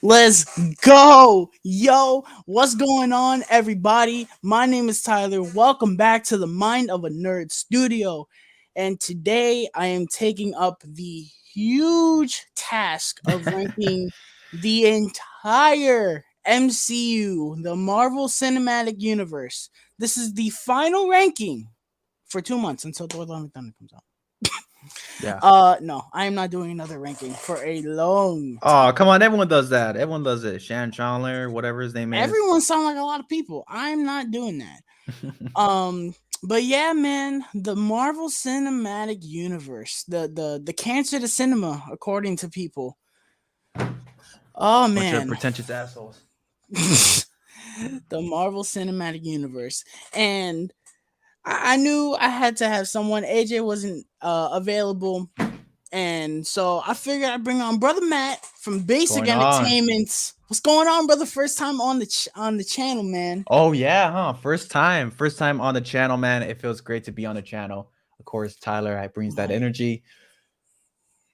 Let's go. Yo, what's going on, everybody? My name is Tyler. Welcome back to the Mind of a Nerd studio. And today I am taking up the huge task of ranking the entire MCU, the Marvel Cinematic Universe. This is the final ranking for 2 months until Thor: Love and Thunder comes out. Yeah. No, I am not doing another ranking for a long Oh, time. come on. Everyone does that. Everyone does it. Shan Chandler, whatever his name is. Everyone sound like a lot of people. I'm not doing that. But yeah, man, the Marvel Cinematic Universe, the cancer to cinema, according to people. Oh Bunch of man, pretentious assholes. the Marvel Cinematic Universe, and I knew I had to have someone. AJ wasn't available, and so I figured I'd bring on brother Matt from What's Basic going on? Entertainment. What's going on, brother? First time on the on the channel, man. Oh, yeah, huh? First time. First time on the channel, man. It feels great to be on the channel. Of course, Tyler, I brings that Oh, energy.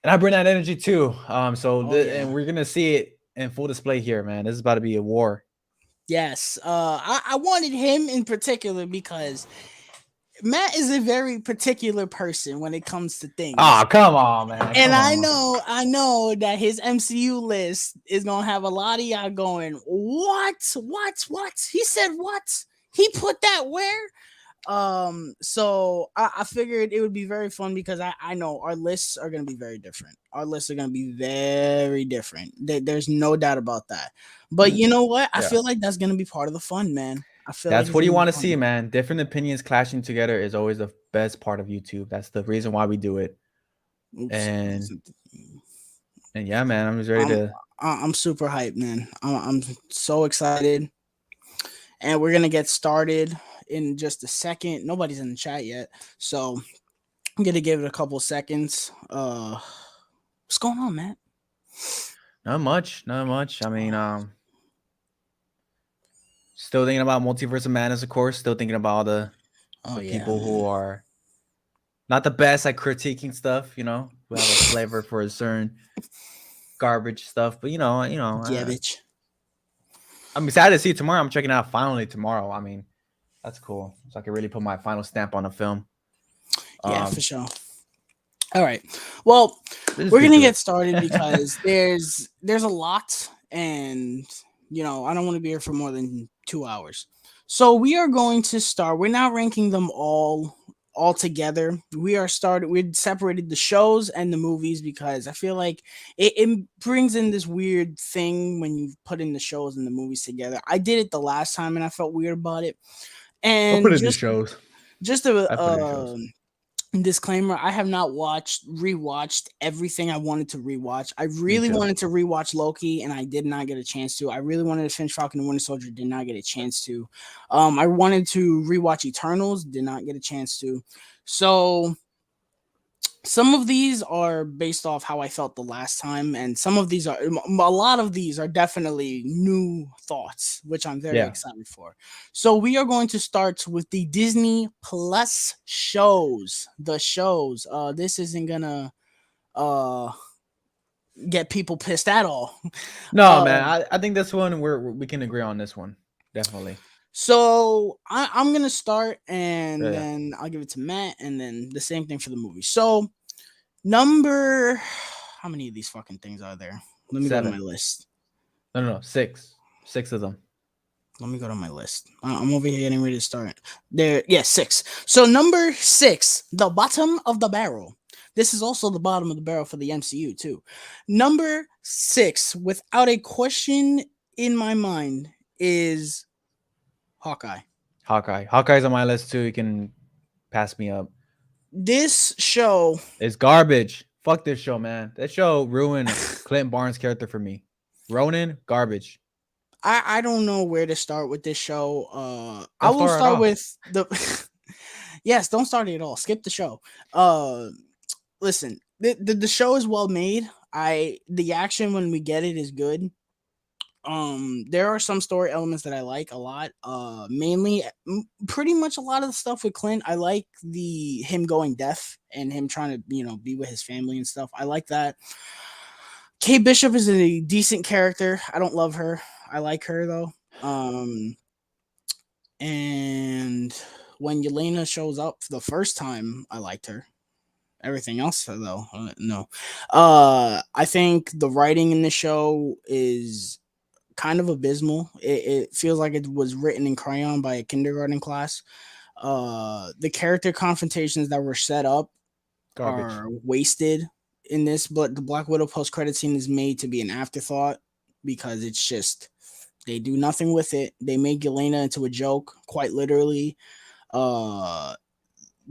And I bring that energy too. oh yeah. And we're gonna see it in full display here, man. This is about to be a war. Yes, I wanted him in particular because Matt is a very particular person when it comes to things. Oh, come on, man. And Come I on. know, I know that his MCU list is gonna have a lot of y'all going, what? What? He said what? He put that where? So I figured it would be very fun because I know our lists are gonna be very different. Our lists are gonna be very different. There's no doubt about that. But you know what? I Yeah. feel like that's gonna be part of the fun, man. I feel like That's it's what you gonna be want to see, fun. man. Different opinions clashing together is always the best part of YouTube. That's the reason why we do it. Oops. And and yeah, man, I'm just ready I'm to. I'm super hyped, man. I'm so excited, and we're gonna get started in just a second. Nobody's in the chat yet, so I'm gonna give it a couple seconds. What's going on, Matt? Not much, not much. I mean, still thinking about Multiverse of Madness, of course. Still thinking about all Oh the yeah, people who man. are not the best at critiquing stuff. Who have a flavor for a certain garbage stuff. But Yeah, bitch. I'm excited to see it tomorrow. I'm checking out finally tomorrow. I mean, that's cool. So I can really put my final stamp on the film. Yeah, for Um, sure. All right. Well, let's just we're get gonna to get it. started because there's a lot, and I don't want to be here for more than 2 hours. So we are going to start. We're now ranking them all together. We separated the shows and the movies because I feel like it brings in this weird thing when you put in the shows and the movies together. I did it the last time and I felt weird about it. I'll put And it in the shows. just a I put it in shows. disclaimer, I have not rewatched everything I wanted to rewatch. I Me really too. wanted to rewatch Loki and I did not get a chance to. I really wanted to finish Falcon and Winter Soldier, did not get a chance to. I wanted to rewatch Eternals, did not get a chance to. So some of these are based off how I felt the last time, and some of these are a lot of these are definitely new thoughts, which I'm very Yeah. excited for. So we are going to start with the Disney Plus shows. The shows. This isn't gonna uh get people pissed at all. No, Uh man. I think this one we can agree on this one. Definitely. so I'm gonna start Yeah, and yeah. then I'll give it to Matt and then the same thing for the movie. So number how many of these fucking things are there? Let me go to my 7. list. No, no, no. 6. 6 of them. Let me go to my list. I'm over here getting ready to start. There, yeah, six. So number six, the bottom of the barrel. This is also the bottom of the barrel for the MCU too. Number six, without a question in my mind, is Hawkeye. Hawkeye. Hawkeye's on my list too. You can pass me up. This show, It's garbage. Fuck this show, man. That show ruined Clint Barnes' character for me. Ronan, garbage. I don't know where to start with this show. I Don't will start it start off. with the yes, don't start it at all. Skip the show. Listen, the show is well made. The action when we get it is good. There are some story elements that I like a lot. Mainly pretty much a lot of the stuff with Clint. I like him going deaf and him trying to, be with his family and stuff. I like that. Kate Bishop is a decent character. I don't love her. I like her though. Um, and when Yelena shows up for the first time, I liked her. Everything else though, no. I think the writing in the show is kind of abysmal. It feels like it was written in crayon by a kindergarten class. The character confrontations that were set up Garbage. are wasted in this, but the Black Widow post credit scene is made to be an afterthought because it's just they do nothing with it. They make Yelena into a joke, quite literally. Uh,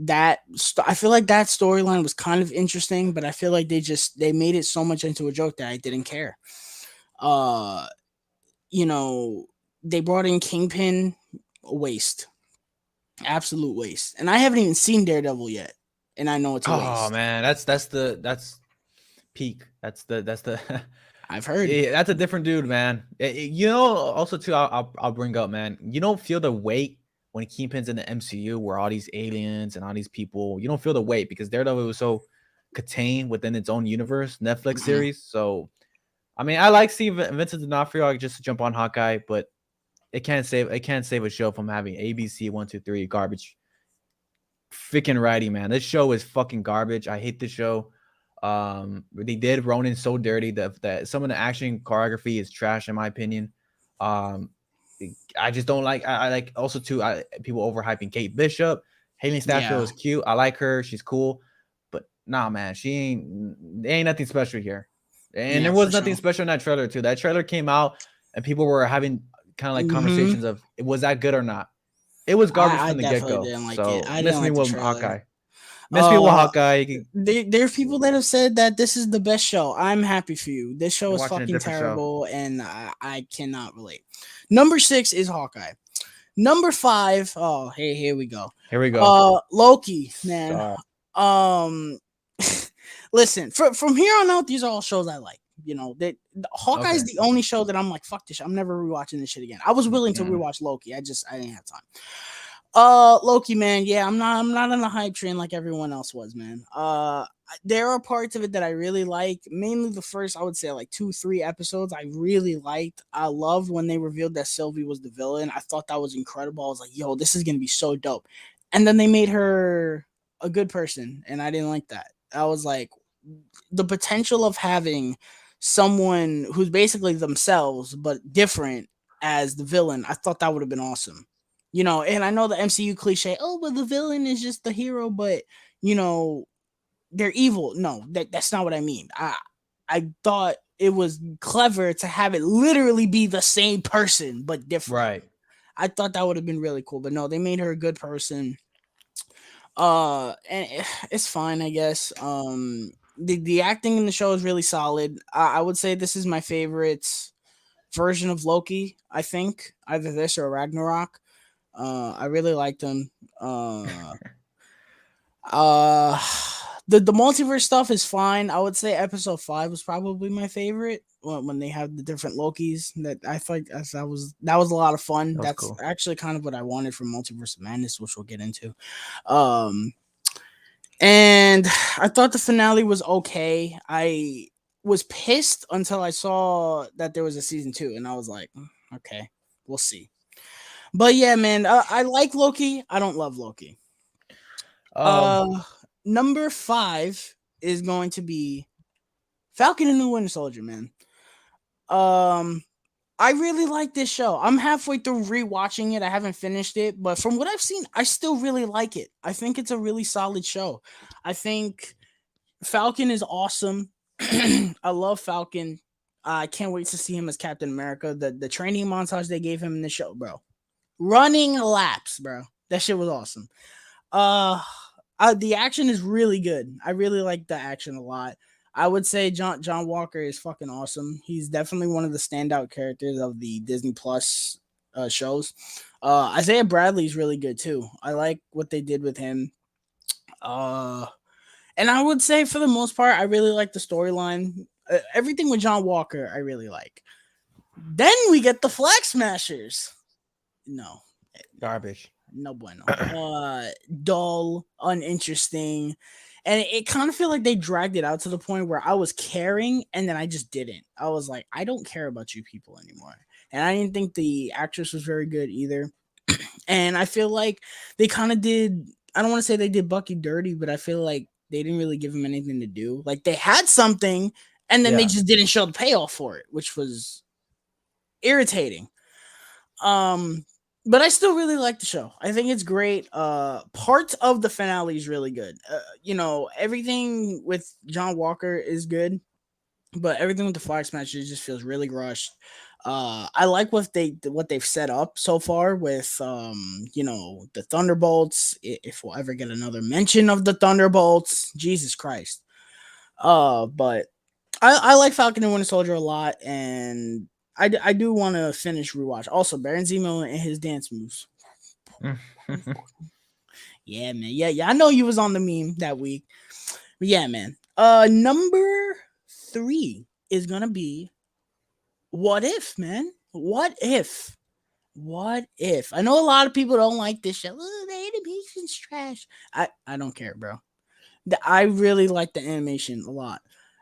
I feel like that storyline was kind of interesting, but I feel like they made it so much into a joke that I didn't care. Uh, you know, they brought in Kingpin, waste, absolute waste, and I haven't even seen Daredevil yet, and I know it's a Oh waste. man, that's peak. That's the I've heard. yeah, that's a different dude, man. You know, also too, I'll bring up, man. You don't feel the weight when Kingpin's in the MCU, where all these aliens and all these people. You don't feel the weight because Daredevil was so contained within its own universe, Netflix Mhm. series. So, I mean, I like seeing Vincent D'Onofrio. I just jump on Hawkeye, but it can't save a show from having ABC 1, 2, 3 garbage. Freaking righty, man. This show is fucking garbage. I hate this show. They did Ronin so dirty that some of the action choreography is trash in my opinion. Um, I just don't like. I like also too. People overhyping Kate Bishop. Haley Stashfield Yeah, is cute. I like her. She's cool, but nah, man, she ain't. There ain't nothing special here, and there yeah, was for nothing sure. special in that trailer too. That trailer came out, and people were having kind of like Hmm. conversations of was that good or not. It was garbage I from the get definitely go. didn't like it. So I miss didn't me like the with trailer. Hawkeye. Miss me with Uh, Hawkeye. You there are people that have said that this is the best show. I'm happy for you. This show You're is watching a fucking different show. terrible, and I cannot relate. Number 6 is Hawkeye. Number 5, oh hey, here we go. Here we go. Loki, man. Stop. Um, listen, from here on out, these are all shows I like. That Hawkeye is Okay. the only show that I'm like, fuck this. I'm never rewatching this shit again. I was willing to Mm. rewatch Loki. I didn't have time. Loki, man. Yeah, I'm not on the hype train like everyone else was, man. There are parts of it that I really like. Mainly the first, I would say, like 2, 3 episodes. I really liked. I loved when they revealed that Sylvie was the villain. I thought that was incredible. I was like, yo, this is gonna be so dope. And then they made her a good person, and I didn't like that. I was like, the potential of having someone who's basically themselves but different as the villain, I thought that would have been awesome. And I know the MCU cliche, oh, but the villain is just the hero, but you know, they're evil. No, that's not what I mean. I thought it was clever to have it literally be the same person but different. Right. I thought that would have been really cool, but no, they made her a good person. And it's fine, I guess. The acting in the show is really solid. I would say this is my favorite version of Loki. I think either this or Ragnarok. I really liked them. Uh, the multiverse stuff is fine. I would say episode 5 was probably my favorite when they have the different Lokis. That I thought that was a lot of fun. That was That's cool. actually kind of what I wanted from Multiverse of Madness, which we'll get into. Um, and I thought the finale was okay. I was pissed until I saw that there was a season 2, and I was like, okay, we'll see. But yeah, man, I like Loki. I don't love Loki. Um, Uh, Number 5 is going to be Falcon and the Winter Soldier, man. Um, I really like this show. I'm halfway through rewatching it. I haven't finished it, but from what I've seen, I still really like it. I think it's a really solid show. I think Falcon is awesome. I love Falcon. I can't wait to see him as Captain America. The training montage they gave him in the show, bro. Running laps, bro. That shit was awesome. Uh, the action is really good. I really like the action a lot. I would say John Walker is fucking awesome. He's definitely one of the standout characters of the Disney Plus shows. Isaiah Bradley's really good too. I like what they did with him. Uh, and I would say for the most part, I really like the storyline. Everything with John Walker, I really like. Then we get the Flag Smashers. No, garbage. no bueno. Dull, uninteresting. And it kind of feel like they dragged it out to the point where I was caring and then I just didn't. I was like, I don't care about you people anymore. And I didn't think the actress was very good either. And I feel like they kind of did, I don't want to say they did Bucky dirty, but I feel like they didn't really give him anything to do. Like they had something and then they Yeah. just didn't show the payoff for it, which was irritating. Um, but I still really like the show. I think it's great. Parts of the finale is really good. Everything with John Walker is good, but everything with the flag smashes just feels really rushed. I like what they've set up so far with the Thunderbolts. If we'll ever get another mention of the Thunderbolts, Jesus Christ. But I like Falcon and Winter Soldier a lot, and I do want to finish rewatch. Also, Baron Zemo and his dance moves. Yeah, man. Yeah. I know you was on the meme that week. But yeah, man. Number 3 is gonna be What If, man. What if? What if? I know a lot of people don't like this show. Oh, the animation's trash. I don't care, bro. I really like the animation a lot.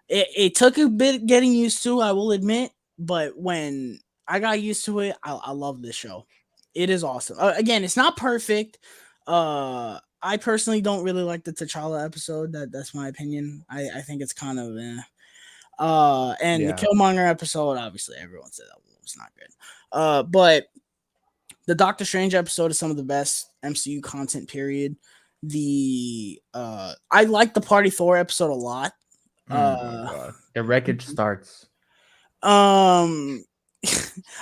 It took a bit getting used to, I will admit, but when I got used to it, I love this show. It is awesome. Again, it's not perfect. I personally don't really like the T'Challa episode. That's my opinion. I think it's kind of and the Yeah. Killmonger episode, obviously everyone said that one was not good. But the Doctor Strange episode is some of the best MCU content. Period. I like the Party Thor episode a lot. Oh my Uh, god. The wreckage starts. um,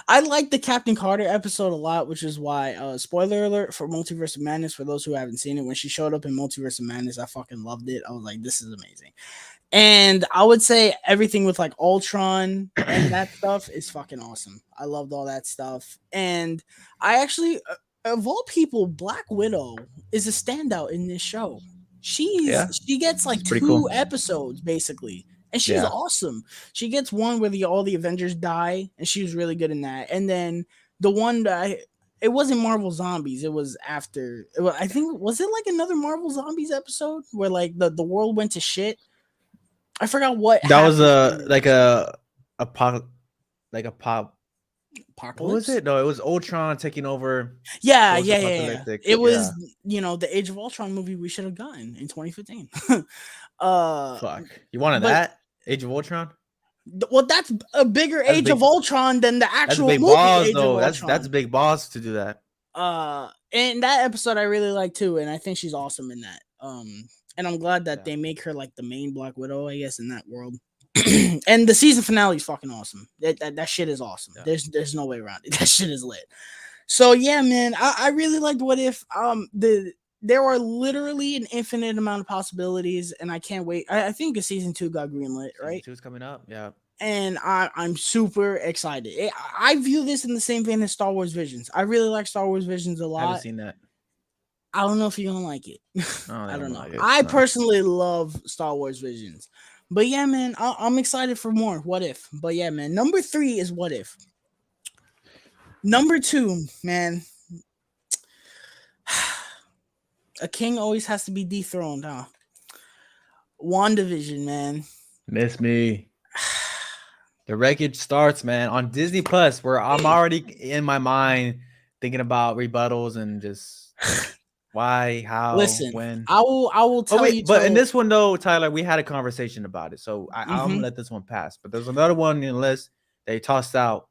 I like the Captain Carter episode a lot, which is why spoiler alert for Multiverse of Madness for those who haven't seen it. When she showed up in Multiverse of Madness, I fucking loved it. I was like, this is amazing. And I would say everything with like Ultron and that stuff is fucking awesome. I loved all that stuff. And I actually, of all people, Black Widow is a standout in this show. Yeah. She gets like It's pretty cool. 2 episodes basically, and she's Yeah. awesome. She gets one where all the Avengers die, and she was really good in that. And then the one that it wasn't Marvel Zombies. It was after. I think was it like another Marvel Zombies episode where like the world went to shit. I forgot what That was happened in that episode. a pop like a pop. What was Apocalypse. it? No, it was Ultron taking over Yeah, yeah, yeah, yeah. post-apocalyptic. It Yeah. was the Age of Ultron movie we should have gotten in 2015. Fuck. You wanted But that? Age of Ultron? well, that's a bigger That's Age big. of Ultron than the That's actual big movie balls Age of though. That's Ultron. big balls to do that. And that episode I really like too, and I think she's awesome in that. And I'm glad that Yeah. they make her like the main Black Widow, I guess, in that world. And the season finale is fucking awesome. That shit is awesome. Yeah. There's no way around it. That shit is lit. So yeah, man, I really liked What If. There are literally an infinite amount of possibilities, and I can't wait. I think a season 2 got greenlit, Season right? 2 is coming up. Yeah. And I'm super excited. I view this in the same vein as Star Wars Visions. I really like Star Wars Visions a I haven't lot. seen that. I don't know if you're gonna like it. Oh, I don't know. like it. I No. personally love Star Wars Visions, but yeah, man, I'm excited for more. What If? But yeah, man, number 3 is What If. Number 2, man, a king always has to be dethroned, huh? WandaVision, man. Miss me. The wreckage starts, man, on Disney Plus, where I'm already in my mind thinking about rebuttals and just why, how, Listen, when. I will tell you. But in this one though, Tyler, we had a conversation about it, so I'm Mhm. gonna let this one pass. But there's another one in the list they tossed out.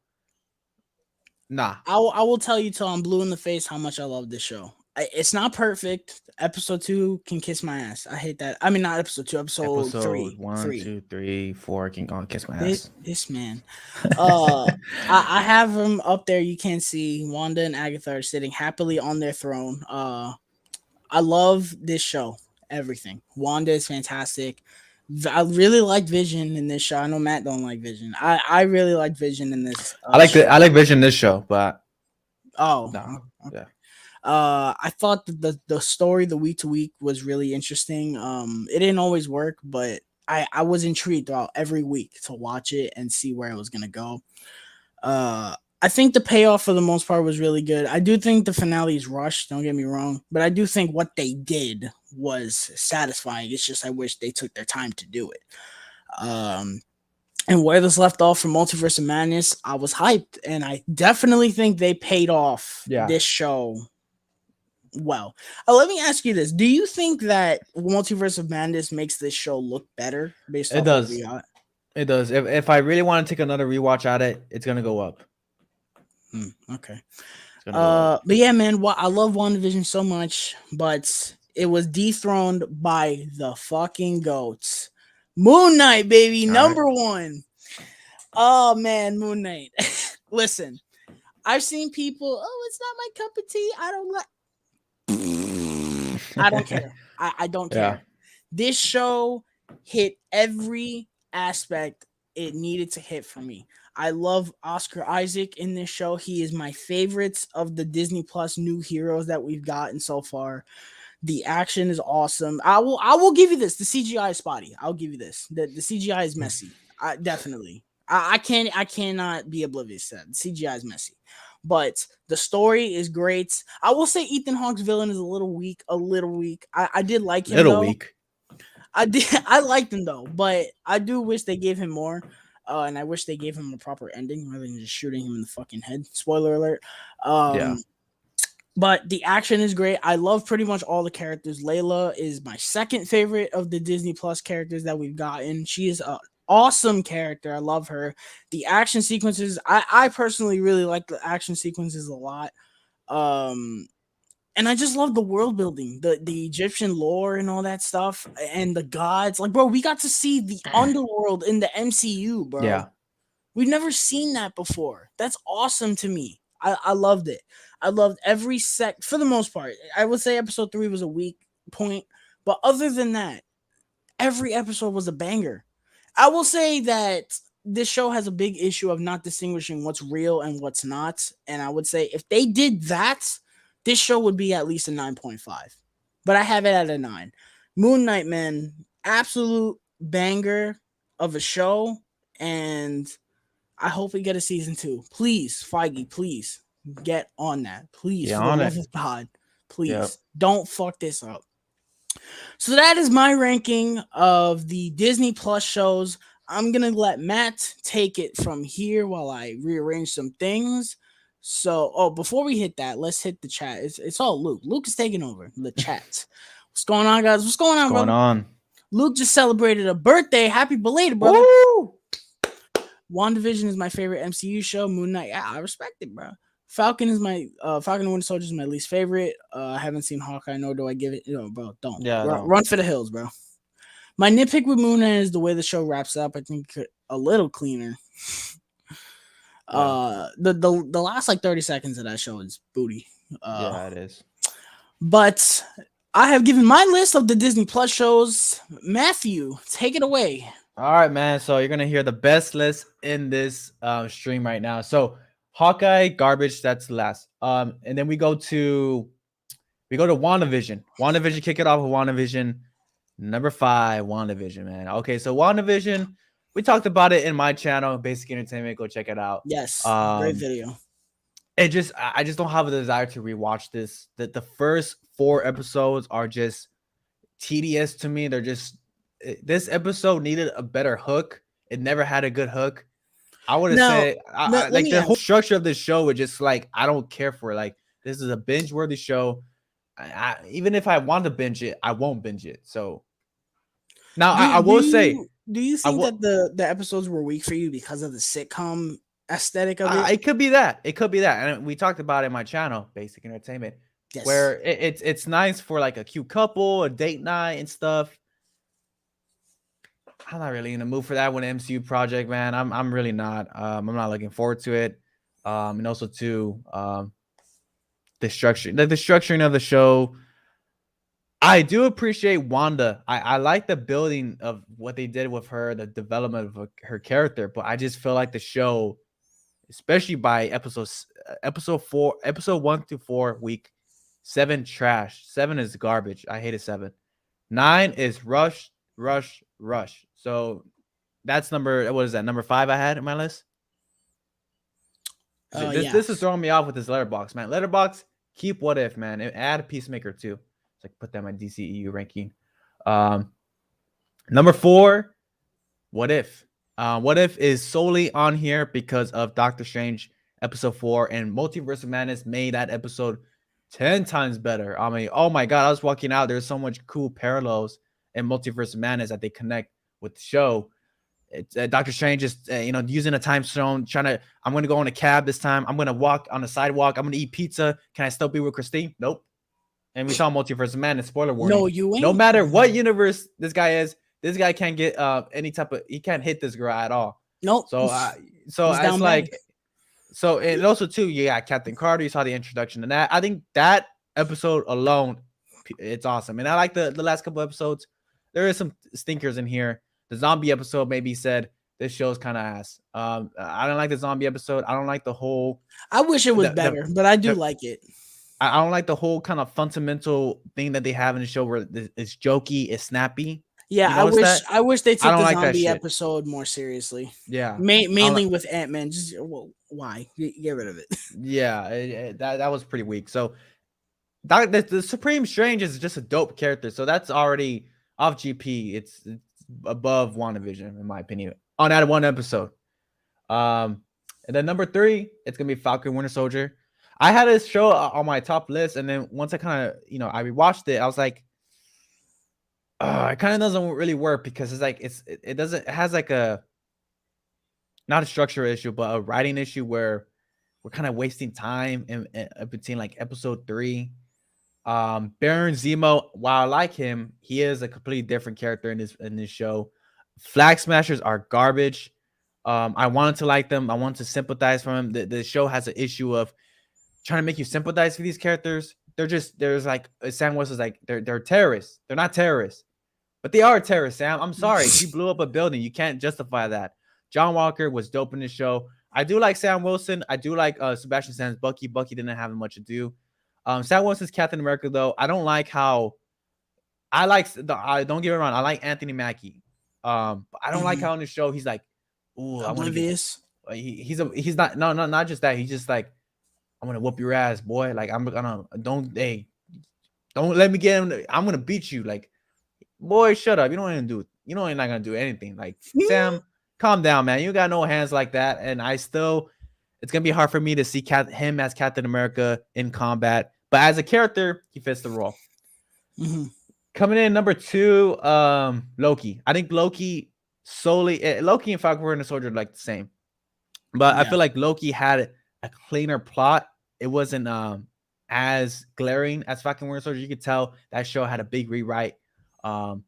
Nah, I will tell you till I'm blue in the face how much I love this show. It's not perfect. Episode 2 can kiss my ass. I hate that. I mean, not episode 2. Episode 3. 1, Three. 2, 3, 4 can go kiss my This, ass. this man. I have him up there. You can see Wanda and Agatha are sitting happily on their throne. I love this show. Everything. Wanda is fantastic. I really like Vision in this show. I know Matt don't like Vision. I really like Vision in this. I like Vision in this show, but Oh, no, okay. yeah. I thought that the story the week to week was really interesting. It didn't always work, but I was intrigued throughout every week to watch it and see where it was gonna go. I think the payoff for the most part was really good. I do think the finale is rushed, don't get me wrong, but I do think what they did was satisfying. It's just I wish they took their time to do it. Um and where this left off from Multiverse of Madness, I was hyped, and I definitely think they paid off Yeah, this show well. Let me ask you this: do you think that Multiverse of Madness makes this show look better based it off what we does. got? It does. If I really want to take another rewatch at it, it's gonna go up. Okay. It's gonna go up. But yeah, man, I love WandaVision so much, but it was dethroned by the fucking goats. Moon Knight, baby, All right. number one. Oh man, Moon Knight. Listen, I've seen people. Oh, it's not my cup of tea. I don't like. I don't care. I don't Yeah. care. This show hit every aspect it needed to hit for me. I love Oscar Isaac in this show. He is my favorites of the Disney Plus new heroes that we've gotten so far. The action is awesome. I will give you this. The CGI is spotty. I'll give you this. The CGI is messy. Definitely. I cannot be oblivious to that. The CGI is messy. But the story is great. I will say Ethan Hawke's villain is a little weak. A little weak. I did like him Little though. weak. I did I liked him though, but I do wish they gave him more. And I wish they gave him a proper ending rather than just shooting him in the fucking head. Spoiler alert. Yeah. Um, but the action is great. I love pretty much all the characters. Layla is my second favorite of the Disney Plus characters that we've gotten. She is an awesome character. I love her. The action sequences, I personally really like the action sequences a lot. Um, and I just love the world building, the Egyptian lore and all that stuff, and the gods. Like, bro, we got to see the underworld in the MCU, bro. Yeah. We've never seen that before. That's awesome to me. I loved it. I loved every for the most part. I would say episode 3 was a weak point, but other than that, every episode was a banger. I will say that this show has a big issue of not distinguishing what's real and what's not. And I would say if they did that, this show would be at least a 9.5. But I have it at a 9. Moon Knight, man, absolute banger of a show. And I hope we get a season 2. Please, Feige, please get on that. Please, Get for the on love it. of God, Yep. please don't fuck this up. So that is my ranking of the Disney Plus shows. I'm gonna let Matt take it from here while I rearrange some things. So, before we hit that, let's hit the chat. It's all Luke. Luke is taking over the chat. What's going on, guys? What's going What's on, going brother? on? Luke just celebrated a birthday. Happy belated, brother. Woo! WandaVision is my favorite MCU show. Moon Knight, yeah, I respect it, bro. Falcon is my Falcon and Winter Soldier is my least favorite. I haven't seen Hawkeye, nor do I give it. Bro, don't Yeah, no. run for the hills, bro. My nitpick with Moon Knight is the way the show wraps up. I think a little cleaner. Yeah. The last like 30 seconds of that show is booty. Yeah, it is. But I have given my list of the Disney Plus shows. Matthew, take it away. All right, man. So you're gonna hear the best list in this stream right now. So Hawkeye, garbage. That's last. And then we go to WandaVision. WandaVision. Kick it off with WandaVision. Number 5, WandaVision, man. Okay, so WandaVision. We talked about it in my channel, Basic Entertainment. Go check it out. Yes, great video. I just don't have a desire to rewatch this. The first 4 episodes are just tedious to me. They're just this episode needed a better hook. It never had a good hook. I would have said let like me the whole ask. structure of this show was just like I don't care for it. Like this is a binge worthy show. Even if I want to binge it, I won't binge it. So now I will say Do you I think will. that the episodes were weak for you because of the sitcom aesthetic of it? It could be that. It could be that. And we talked about it in my channel, Basic Entertainment, Yes. where it's nice for like a cute couple, a date night and stuff. I'm not really in the mood for that one MCU project, man. I'm really not. I'm not looking forward to it. And also to the structuring of the show. I do appreciate Wanda. I like the building of what they did with her, the development of her character, but I just feel like the show, especially by episode 4, episode 1 to 4, week 7, trash. 7 is garbage. I hated 7. 9 is rush. So that's number, what is that? Number 5 I had in my list. This is Yes. throwing me off with this letterbox, man. Letterbox, keep What If, man, and add Peacemaker too. So I can put that in my DCEU ranking. Um, Number 4, What If. What If is solely on here because of Doctor Strange episode 4, and Multiverse of Madness made that episode 10 times better. I mean, oh my god, I was walking out. There's so much cool parallels in Multiverse of Madness that they connect with the show. It's Doctor Strange is using a time stone, trying to. I'm gonna go in a cab this time. I'm gonna walk on the sidewalk. I'm gonna eat pizza. Can I still be with Christine? Nope. And we saw Multiverse of Madness. Spoiler No, warning. you No ain't. matter what universe this guy is, this guy can't get any type of. He can't hit this girl at all. Nope. So, so He's it's down bad. like, so and also too, you got Captain Carter. You saw the introduction to that. I think that episode alone, it's awesome. And I like the last couple episodes. There is some stinkers in here. The zombie episode maybe said this show's kind of ass. I don't like the zombie episode. I don't like the whole I wish it was the better, but I do the like it. I don't like the whole kind of fundamental thing that they have in the show where it's jokey, it's snappy. Yeah, You notice that? I wish they I took don't the like that zombie shit. episode more seriously. Yeah, I don't Mainly like, with Ant-Man. Just why? Get rid of it. yeah, that was pretty weak. So the Supreme Strange is just a dope character. So that's already off GP. It's above WandaVision in my opinion on that one episode. And then number 3, it's gonna be Falcon Winter Soldier. I had this show on my top list, and then once I kind of I rewatched it, I was like, it kind of doesn't really work because it's like it doesn't it has like a not a structure issue, but a writing issue where we're kind of wasting time in between like episode 3. Baron Zemo, while I like him, he is a completely different character in this show. Flag Smashers are garbage. I wanted to like them. I wanted to sympathize for them. The show has an issue of trying to make you sympathize for these characters. There's like Sam West is like they're terrorists. They're not terrorists, but they are terrorists. Sam, I'm sorry. He blew up a building. You can't justify that. John Walker was dope in the show. I do like Sam Wilson. I do like Sebastian Stan's Bucky. Bucky didn't have much to do. Sam Wilson's Captain America though. I don't like how. Don't get me wrong. I like Anthony Mackie. But I don't like how in the show he's like, ooh, I want to get. Oblivious. He's not not just that. He's just like, I'm gonna whoop your ass, boy. Like I'm gonna don't let me get him. I'm gonna beat you. Like, boy, shut up. You don't even do. You know you're not gonna do anything. Like Sam, calm down, man. You got no hands like that. And it's gonna be hard for me to see him as Captain America in combat. But as a character, he fits the role. Mm-hmm. Coming in number 2, Loki. I think Loki Loki and Falcon Winter Soldier are like the same. But I Yeah. feel like Loki had a cleaner plot. It wasn't as glaring as Falcon Winter Soldier. You could tell that show had a big rewrite. And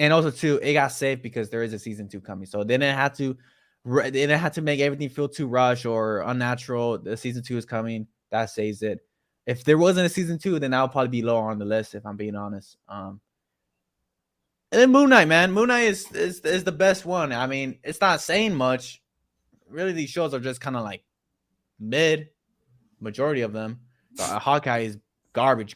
also too, it got saved because there is a season 2 coming. So they didn't have to make everything feel too rushed or unnatural. The season 2 is coming. That saves it. If there wasn't a season 2, then that would probably be lower on the list, if I'm being honest. And then Moon Knight, man. Moon Knight is the best one. I mean, it's not saying much. Really, these shows are just kind of like mid, majority of them. Hawkeye is garbage.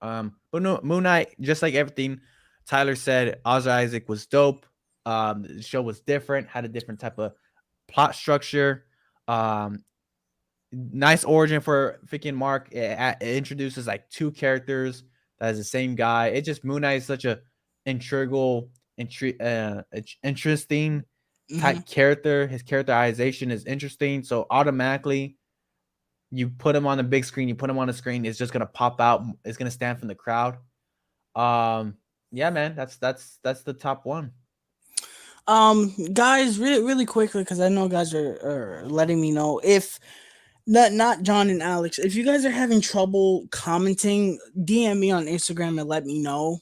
But no, Moon Knight, just like everything Tyler said, Oscar Isaac was dope. The show was different, had a different type of plot structure. Nice origin for freaking Mark. It introduces like 2 characters that is the same guy. It just Moon Knight is such a interesting type character. His characterization is interesting, so automatically you put him on the big screen, you put him on the screen, it's just gonna pop out. It's gonna stand from the crowd. Yeah, man, that's the top one. Guys, really quickly, because I know guys are letting me know if not John and Alex, if you guys are having trouble commenting, DM me on Instagram and let me know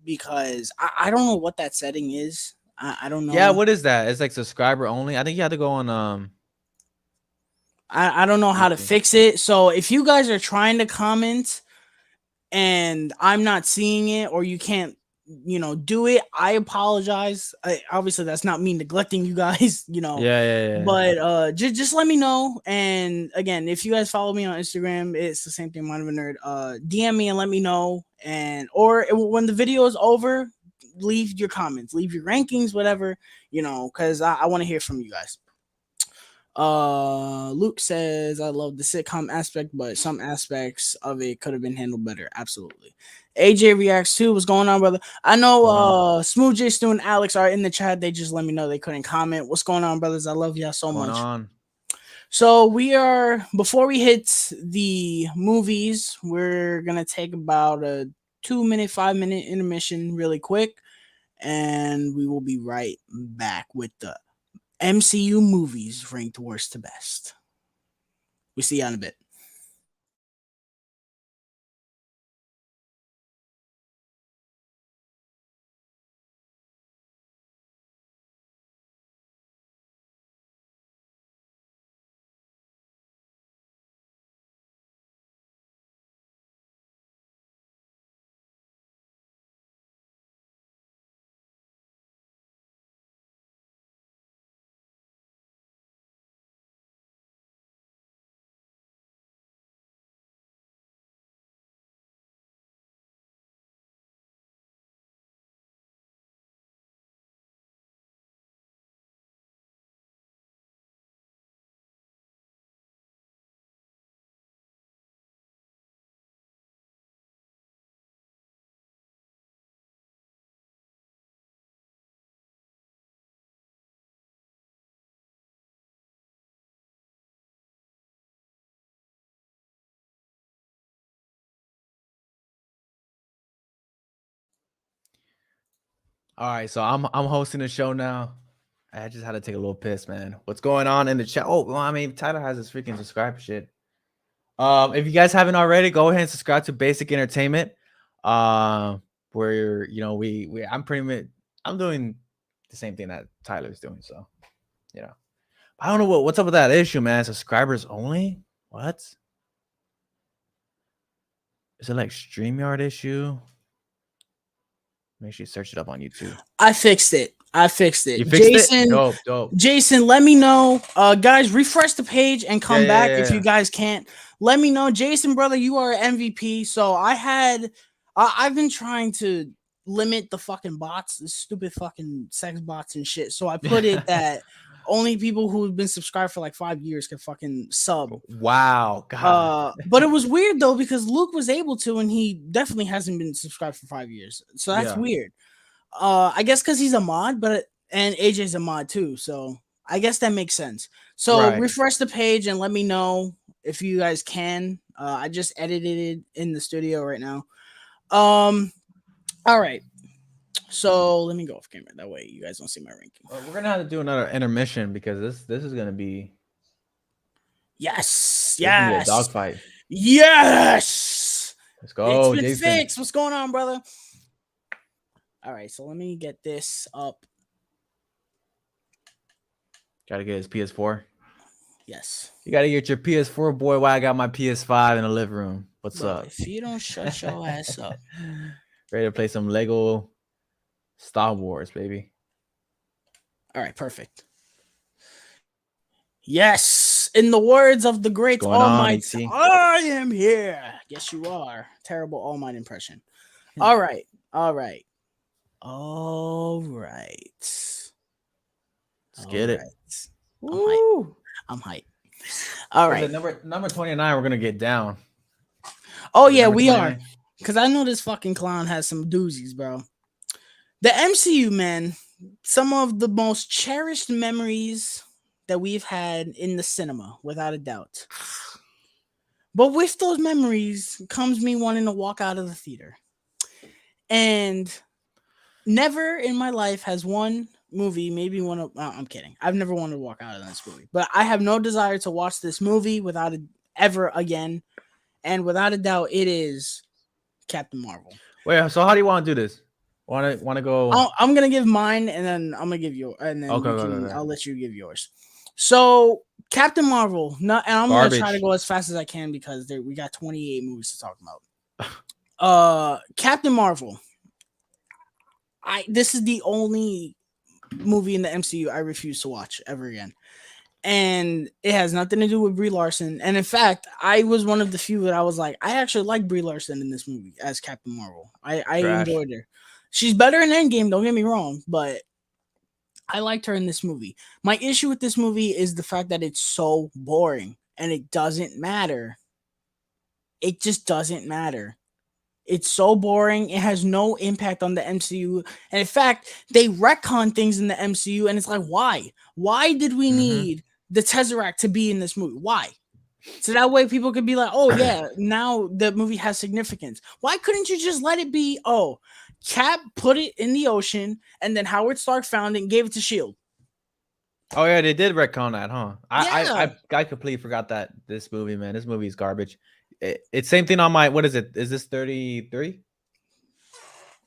because I don't know what that setting is. I don't know. Yeah, what is that? It's like subscriber only. I think you have to go on I don't know how to fix it. So if you guys are trying to comment and I'm not seeing it or you can't do it, I apologize. Obviously that's not me neglecting you guys, Yeah. but just let me know. And again, if you guys follow me on Instagram, it's the same thing, Mind of a Nerd. DM me and let me know, and or when the video is over, leave your comments, leave your rankings, whatever, because I want to hear from you guys. Luke says, I love the sitcom aspect, but some aspects of it could have been handled better. Absolutely. AJ reacts too. What's going on, brother? I know Going on, Smooth J Stu and Alex are in the chat. They just let me know they couldn't comment. What's going on, brothers? I love y'all so going much. on. So we are before we hit the movies, we're gonna take about a 2 minute, 5 minute intermission really quick, and we will be right back with the MCU movies ranked worst to best. We see you in a bit. All right, so I'm hosting the show now. I just had to take a little piss, man. What's going on in the chat? Oh, well, I mean, Tyler has his freaking subscribe shit. If you guys haven't already, go ahead and subscribe to Basic Entertainment. Where we I'm pretty much I'm doing the same thing that Tyler's doing. So you know, I don't know what's up with that issue, man. Subscribers only? What? Is it like StreamYard issue? Make sure you search it up on YouTube. I fixed it. You fixed it? Jason, Dope. Jason, let me know. Guys, refresh the page and come back if you Yeah. guys can't. Let me know. Jason, brother, you are MVP. So I've been trying to limit the fucking bots, the stupid fucking sex bots and shit. So I put it that only people who have been subscribed for like 5 years can fucking sub. Wow, God. But it was weird though because Luke was able to, and he definitely hasn't been subscribed for 5 years. So that's Yeah. weird. I guess because he's a mod, and AJ's a mod too, so I guess that makes sense. So Right. refresh the page and let me know if you guys can. I just edited it in the studio right now. All right. So let me go off camera. That way you guys don't see my ranking. We're gonna have to do another intermission because this is gonna be Yes, this is gonna be a yes, dogfight. yes. Let's It's go, been Jason. fixed. What's going on, brother? All right, so let me get this up. Gotta get his PS4. Yes. You gotta get your PS4, boy. Why I got my PS5 in the living room? What's Bro, up? if you don't shut your ass up. Ready to play some Lego Star Wars, baby. All right, perfect. Yes, in the words of the What's great going All on, Might, ET? I am here. Yes, you are. Terrible All Might impression. All right, all right, all right. Let's get it. I'm hype. Woo! I'm hype. All Was right. it number 29? We're gonna get down. Oh Is it yeah, number we are. 29? Cause I know this fucking clown has some doozies, bro. The MCU, man. Some of the most cherished memories that we've had in the cinema, without a doubt. But with those memories comes me wanting to walk out of the theater. And never in my life has one movie, maybe one of, I'm kidding. I've never wanted to walk out of this movie. But I have no desire to watch this movie without it ever again. And without a doubt, it is Captain Marvel. Wait, so how do you want to do this? Want to go? I'm gonna give mine, and then I'm gonna give you, and then Okay, you go, can. go, go. I'll let you give yours. So Captain Marvel, not, and I'm gonna try to Garbage. go as fast as I can because we got 28 movies to talk about. Captain Marvel. This is the only movie in the MCU I refuse to watch ever again. And it has nothing to do with Brie Larson. And in fact, I was one of the few that I was like, I actually like Brie Larson in this movie as Captain Marvel. I Trash. enjoyed her. She's better in Endgame, don't get me wrong, but I liked her in this movie. My issue with this movie is the fact that it's so boring and it doesn't matter. It just doesn't matter. It's so boring. It has no impact on the MCU. And in fact, they retcon things in the MCU and it's like, why? Why did we Mm-hmm. need the Tesseract to be in this movie? Why? So that way people could be like, oh yeah, now the movie has significance. Why couldn't you just let it be, oh, Cap put it in the ocean and then Howard Stark found it and gave it to Shield? Oh yeah, they did retcon that, huh? Yeah. I completely forgot that this movie, man. This movie is garbage. It's same thing on my. What is it? Is this 33?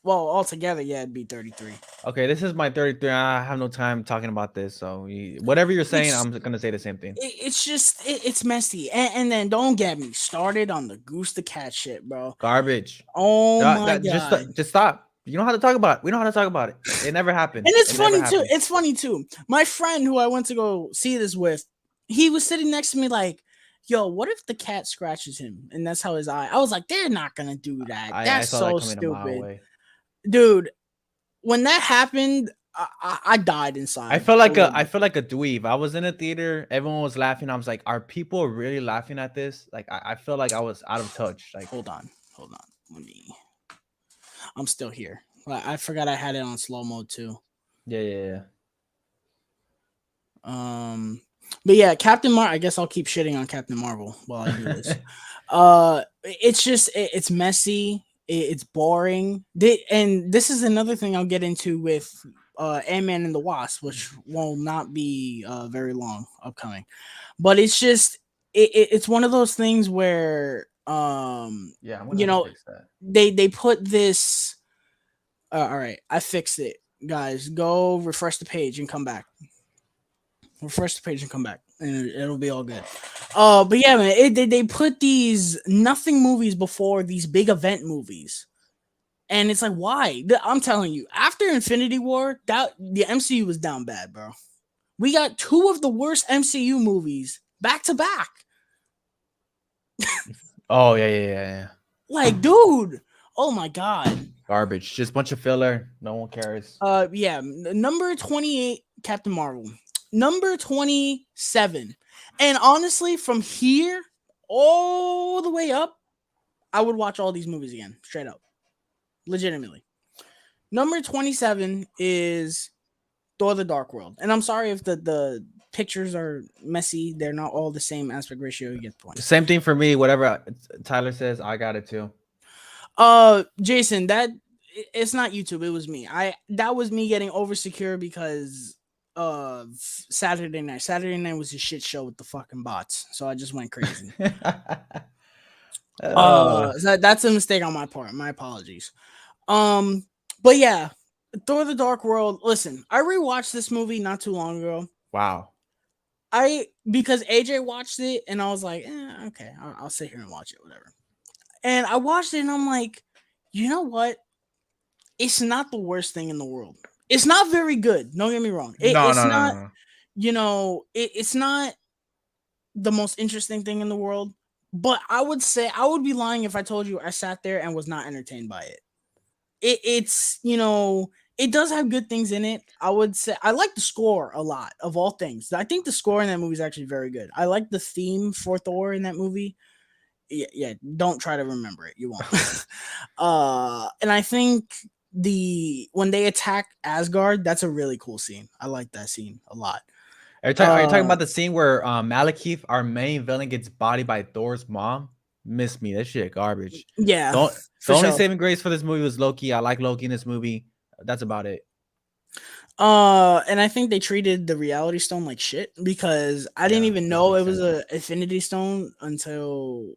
Well, altogether, yeah, it'd be 33. Okay, this is my 33. I have no time talking about this, so whatever you're saying, It's I'm gonna say the same thing. it's just it's messy. And then don't get me started on the Goose the Cat shit, bro. Garbage. Oh my That god. just stop. You don't have to talk about it. We don't have to talk about it. It never happened. And it's It never funny too. happened. It's funny too. My friend who I went to go see this with, he was sitting next to me like, yo, what if the cat scratches him and that's how his eye? I was like, they're not gonna do that. I That's saw that so coming a mile stupid. away. Dude, when that happened, I died inside. I felt like a dweeb. I was in a theater, everyone was laughing. I was like, are people really laughing at this? Like I felt like I was out of touch. Like Hold on. Hold on. Let me I'm still here. I forgot I had it on slow mode too. yeah. Um, but yeah, Captain Marvel. I guess I'll keep shitting on Captain Marvel while I do this. It's just it's messy. It's boring. And this is another thing I'll get into with Ant-Man and the Wasp, which will not be very long upcoming. But it's just it's one of those things where Yeah, I'm gonna you have to know fix that. they put this. All right, I fixed it, guys. Go refresh the page and come back. Refresh the page and come back, and it'll be all good. But yeah, man, they put these nothing movies before these big event movies, and it's like, why? I'm telling you, after Infinity War, that the MCU was down bad, bro. We got two of the worst MCU movies back to back. Oh yeah. Like, dude, oh my god. Garbage. Just a bunch of filler. No one cares. Yeah, number 28, Captain Marvel. Number 27. And honestly, from here all the way up, I would watch all these movies again, straight up. Legitimately. Number 27 is Thor the Dark World. And I'm sorry if the pictures are messy. They're not all the same aspect ratio. You get the point. Same thing for me. Whatever Tyler says, I got it too. Jason, that it's not YouTube. It was me. That was me getting over secure because of Saturday night. Saturday night was a shit show with the fucking bots, so I just went crazy. So that's a mistake on my part. My apologies. But yeah, Thor: The Dark World. Listen, I rewatched this movie not too long ago. Wow. Because AJ watched it and I was like, okay, I'll sit here and watch it, whatever. And I watched it and I'm like, you know what? It's not the worst thing in the world. It's not very good. Don't get me wrong. It's not, it's not the most interesting thing in the world. But I would say I would be lying if I told you I sat there and was not entertained by it. It's it does have good things in it. I would say I like the score a lot of all things. I think the score in that movie is actually very good. I like the theme for Thor in that movie. Yeah, don't try to remember it. You won't. And I think when they attack Asgard, that's a really cool scene. I like that scene a lot. Are you talking about the scene where Malekith, our main villain, gets bodied by Thor's mom? Miss me. That shit garbage. Yeah. The only saving grace for this movie was Loki. I like Loki in this movie. That's about it. And I think they treated the Reality Stone like shit because I didn't even know it was a Infinity Stone until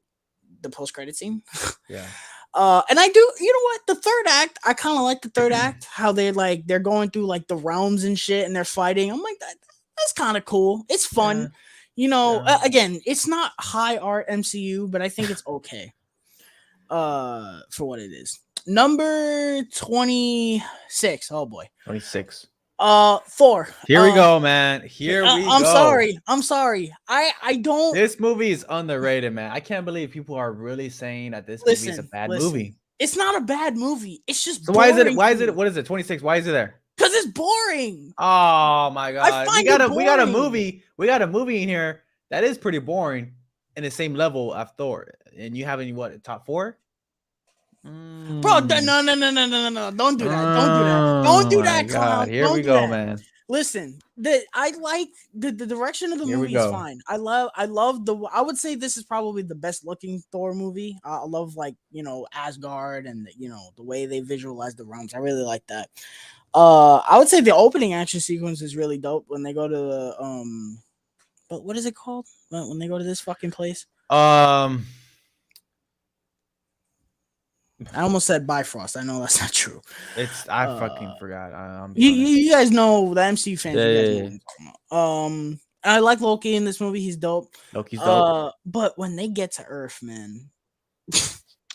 the post-credit scene. Yeah. And I do, you know what? The third act, I kind of like the third act. How they're going through like the realms and shit, and they're fighting. I'm like, that's kind of cool. It's fun. Again, it's not high art MCU, but I think it's okay. For what it is. Number 26. Oh boy. 26. Thor. Here we go, man. Here we go. I'm sorry. I don't. This movie is underrated, man. I can't believe people are really saying that this movie is a bad movie. It's not a bad movie. It's just so boring. Why is it? What is it? 26. Why is it there? Because it's boring. Oh my I god. We find got it a we got a boring. movie. We got a movie in here that is pretty boring in the same level of Thor. And you have any what top four? Bro, Mm. no, no, no, no, no, no, no. Don't do that. Don't do that. Don't Oh do my that, god. clown. Here we Don't do go, that. man. Listen, I like the direction of the Here we movie is go. fine. I love the I would say this is probably the best looking Thor movie. I love like, Asgard and the way they visualize the realms. I really like that. I would say the opening action sequence is really dope when they go to the but what is it called? When they go to this fucking place? Um I almost said Bifrost. I know that's not true. it's I Uh fucking forgot. I'm be you, you, honest. you guys know the MCU fans. Yeah, You guys yeah, know what yeah. I'm talking about. I like Loki in this movie. He's dope. Loki's dope. But when they get to Earth, man,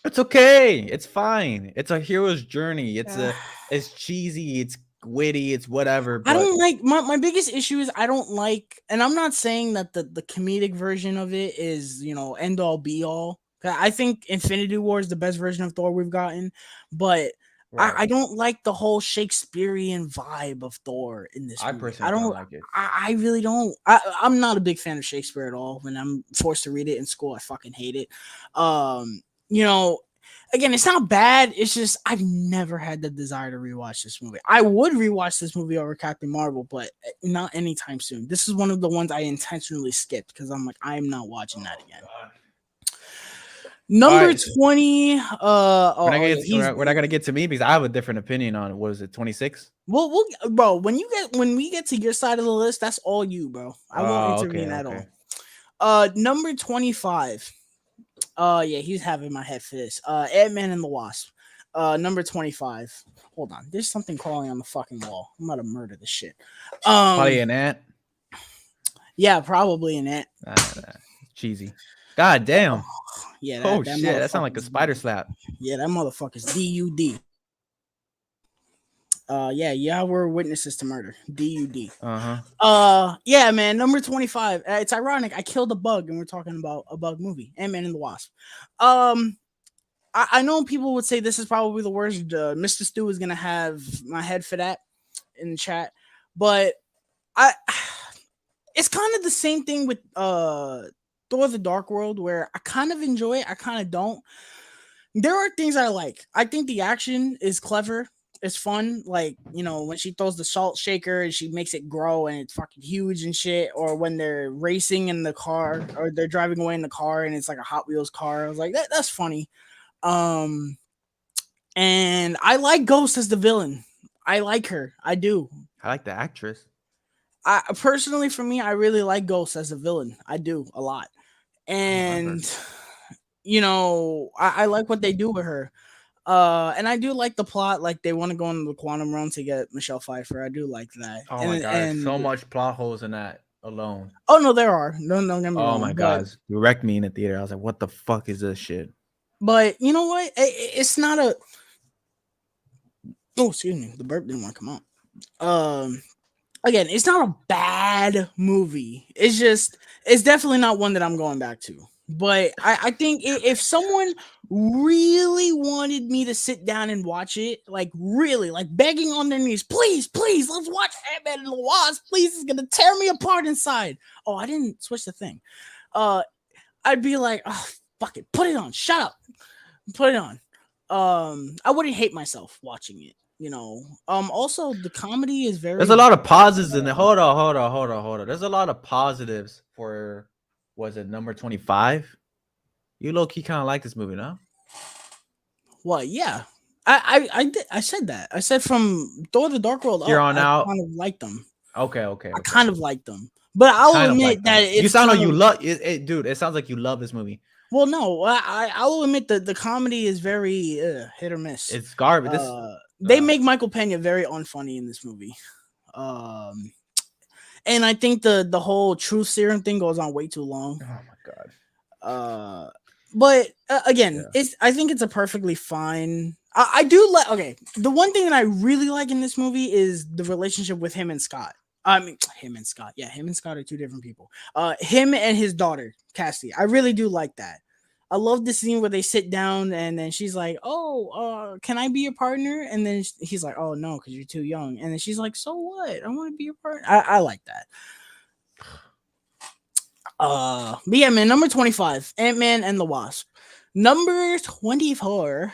It's okay. It's fine. It's a hero's journey. uh, It's cheesy, it's witty, it's whatever, I but don't like my biggest issue is I don't like, and I'm not saying that the comedic version of it is end all be all. I think Infinity War is the best version of Thor we've gotten, but right. I don't like the whole Shakespearean vibe of Thor in this I movie. personally don't like it. I really don't. I'm not a big fan of Shakespeare at all. When I'm forced to read it in school, I fucking hate it. You know, again, it's not bad. It's just I've never had the desire to rewatch this movie. I would rewatch this movie over Captain Marvel, but not anytime soon. This is one of the ones I intentionally skipped because I'm like, I am not watching that Oh again. god. All Number right. 20. Oh yeah, he's We're not gonna get to me because I have a different opinion on what is it, 26? we'll bro. When we get to your side of the list, that's all you, bro. I won't Oh, okay, intervene at okay. all. Number 25. Yeah, he's having my head for this. Ant-Man and the Wasp. Number 25. Hold on. There's something crawling on the fucking wall. I'm about to murder this shit. Probably an ant. Yeah, probably an ant. Nah, cheesy. God damn. Yeah, Oh that shit, that sounds like a motherfucker's spider slap. yeah, that motherfucker's DUD. Yeah, yeah, we're witnesses to murder. DUD. Uh-huh. Yeah, man, number 25. It's ironic. I killed a bug and we're talking about a bug movie. Ant-Man and the Wasp. Um I know people would say this is probably the worst. Mr. Stu is gonna have my head for that in the chat, but I, it's kind of the same thing with Thor: The Dark World, where I kind of enjoy it, I kind of don't. There are things I like. I think the action is clever. It's fun, like when she throws the salt shaker and she makes it grow and it's fucking huge and shit, or when they're racing in the car or they're driving away in the car and it's like a Hot Wheels car. I was like, that's funny. Um, and I like Ghost as the villain. I like her. I do. I like the actress. I personally, for me, I really like Ghost as a villain. I do a lot, I don't remember. and I like what they do with her. And I do like the plot. Like they want to go into the quantum realm to get Michelle Pfeiffer. I do like that. Oh my And god, there's so much plot holes in that alone. oh no, there are. No, don't get me Oh wrong. my god, you wrecked me in the theater. I was like, what the fuck is this shit? But you know what? It's not a. Oh, excuse me. The burp didn't want to come out. Again, it's not a bad movie. It's definitely not one that I'm going back to. But I think if someone really wanted me to sit down and watch it, like really, like begging on their knees, please, please, let's watch Ant-Man and the Wasp. Please, it's gonna tear me apart inside. Oh, I didn't switch the thing. I'd be like, oh, fuck it, put it on. Shut up, put it on. I wouldn't hate myself watching it. Also the comedy is There's very a lot of positives in there. Hold on. There's a lot of positives for was it number 25? You low key kind of like this movie, no? Well, yeah. I said that. I said from Thor: The Dark World Here up, on I out. kind of liked them. Okay. I kind of liked them, but I'll Kind of like admit that them. You it's sound like kind you of love it, dude. It sounds like you love this movie. well, no. I'll admit that the comedy is very hit or miss. It's garbage. This They make Michael Pena very unfunny in this movie. Um, and I think the whole truth serum thing goes on way too long. oh my god. But again, Yeah. I think it's a perfectly fine. I do like. Okay, the one thing that I really like in this movie is the relationship with him and Scott. I mean, him and Scott. Yeah, him and Scott are two different people. Him and his daughter Cassie. I really do like that. I love the scene where they sit down and then she's like, "Oh, can I be your partner?" And then he's like, "Oh no, because you're too young." And then she's like, "So what? I want to be your partner." I like that. But yeah, man. Number 25, Ant-Man and the Wasp. Number 24,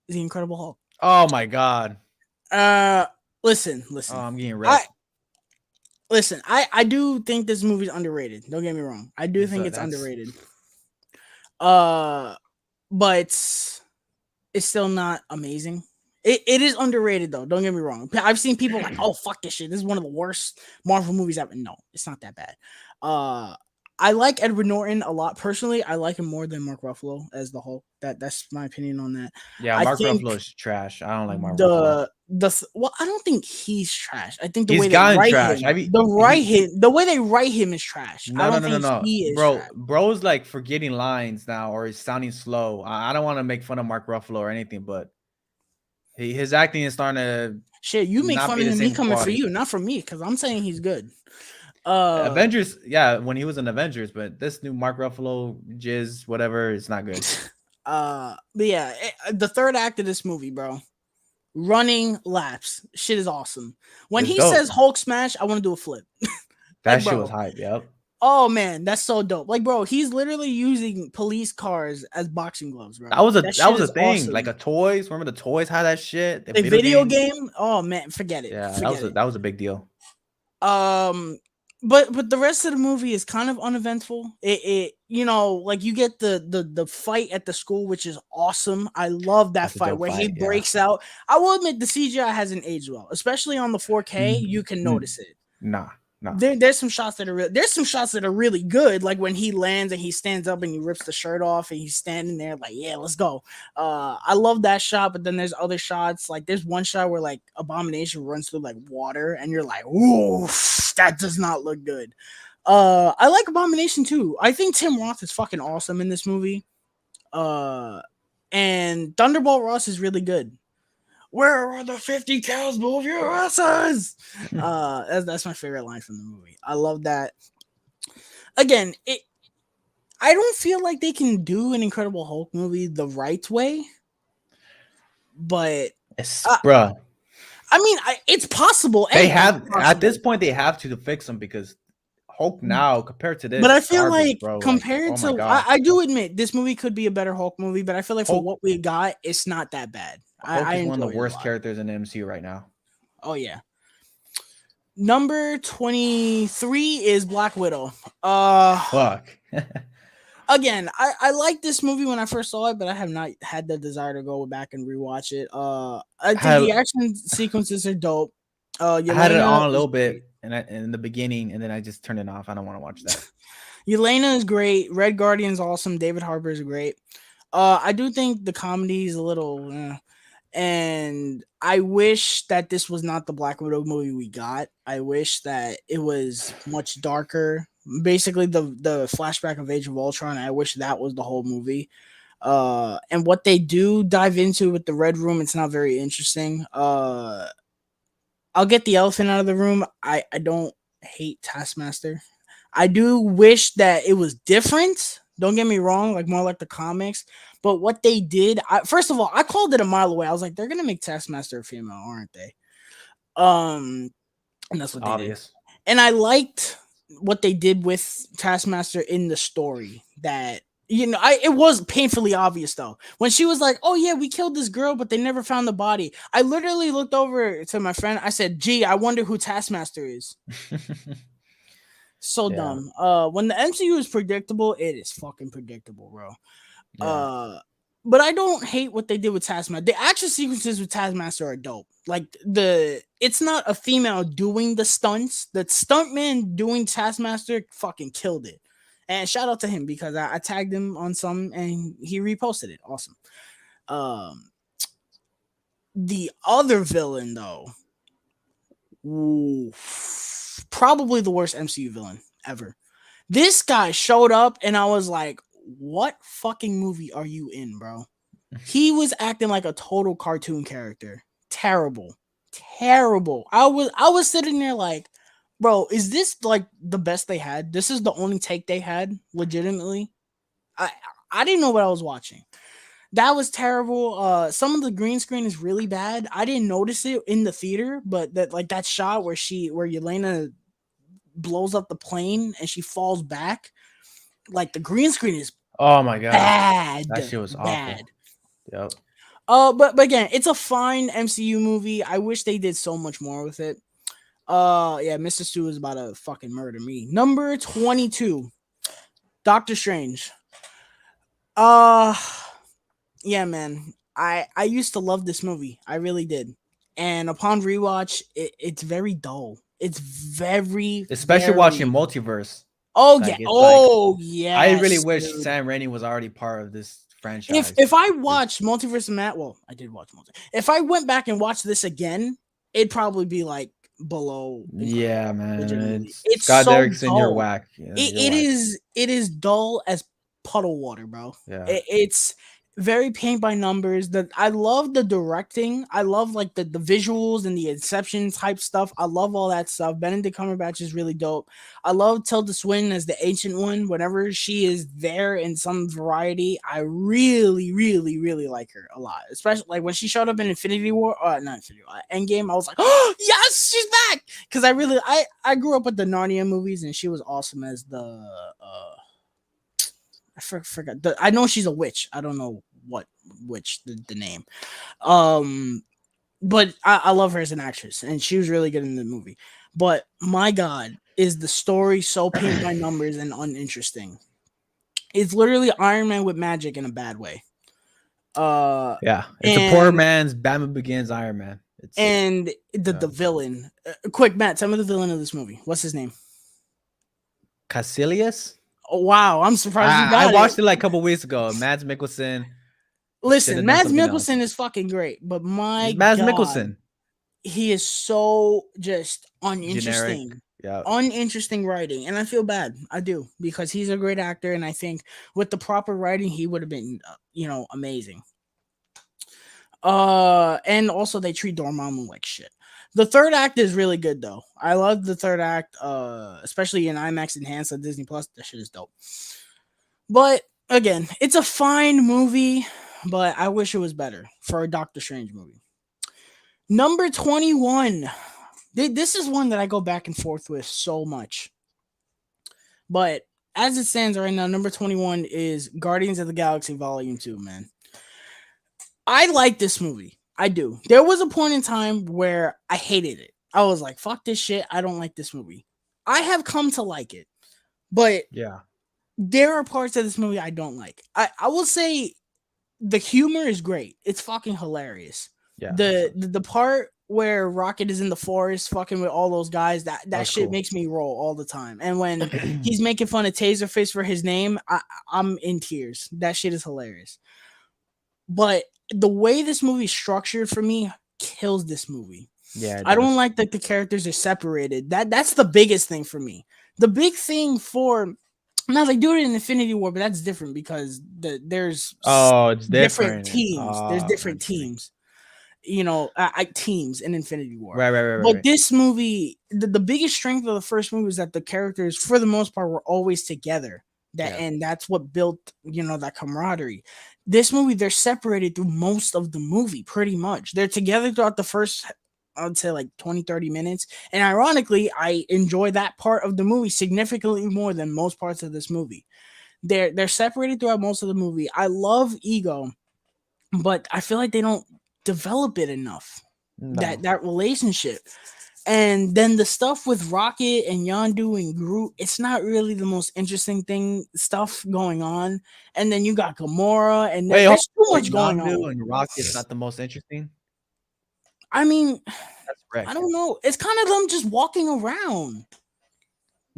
The Incredible Hulk. Oh my god. Uh, Oh, listen. I'm getting I wrecked. listen. I do think this movie's underrated. Don't get me wrong. I do think it's That's underrated. Uh, but it's still not amazing. It is underrated though. Don't get me wrong. I've seen people like, "Oh fuck this shit. This is one of the worst Marvel movies ever." No, it's not that bad. Uh, I like Edward Norton a lot personally. I like him more than Mark Ruffalo as the Hulk. That's my opinion on that. yeah. I Mark think Ruffalo is trash. I don't like Mark Ruffalo. well, I don't think he's trash. I think the He's way they gotten write trash. him, Have you? He the way they write him is trash. I no no don't no no think no, he is bro. trash. Bro's like forgetting lines now, or he's sounding slow. I don't want to make fun of Mark Ruffalo or anything, but his acting is starting to Shit, you make not fun be of the him. He same coming for quality. you, not for me, because I'm saying he's good. Uh, Avengers, yeah, when he was in Avengers, but this new Mark Ruffalo jizz, whatever, it's not good. but yeah, the third act of this movie, bro, running laps, shit is awesome. When It's he dope. says Hulk smash, I want to do a flip. That Like, shit was bro, hype. Yep. oh man, that's so dope. Like, bro, he's literally using police cars as boxing gloves, bro. That That shit was a is thing. Like awesome. a toys. Remember the toys had that shit? The A video video games. game, oh man, forget it, Yeah, forget it. that was a big deal. Um, but the rest of the movie is kind of uneventful. It like you get the fight at the school, which is awesome. I love that That's a fight dope where he fight. Yeah. breaks out. I will admit the CGI hasn't aged well, especially on the 4K. You can Mm, notice it. nah, nah. There's some shots that are there's some shots that are really good, like when he lands and he stands up and he rips the shirt off and he's standing there like, yeah, let's go. I love that shot, but then there's other shots, like there's one shot where like Abomination runs through like water and you're like, ooh, that does not look good. I like Abomination too. I think Tim Roth is fucking awesome in this movie. uh and Thunderbolt Ross is really good. Where are the 50 cows? Move your asses. That's my favorite line from the movie. I love that. Again, I don't feel like they can do an Incredible Hulk movie the right way, but It's uh, bruh. I mean, it's possible. They Anything's have at this possible. point they have to fix them because Hulk now compared to But this I is feel garbage, like bro. Like, compared oh my to, god. I do admit this movie could be a better Hulk movie, but I feel like for Hulk what we got, it's not that bad. I Hulk is one of the enjoy it a worst lot. characters in the MCU right now. Oh yeah. Number 23 is Black Widow. Fuck. Again, I liked this movie when I first saw it, but I have not had the desire to go back and rewatch it. I think had the action sequences are dope. I had it Yelena on a is little great. bit in the beginning, and then I just turned it off. I don't want to watch that. Yelena is great. Red Guardian's awesome. David Harbour is great. I do think the comedy is a little, and I wish that this was not the Black Widow movie we got. I wish that it was much darker. Basically, the flashback of Age of Ultron. I wish that was the whole movie. And what they do dive into with the Red Room, it's not very interesting. I'll get the elephant out of the room. I don't hate Taskmaster. I do wish that it was different. Don't get me wrong, like more like the comics. But what they did, first of all, I called it a mile away. I was like, they're gonna make Taskmaster a female, aren't they? And that's It's what they did. obvious. And I liked what they did with Taskmaster in the story. That it was painfully obvious though when she was like, "Oh yeah, we killed this girl, but they never found the body." I literally looked over to my friend. I said, "Gee, I wonder who Taskmaster is." So Yeah, dumb. When the MCU is predictable, it is fucking predictable, bro. yeah. Uh, but I don't hate what they did with Taskmaster. The action sequences with Taskmaster are dope. Like it's not a female doing the stunts. The stuntman doing Taskmaster fucking killed it. And shout out to him because I tagged him on some and he reposted it. Awesome. Um, the other villain though, ooh, probably the worst MCU villain ever. This guy showed up and I was like, what fucking movie are you in, bro? He was acting like a total cartoon character. Terrible. Terrible. I was sitting there like, bro, is this like the best they had? This is the only take they had, legitimately. I I didn't know what I was watching. That was terrible. Some of the green screen is really bad. I didn't notice it in the theater, but that shot where Yelena blows up the plane and she falls back, like the green screen is Oh my god, that bad, shit was bad. awful. Yep. But again, it's a fine MCU movie. I wish they did so much more with it. Yeah, Mr. Stu is about to fucking murder me. Number 22, Doctor Strange. Uh, yeah, man. I used to love this movie. I really did. And upon rewatch, it's very dull. It's very, Especially watching very. Multiverse. Oh yeah. Like it's like Oh I really yes, wish dude. Sam Raimi was already part of this If franchise. I watched Multiverse of Matt, well, I did watch Multiverse. If I went back and watched this again, it'd probably be like below incredible. Yeah, man. Legitimately, It's it's Scott so Derrickson, you're dull. whack. Yeah, It, you're it whack. is it is dull as puddle water, bro. Yeah. It's very paint by numbers. That I love the directing. I love like the visuals and the Inception type stuff. I love all that stuff. Benedict Cumberbatch is really dope. I love Tilda Swinton as the Ancient One. Whenever she is there in some variety, I really, really, really like her a lot. Especially like when she showed up in Infinity War, not Infinity War, Endgame. I was like, oh yes, she's back. Because I grew up with the Narnia movies, and she was awesome as the forgot. I know she's a witch. I don't know what witch the name. But I love her as an actress, and she was really good in the movie. But my God, is the story so paint by numbers and uninteresting? It's literally Iron Man with magic in a bad way. Uh, Yeah. It's a poor and man's Batman Begins Iron Man. It's and the villain. Quick, Matt, tell me the villain of this movie. What's his name? Casillas. Oh wow, I'm surprised you I got it. watched it like a couple weeks ago. Mads Mikkelsen should Listen, have done Mads something else. Mikkelsen is fucking great, but It's my Mads God, Mikkelsen. he is so just Generic. uninteresting. Yeah. Uninteresting writing, and I feel bad. I do, because he's a great actor, and I think with the proper writing, he would have been, amazing. And also they treat Dormammu like shit. The third act is really good though. I love the third act, especially in IMAX enhanced on Disney Plus. That shit is dope. But again, it's a fine movie, but I wish it was better for a Doctor Strange movie. Number 21. This is one that I go back and forth with so much. But as it stands right now, number 21 is Guardians of the Galaxy Volume 2, man. I like this movie. I do. There was a point in time where I hated it. I was like, fuck this shit. I don't like this movie. I have come to like it. But Yeah. there are parts of this movie I don't like. I will say the humor is great. It's fucking hilarious. Yeah. The part where Rocket is in the forest fucking with all those guys, that was shit cool. makes me roll all the time. And when he's making fun of Taserface for his name, I'm in tears. That shit is hilarious. But the way this movie's structured for me kills this movie. Yeah. I don't like that the characters are separated. That's the biggest thing for me. The big thing for now they do it in Infinity War, but that's different because there's it's different different. teams. There's Oh, different teams. Teams in Infinity War. right. But this movie, the biggest strength of the first movie was that the characters, for the most part, were always together. And that's what built, that camaraderie. This movie, they're separated through most of the movie, pretty much. They're together throughout the first, I'd say, like 20-30 minutes. And ironically, I enjoy that part of the movie significantly more than most parts of this movie. They're separated throughout most of the movie. I love Ego, but I feel like they don't develop it enough. No. That relationship. And then the stuff with Rocket and Yondu and Groot, it's not really the most interesting stuff going on. And then you got Gamora, and there's too much going on. And Rocket's not the most interesting. I mean, That's correct. I don't know. It's kind of them just walking around.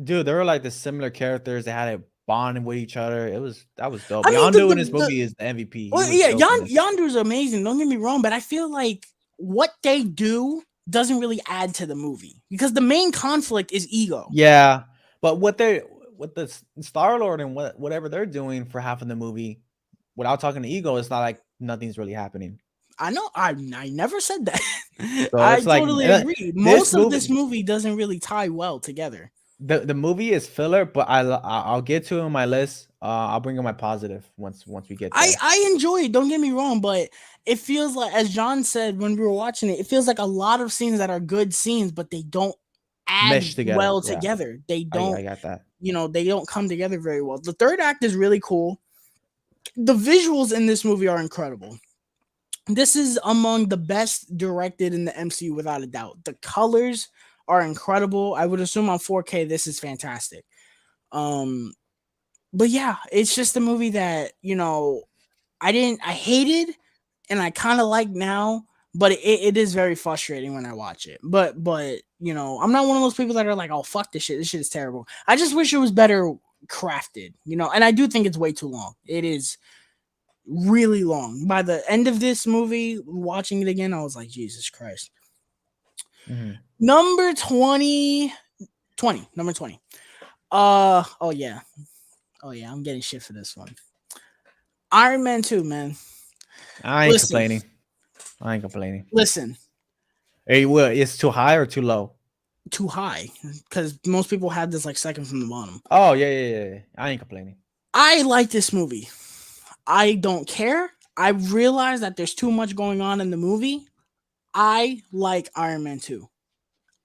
Dude, they were like the similar characters. They had a bond with each other. That was dope. I mean, Yondu in this movie is the MVP. Well, yeah, Yondu's amazing. Don't get me wrong, but I feel like what they do doesn't really add to the movie because the main conflict is Ego. Yeah, but what the Star-Lord and whatever they're doing for half of the movie, without talking to Ego, it's not like nothing's really happening. I know. I never said that. So I it's like, totally agree. Most movie, of this movie doesn't really tie well together. the movie is filler, but I'll get to it on my list. I'll bring up my positive once we get there. I enjoy it. Don't get me wrong, but it feels like, as John said when we were watching it, it feels like a lot of scenes that are good scenes, but they don't add Mesh together. well Yeah, together. They I don't, got that. they don't come together very well. The third act is really cool. The visuals in this movie are incredible. This is among the best directed in the MCU without a doubt. The colors are incredible. I would assume on 4K this is fantastic. Um but yeah, it's just a movie that, I hated and I kind of like now, but it is very frustrating when I watch it. But I'm not one of those people that are like, "Oh, fuck this shit. This shit is terrible." I just wish it was better crafted, and I do think it's way too long. It is really long. By the end of this movie, watching it again, I was like, Jesus Christ. Mhm. Number 20, number 20. Oh yeah. Oh yeah, I'm getting shit for this one. Iron Man 2, man. I ain't Listen, complaining. I ain't complaining. listen. Hey, what? It's too high or too low? Too high because most people had this like second from the bottom. Oh yeah. I ain't complaining. I like this movie. I don't care. I realize that there's too much going on in the movie. I like Iron Man 2.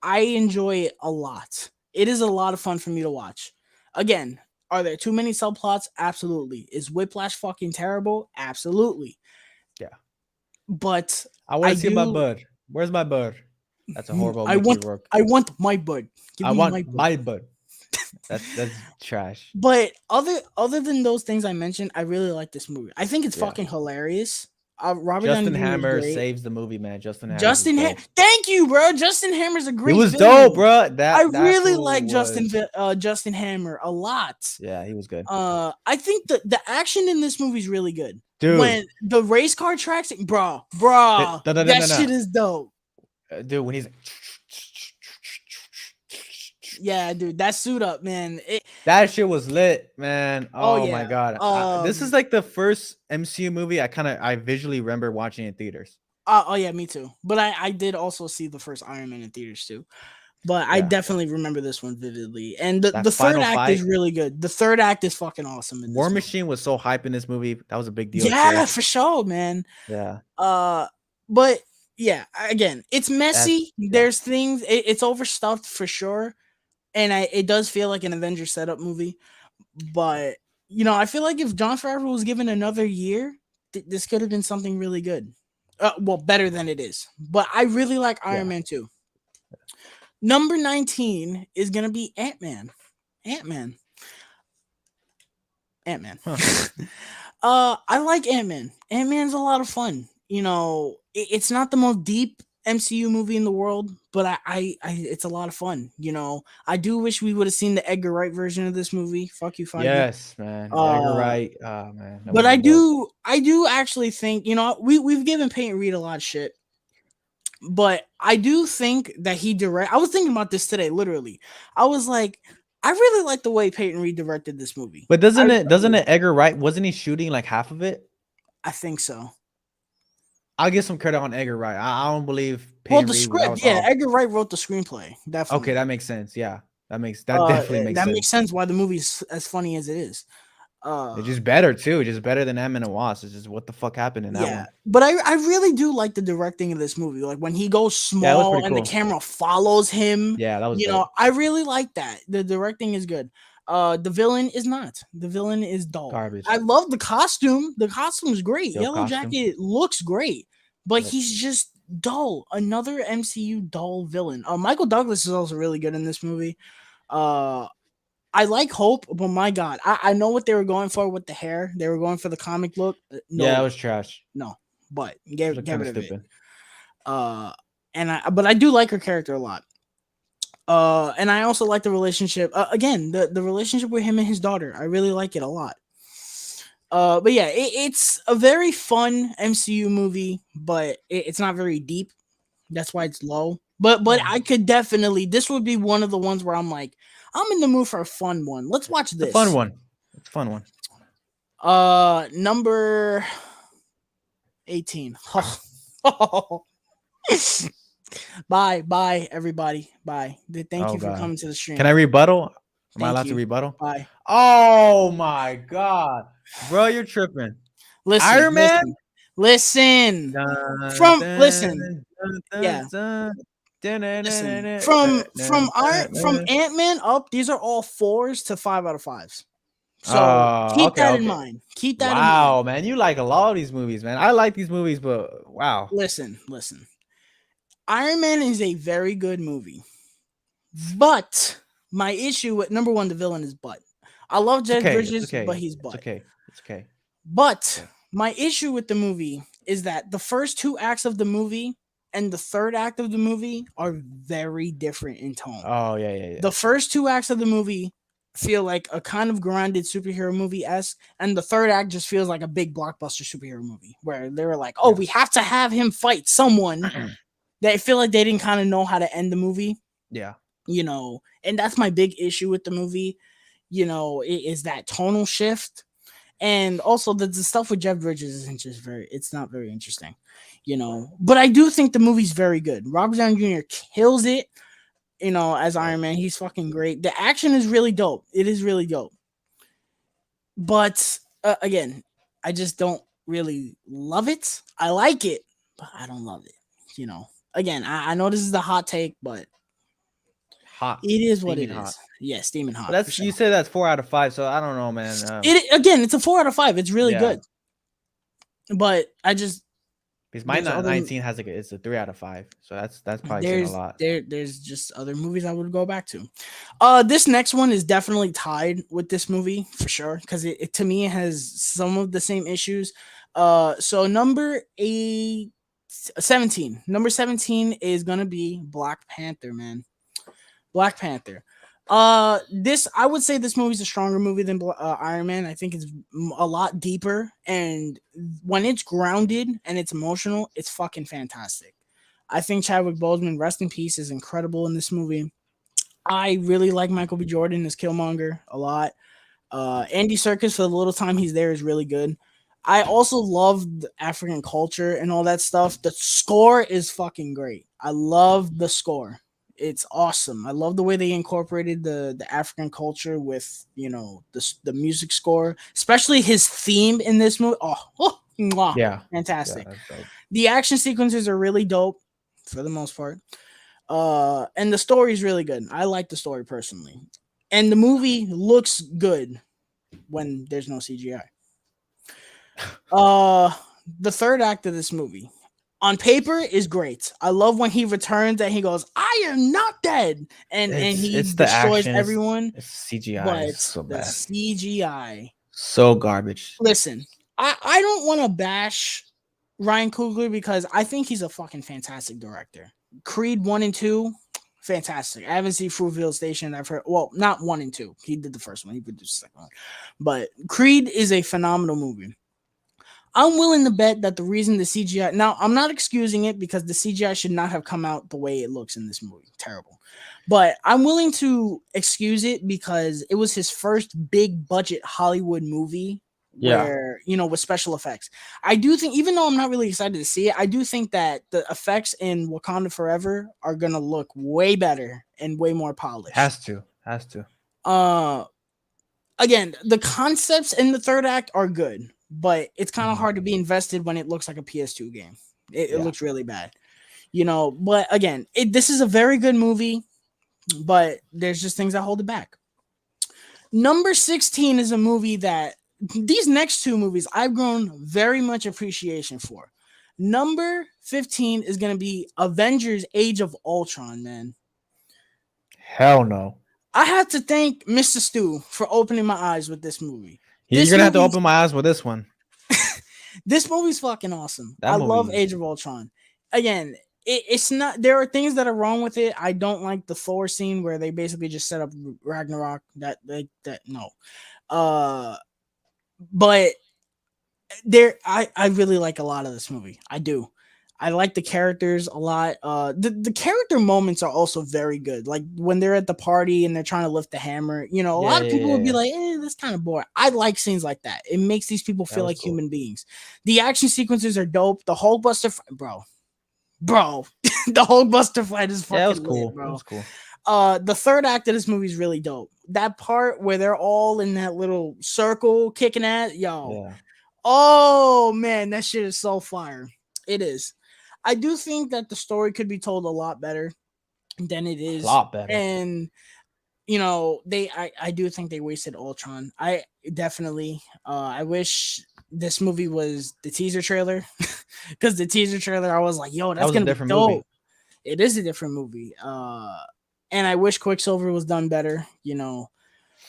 I enjoy it a lot. It is a lot of fun for me to watch. Again, are there too many subplots? Absolutely. Is Whiplash fucking terrible? Absolutely. Yeah. But I want I to see my do. bird. Where's my bird? That's a horrible I Mickey want. Rourke. I want my bird. Give I me want my bird. my bird. That's trash. But other than those things I mentioned, I really like this movie. I think it's Yeah. fucking hilarious. Robert Downey Justin Jr. is Hammer great. saves the movie, man. Justin Hammer was dope. Thank you, bro. Justin Hammer's a He great was dope, villain. bro. I That really fool like was. Justin Hammer a lot. Yeah, he was good, I think the action in this movie is really good. dude. When the race car tracks, bro, that No. shit is dope. Dude, when he's Yeah, dude, that suit up, man. that shit was lit, man. Oh Oh my yeah. god, this is like the first MCU movie I visually remember watching in theaters. Oh yeah, me too. But I did also see the first Iron Man in theaters too. But I Yeah, definitely remember this one vividly. And the, that the third final act is fight, really good. The third act is fucking awesome in War this movie. Machine was so hype in this movie. That was a big deal Yeah, too. for sure, man. Yeah, But yeah, again, it's that's messy. yeah, There's things it's overstuffed for sure. And it does feel like an Avengers setup movie. But I feel like if John Favreau was given another year, this could have been something really good. Well, better than it is. But I really like Iron yeah. Man 2. Number 19 is gonna be Ant-Man. Ant-Man. Ant-Man. Huh. I like Ant-Man. Ant-Man's a lot of fun. It's not the most deep MCU movie in the world, but I it's a lot of fun. I do wish we would have seen the Edgar Wright version of this movie. Fuck you, Feige. Yes, man. Yeah, you're Uh, right. Oh man, that would but have been dope. I do actually think we've given Peyton Reed a lot of shit, but I do think that I was thinking about this today, literally. I was like, I really like the way Peyton Reed directed this movie. But I doesn't do. it Edgar Wright? Wasn't he shooting like half of it? I think so. I'll give some credit on Edgar Wright. I don't believe Well, Peyton the Reed. That script, was yeah, all. Edgar Wright wrote the screenplay, Okay, definitely. that makes sense. Yeah, that definitely makes That makes sense. sense why the movie's as funny as it is. It's Uh, just better too. It's just better than Ant-Man and Wasp. It's just what the fuck happened in that yeah, one. but I really do like the directing of this movie. Like when he goes Yeah, it was small pretty and the cool. camera follows him. Yeah, that was dope. I really like that. The directing is good. The villain is not. The villain is dull. I Garbage. love the costume. The costume is great. Dope Yellow costume. Jacket looks great, but Yep. he's just dull. Another MCU dull villain. Michael Douglas is also really good in this movie. Uh, I like Hope, but my God, I know what they were going for with the hair. They were going for the comic look. Yeah, it No, was trash. no, but It get looked get kind of rid of it. stupid. But I do like her character a lot. And I also like the relationship. Again, the relationship with him and his daughter. I really like it a lot. But yeah, it's a very fun MCU movie, but it's not very deep. That's why it's low. But Yeah, I could definitely. This would be one of the ones where I'm like, I'm in the mood for a fun one. Let's watch it's a fun this. one. It's a fun one. Number 18. Bye, everybody. Bye. Thank Oh you for god. coming to the Can I stream. rebuttal? Am I Thank allowed to you. rebuttal? Bye. Oh my god. Bro, you're tripping. Listen, Iron Man? listen, listen. Dun, From dun, listen, dun, dun, yeah, dun. Dun, dun, dun, listen. dun, From dun, dun, From dun. Ant Man up, these are all 4s to 5 out of 5s. So Oh, keep okay, that in okay. mind. Keep that in mind. Wow, man, you like a lot of these movies, man. I like these movies, but wow. Listen. Iron Man is a very good movie, but my issue with number one, the villain is Butt. I love It's Jeff okay. It's Bridges, but okay. he's It's Butt. okay. It's okay. It's But okay. my issue with the movie is that the first 2 acts of the movie and the third act of the movie are very different in tone. Oh yeah, yeah, yeah. The first 2 acts of the movie feel like a kind of grounded superhero movie esque, and the third act just feels like a big blockbuster superhero movie where they were like, "Oh, Yeah. we have to have him fight someone." They feel like they didn't kind of know how to end the movie, Yeah. and that's my big issue with the movie. Is that tonal shift, and also the stuff with Jeff Bridges isn't just very. It's not very interesting, But I do think the movie's very good. Robert Downey Jr. kills it, as Right. Iron Man. He's fucking great. The action is really dope. It is really dope. But again, I just don't really love it. I like it, but I don't love it. Again, I know this is the hot take, but Hot. it is what Steaming it hot. is. Yeah, steaming But hot for that's sure. you say that's 4 out of 5, so I don't know, man. It again, it's a 4 out of 5. It's really Yeah. good, but I just Because my there's other 19 has like it's a 3 out of 5, so that's probably saying a there's lot. there's just other movies I would go back to. This next one is definitely tied with this movie for sure because it to me it has some of the same issues. So number 17 is gonna be Black Panther, man. Black Panther. This I would say this movie's a stronger movie than Iron Man. I think it's a lot deeper, and when it's grounded and it's emotional, it's fucking fantastic. I think Chadwick Boseman, rest in peace, is incredible in this movie. I really like Michael B. Jordan as Killmonger a lot. Andy Serkis for the little time he's there is really good. I also love the African culture and all that stuff. The score is fucking great. I love the score. It's awesome. I love the way they incorporated the African culture with the music score, especially his theme in this movie. Mwah, Yeah. Yeah, fantastic. that's dope. The action sequences are really dope for the most part. And the story is really good. I like the story personally. And the movie looks good when there's no CGI. Uh the third act of this movie on paper is great. I love when he returns and he goes, "I am not dead," and he It's the destroys action, everyone. it's CGI, But it's so the bad. CGI, So garbage. listen, I don't want to bash Ryan Coogler because I think he's a fucking fantastic director. Creed 1 and 2, fantastic. I haven't seen Fruitvale Station. I've heard, well, not 1 and 2. He did the first one. He produced the second one. But Creed is a phenomenal movie. I'm willing to bet that the reason the CGI, now I'm not excusing it because the CGI should not have come out the way it looks in this movie. Terrible. But I'm willing to excuse it because it was his first big budget Hollywood movie Yeah. where, with special effects. I do think, even though I'm not really excited to see it, I do think that the effects in Wakanda Forever are going to look way better and way more polished. Has to. Uh, Again, the concepts in the third act are good, but it's kind of Mhm. hard to be invested when it looks like a PS2 game. It Yeah. looks really bad, But again, this is a very good movie, but there's just things that hold it back. Number 16 is a movie that these next 2 movies I've grown very much appreciation for. Number 15 is going to be Avengers Age of Ultron, man. Hell no. I have to thank Mr. Stu for opening my eyes with this movie. You're This gonna have to movie's open my eyes with this one. This movie's fucking awesome. That I love movie. Age of Ultron. Again, it's not. There are things that are wrong with it. I don't like the Thor scene where they basically just set up Ragnarok. That no. But I really like a lot of this movie. I do. I like the characters a lot. The character moments are also very good. Like when they're at the party and they're trying to lift the hammer. A Yeah, lot of people would be yeah. like, that's kind of boring. I like scenes like that. It makes these people That feel was like cool. human beings. The action sequences are dope. The Hulkbuster, bro, bro. The Hulkbuster fight is Yeah, it was fucking lit, cool. It bro. was cool. The third act of this movie is really dope. That part where they're all in that little circle kicking at, yo. Yeah, Oh man, that shit is so fire. It is. I do think that the story could be told a lot better than it a is. lot better. And you know, I do think they wasted Ultron. I definitely I wish this movie was the teaser trailer. Because the teaser trailer, I was like, yo, That that's was a gonna be different movie. dope. It is a different movie. And I wish Quicksilver was done better, you know.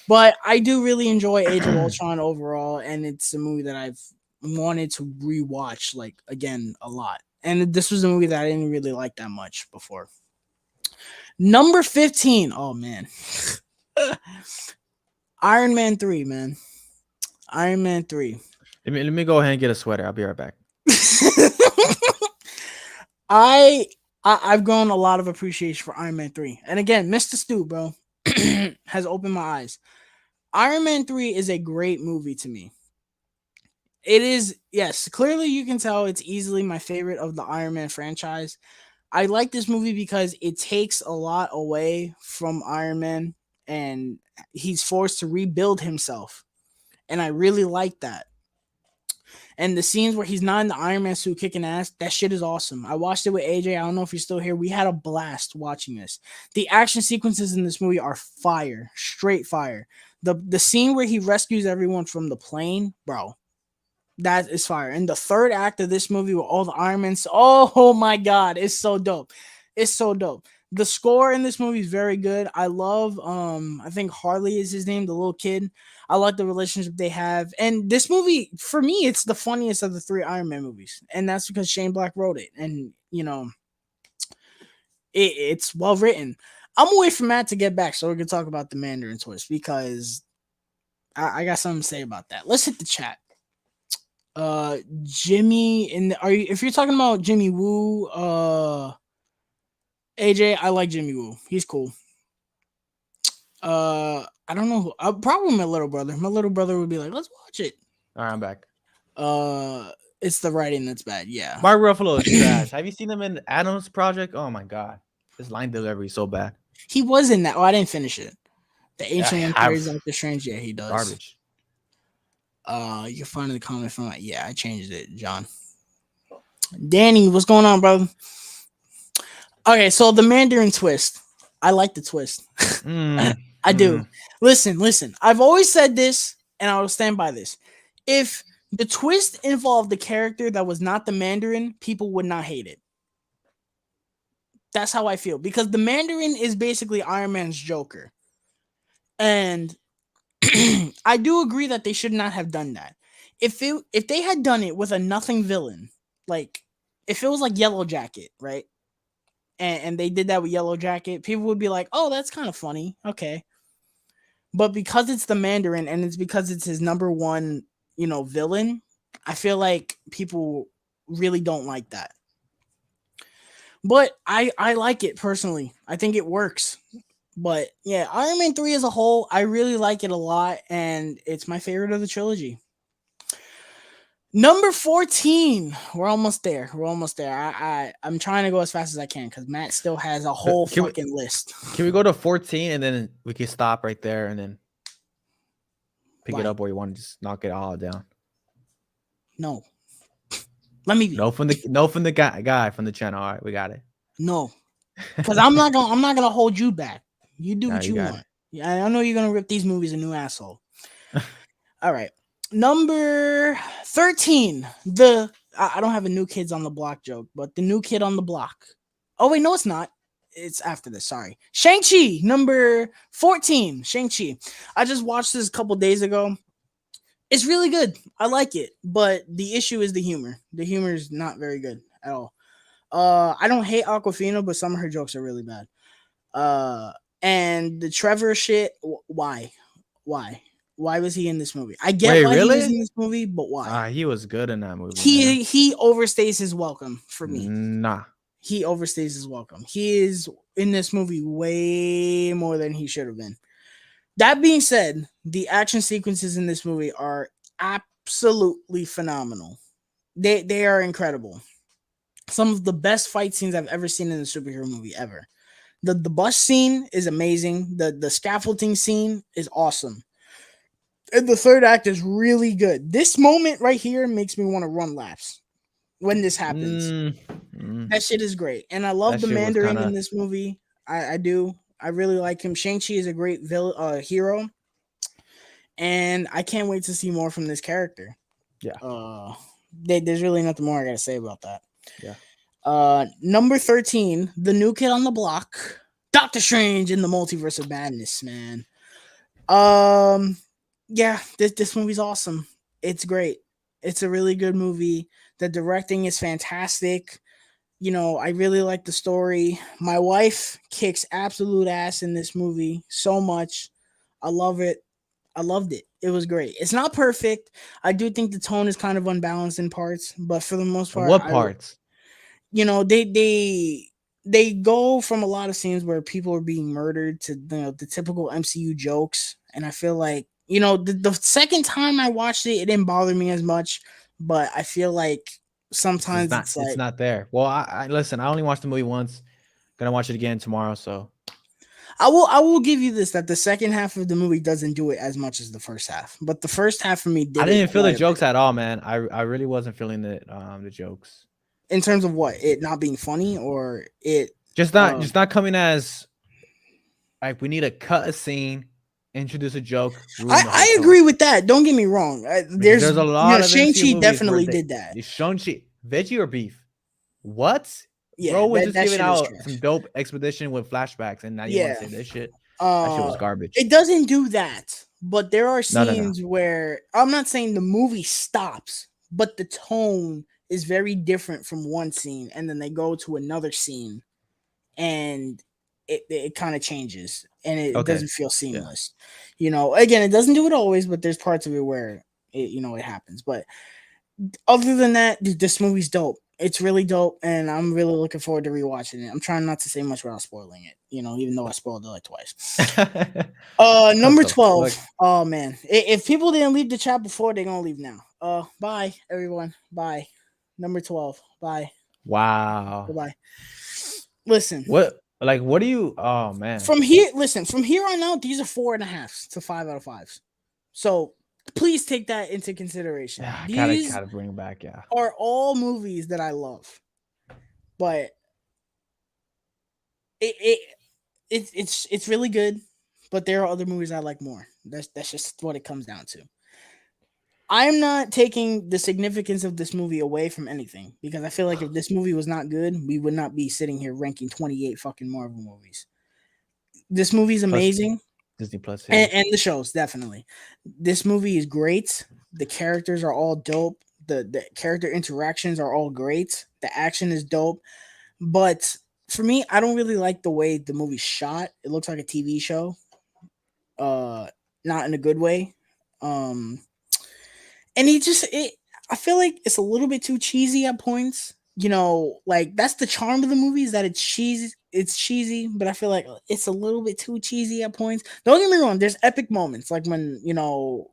But I do really enjoy Age of Ultron overall, and it's a movie that I've wanted to rewatch like again a lot. And this was a movie that I didn't really like that much before. Number 15. Oh man. Iron Man 3, man. Iron Man 3. Let me go ahead and get a sweater. I'll be right back. I, I've grown a lot of appreciation for Iron Man 3. And again, Mr. Stu, bro, has opened my eyes. Iron Man 3 is a great movie to me. It is, yes, clearly you can tell it's easily my favorite of the Iron Man franchise. I like this movie because it takes a lot away from Iron Man and he's forced to rebuild himself. And I really like that. And the scenes where he's not in the Iron Man suit kicking ass, that shit is awesome. I watched it with AJ. I don't know if you're still here. We had a blast watching this. The action sequences in this movie are fire, straight fire. The scene where he rescues everyone from the plane, bro, that is fire. And the third act of this movie with all the Iron Man, oh my god, it's so dope. It's so dope. The score in this movie is very good. I love I think Harley is his name, the little kid. I like the relationship they have. And this movie, for me, it's the funniest of the three Iron Man movies. And that's because Shane Black wrote it. And you know, it's well written. I'm gonna wait for Matt to get back so we can talk about the Mandarin twist because I got something to say about that. Let's hit the chat. Jimmy in the, are you if you're talking about Jimmy Woo, AJ, I like Jimmy Woo. He's cool. I don't know who, probably my little brother. My little brother would be like, let's watch it. All right, I'm back. Uh it's the writing that's bad, yeah. Mark Ruffalo is trash. Have you seen him in Adam's Project? Oh my god, his line delivery is so bad. He was in that. Oh, I didn't finish it. The Yeah, Ancient One carries have Doctor Strange. Yeah, he does. garbage. You can find the comment from it. Yeah, I changed it, John. Danny, what's going on, brother? Okay, so the Mandarin twist. I like the twist. I do. Listen. I've always said this, and I will stand by this. If the twist involved the character that was not the Mandarin, people would not hate it. That's how I feel. Because the Mandarin is basically Iron Man's Joker. And I do agree that they should not have done that. If they had done it with a nothing villain, like if it was like Yellow Jacket, right? And they did that with Yellow Jacket, people would be like, "Oh, that's kind of funny." Okay. But because it's the Mandarin and it's because it's his number one, you know, villain, I feel like people really don't like that. But I like it personally. I think it works. But yeah, Iron Man 3 as a whole, I really like it a lot and it's my favorite of the trilogy. Number 14. We're almost there. I'm trying to go as fast as I can cuz Matt still has a whole Can we, fucking list. can we go to 14 and then we can stop right there and then pick it Why? up, or you want to just knock it all down? No. Let me be. No from the guy from the channel. All right, we got it. No. Cuz I'm not going to hold you back. You do Nah, what you you got want. Yeah, I know you're going to rip these movies a new asshole. All right. Number 13. I don't have a New Kids on the Block joke, but the New Kid on the Block. Oh wait, no, it's not. It's after this. Sorry. Shang-Chi, number 14. Shang-Chi. I just watched this a couple days ago. It's really good. I like it, but the issue is the humor. The humor is not very good at all. I don't hate Aquafina, but some of her jokes are really bad. Uh, and the Trevor shit. Why? Why? Why was he in this movie? I get Wait, why he was really? in this movie, but why? He was good in that movie, man. He overstays his welcome for me. Nah. He overstays his welcome. He is in this movie way more than he should have been. That being said, the action sequences in this movie are absolutely phenomenal. They are incredible. some of the best fight scenes I've ever seen in a superhero movie ever. The bus scene is amazing. The scaffolding scene is awesome. And the third act is really good. This moment right here makes me want to run laps when this happens. Mm, mm. That shit is great. And I That love the shit was kind Mandarin in of this movie. I do. I really like him. Shang-Chi is a great hero. And I can't wait to see more from this character. yeah, There's really nothing more I gotta say about that. yeah. Number 13, the new kid on the block, Doctor Strange in the Multiverse of Madness, man. Um, yeah, this movie's awesome. It's great. It's a really good movie. The directing is fantastic. You know, I really like the story. My wife kicks absolute ass in this movie so much. I love it. I loved it. It was great. It's not perfect. I do think the tone is kind of unbalanced in parts, but for the most And part, what parts? you know, they go from a lot of scenes where people are being murdered to, you know, the typical MCU jokes, and I feel like, you know, the second time I watched it, it didn't bother me as much, but I feel like It's sometimes not. it's It's like not there. Well, I listen. I only watched the movie once. Gonna watch it again tomorrow. So I will give you this, that the second half of the movie doesn't do it as much as the first half, but the first half for me I did it didn't feel the quite a bit. jokes at all, man. I really wasn't feeling it. The jokes. In terms of what, it not being funny or it Just not coming as like we need to cut a scene, introduce a joke, ruin the whole I tone. agree with that. Don't get me wrong. Because There's, there's a you know, lot of Shang MCU Chi movies where definitely did that. they shown shit veggie or beef. What? Yeah, Bro was just that giving shit is out some trash. dope expedition with flashbacks, and now you want to Yeah. say this shit? That shit was Uh, garbage. it doesn't do that, but there are No, no, no. scenes where I'm not saying the movie stops, but the tone is very different from one scene, and then they go to another scene, and it kind of changes, and it Okay. doesn't feel Yeah. seamless. You know, again, it doesn't do it always, but there's parts of it where it, you know, it happens. But other than that, dude, this movie's dope. It's really dope, and I'm really looking forward to rewatching it. I'm trying not to say much without spoiling it, you know, even though I spoiled it like twice. Hope Number so. 12. Look, Oh man. If people didn't leave the chat before, they're gonna leave now. Bye everyone. Bye. Number 12. Bye. Bye wow. bye. Listen, What? Like, what do you? Oh man. from here on out, these are 4.5s to 5 out of 5s. So please take that into consideration. Yeah, These gotta bring it back. Yeah. are all movies that I love. But it, it it's really good, but there are other movies I like more. That's just what it comes down to. I'm not taking the significance of this movie away from anything, because I feel like if this movie was not good, we would not be sitting here ranking 28 fucking Marvel movies. This movie's Plus amazing, Disney Plus and series. the shows definitely. This movie is great. The characters are all dope. The character interactions are all great. The action is dope. But for me, I don't really like the way the movie's shot. It looks like a TV show. Uh Not in a good way. Um and he just it I feel like it's a little bit too cheesy at points. You know, like that's the charm of the movie, is that it's cheesy, but I feel like it's a little bit too cheesy at points. Don't get me wrong, there's epic moments like when, you know,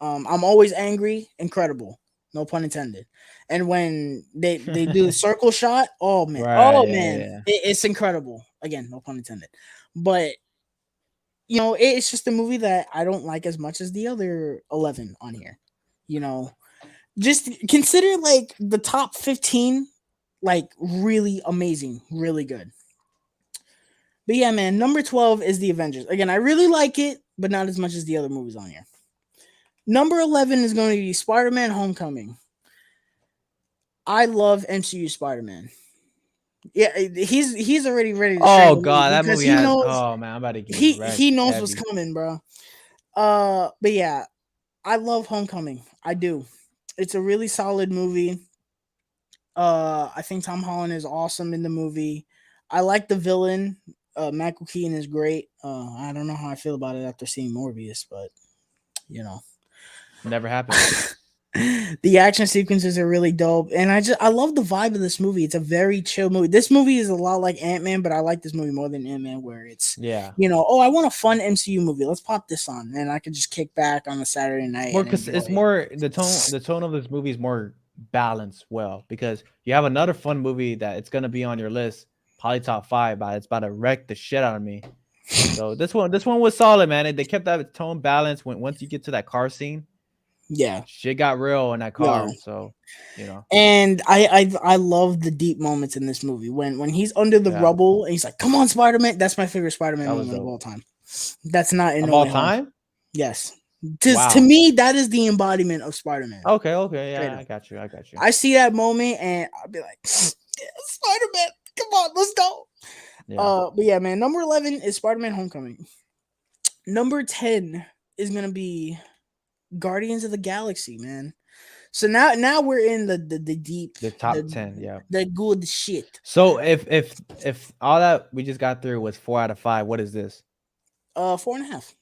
I'm always angry, incredible. No pun intended. And when they do the circle shot, oh man. Right. Oh Yeah. man. Yeah. It's incredible. Again, no pun intended. But you know, it's just a movie that I don't like as much as the other 11 on here. You know, just consider like the top 15, like really amazing, really good. But yeah, man, number 12 is the Avengers. Again, I really like it, but not as much as the other movies on here. Number 11 is going to be Spider-Man Homecoming. I love MCU Spider-Man. Yeah, he's already ready to Oh strangle me god, that because movie he has. knows Oh man, I'm about to get he wrecked knows what's heavy. coming, bro. But yeah, I love Homecoming. I do. It's a really solid movie. I think Tom Holland is awesome in the movie. I like the villain. Michael Keaton is great. I don't know how I feel about it after seeing Morbius, but you know. Never happened. The action sequences are really dope, and I love the vibe of this movie. It's a very chill movie. This movie is a lot like Ant-Man, but I like this movie more than Ant-Man, where it's, Yeah. you know, oh, I want a fun MCU movie. Let's pop this on, and I could just kick back on a Saturday It's night more and because enjoy it's it. more the tone. The tone of this movie is more balanced well, because you have another fun movie that it's gonna be on your list, probably top five, but it's about to wreck the shit out of me. So this one was solid, man. They kept that tone balance. When once you get to that car scene, Yeah, shit got real in that yo. car. So, you know, And I love the deep moments in this movie when he's under the yeah, rubble and he's like, "Come on, Spider Man!" That's my favorite Spider Man that was moment of dope. all time. That's not in Of No all Way Home. time, Yes, to wow. me that is the embodiment of Spider Man. Okay, okay, Straight yeah, up, I got you, I got you. I see that moment and I'll be like, yeah, Spider Man, come on, let's go. Yeah, But yeah, man, number 11 is Spider Man Homecoming. Number 10 is gonna be Guardians of the Galaxy, man. So now we're in the deep the top 10. Yeah. the good shit. So if all that we just got through was 4 out of 5, what is this? 4.5.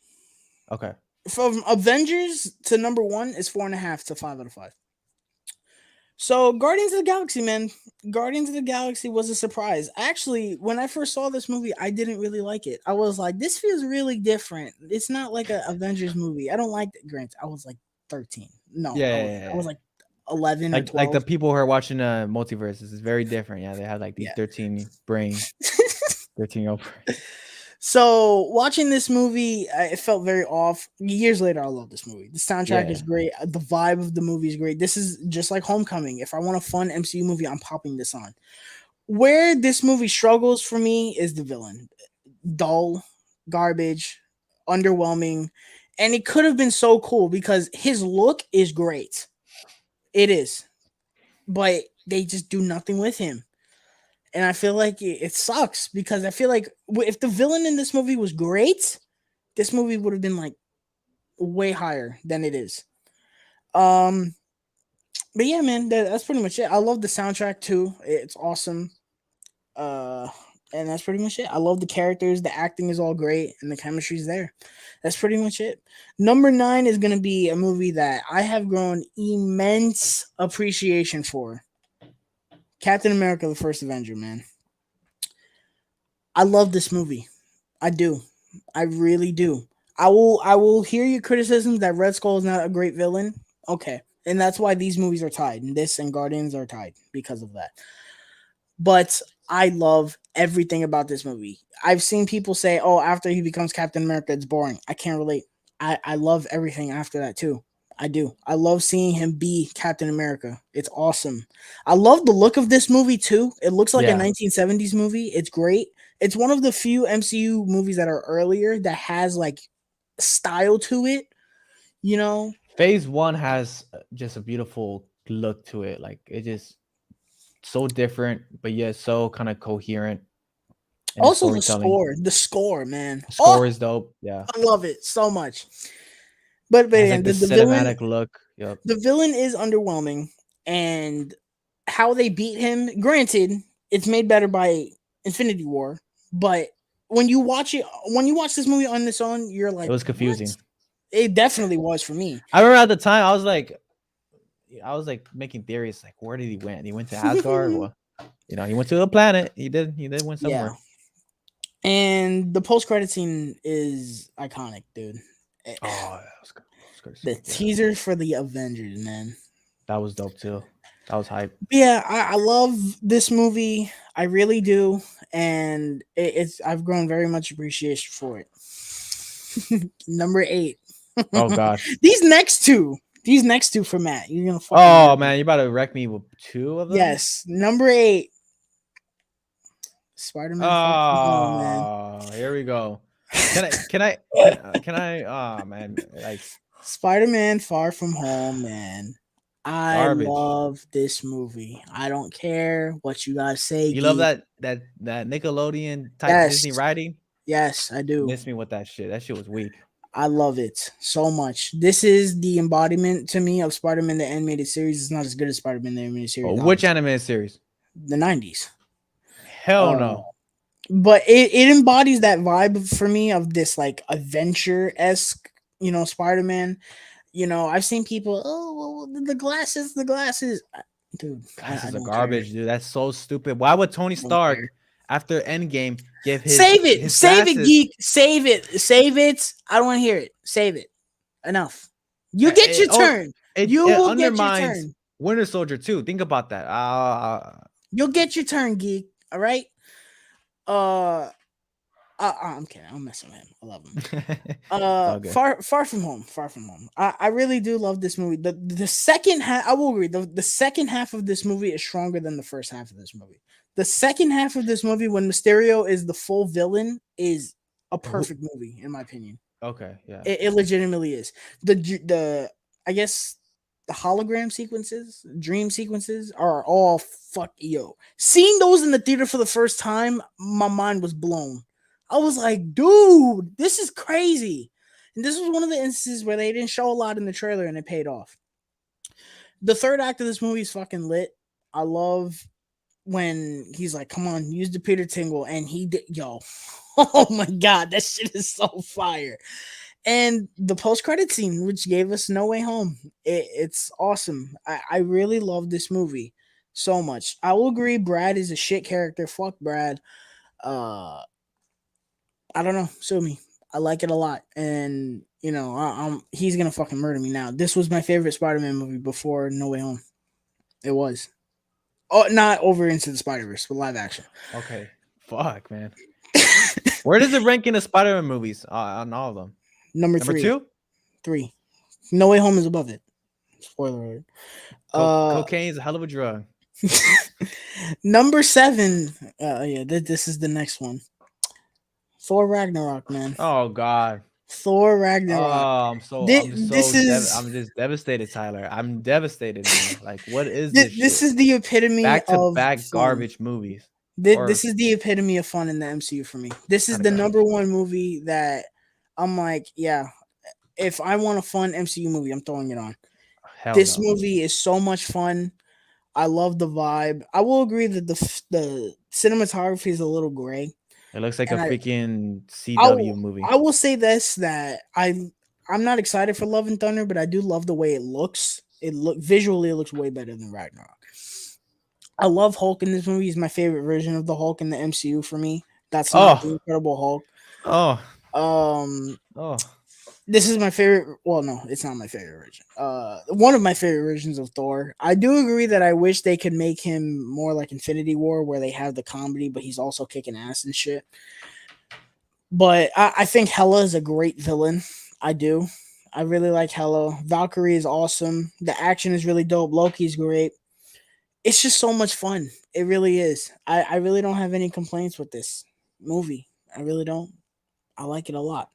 Okay. From Avengers to number one is 4.5 to 5 out of 5. So Guardians of the Galaxy, man. Guardians of the Galaxy was a surprise. Actually, when I first saw this movie, I didn't really like it. I was like, this feels really different. It's not like a Avengers movie. I don't like it. Grant, I was like 13. No, Yeah, I yeah, was yeah, I was yeah. like 11 or Like the 12. people who are watching Multiverse, this is very different. Yeah, they have like these Yeah. 13-year-old brain. So watching this movie, it felt very off. Years later, I love this movie. The soundtrack is Yeah. great. The vibe of the movie is great. This is just like Homecoming. If I want a fun MCU movie, I'm popping this on. Where this movie struggles for me is the villain. Dull, garbage, underwhelming, and it could have been so cool because his look is great. It is, but they just do nothing with him. And I feel like it sucks because I feel like if the villain in this movie was great, this movie would have been like way higher than it is. Um, but yeah, man, that's pretty much it. I love the soundtrack too. It's awesome. Uh, and that's pretty much it. I love the characters. The acting is all great, and the chemistry's there. That's pretty much it. Number 9 is gonna be a movie that I have grown immense appreciation for. Captain America: The First Avenger, man. I love this movie. I do. I really do. I will hear your criticisms that Red Skull is not a great villain. Okay. And that's why these movies are tied. And this and Guardians are tied because of that. But I love everything about this movie. I've seen people say, "Oh, after he becomes Captain America, it's boring." I can't relate. I love everything after that too. I do. I love seeing him be Captain America. It's awesome. I love the look of this movie too. It looks like a Yeah. 1970s movie. It's great. It's one of the few MCU movies that are earlier that has like style to it, you know? Phase 1 has just a beautiful look to it. Like it just so different, but yet so kind of coherent in the Also storytelling. the score, man. The Oh, score is dope. Yeah. I love it so much. But It has man, like the the villain cinematic look. Yep. the villain is underwhelming, and how they beat him, granted, it's made better by Infinity War, but when you watch this movie on its own, you're It like, was what? confusing. It definitely was for me. I remember at the time I was like making theories like, where did he went? He went to Asgard. Well, he went to a planet. He did went Yeah. somewhere. And the post credit scene is iconic, dude. Eh, Oh, that was good. That was good The scene. Yeah, teaser for the Avengers, man. that was dope too. That was hype. Yeah, I love this movie. I really do, and it's I've grown very much appreciation for it. Number 8. Oh God. These next two for Matt, you're gonna fucking Oh love them. man, you about to wreck me with 2 of them? Yes, number 8, Spider-Man: Far From Home, man. Oh, here we go. Can I? Oh man, like Spider-Man: Far From Home, man. I garbage. love this movie. I don't care what you guys say, You love geek. that Nickelodeon type Disney Yes, writing? yes, I do. Miss me with that shit. That shit was weak. I love it so much. This is the embodiment to me of Spider-Man the animated series. It's not as good as Spider-Man the animated Oh, series, which obviously. animated series? The 90s. Hell Uh, no. but it embodies that vibe for me of this like adventure-esque, Spider-Man. I've seen people, oh, well, the glasses, the glasses. Dude, I Glasses are don't care. garbage, dude. That's so stupid. Why would Tony I don't care. Stark, after Endgame, give his Save it. his Save it, glasses? geek. Save it. Save it. I don't want to hear it. Save it. Enough. You get It, your oh, turn. it You it will get your undermines turn. Winter Soldier too. Think about that. You'll get your turn, geek. All right. Uh, I'm kidding. I'm messing with him. I love him. It's all good. Far from home. Far from home. I really do love this movie. The second half, I will agree. The second half of this movie is stronger than the first half of this movie. The second half of this movie, when Mysterio is the full villain, is a perfect movie in my opinion. Okay, yeah. It legitimately is. The I guess the hologram sequences, dream sequences are all fuck yo. Seeing those in the theater for the first time, my mind was blown. I was like, dude, this is crazy. And this was one of the instances where they didn't show a lot in the trailer and it paid off. The third act of this movie is fucking lit. I love when he's like, come on, use the Peter Tingle. And he did, yo. Oh my God, that shit is so fire. And the post credit scene, which gave us No Way Home, it's awesome. I really love this movie so much. I will agree, Brad is a shit character. Fuck Brad. Uh, I don't know. Sue me. I like it a lot, and you know, he's gonna fucking murder me now. This was my favorite Spider-Man movie before No Way Home. It was. Oh, not over Into the Spider-Verse, but live action. Okay. Fuck, man. Where does it rank in the Spider-Man movies on all of them? Number Number three. 2? 3. No Way Home is above it. Spoiler alert. Cocaine is a hell of a drug. Number 7. Yeah, this is the next one. Thor Ragnarok, man. Oh God. Thor Oh, Ragnarok. This is I'm just devastated, Tyler. I'm devastated, man. Like, what is this this shit? is the epitome Back to of back fun. garbage movies. This is the epitome of fun in the MCU for me. This is the number one movie that I'm like, yeah, if I want a fun MCU movie, I'm throwing it on. Hell This no. movie is so much fun. I love the vibe. I will agree that the cinematography is a little gray. It looks like a And freaking I CW movie. I will say this, that I'm not excited for Love and Thunder, but I do love the way it looks. Visually, it looks way better than Ragnarok. I love Hulk in this movie. He's my favorite version of the Hulk in the MCU for me. That's not the Incredible Hulk. Oh. Oh. This is my favorite. Well, no, it's not my favorite version. One of my favorite versions of Thor. I do agree that I wish they could make him more like Infinity War, where they have the comedy, but he's also kicking ass and shit. But I think Hela is a great villain. I do. I really like Hela. Valkyrie is awesome. The action is really dope. Loki's great. It's just so much fun. It really is. I really don't have any complaints with this movie. I really don't. I like it a lot.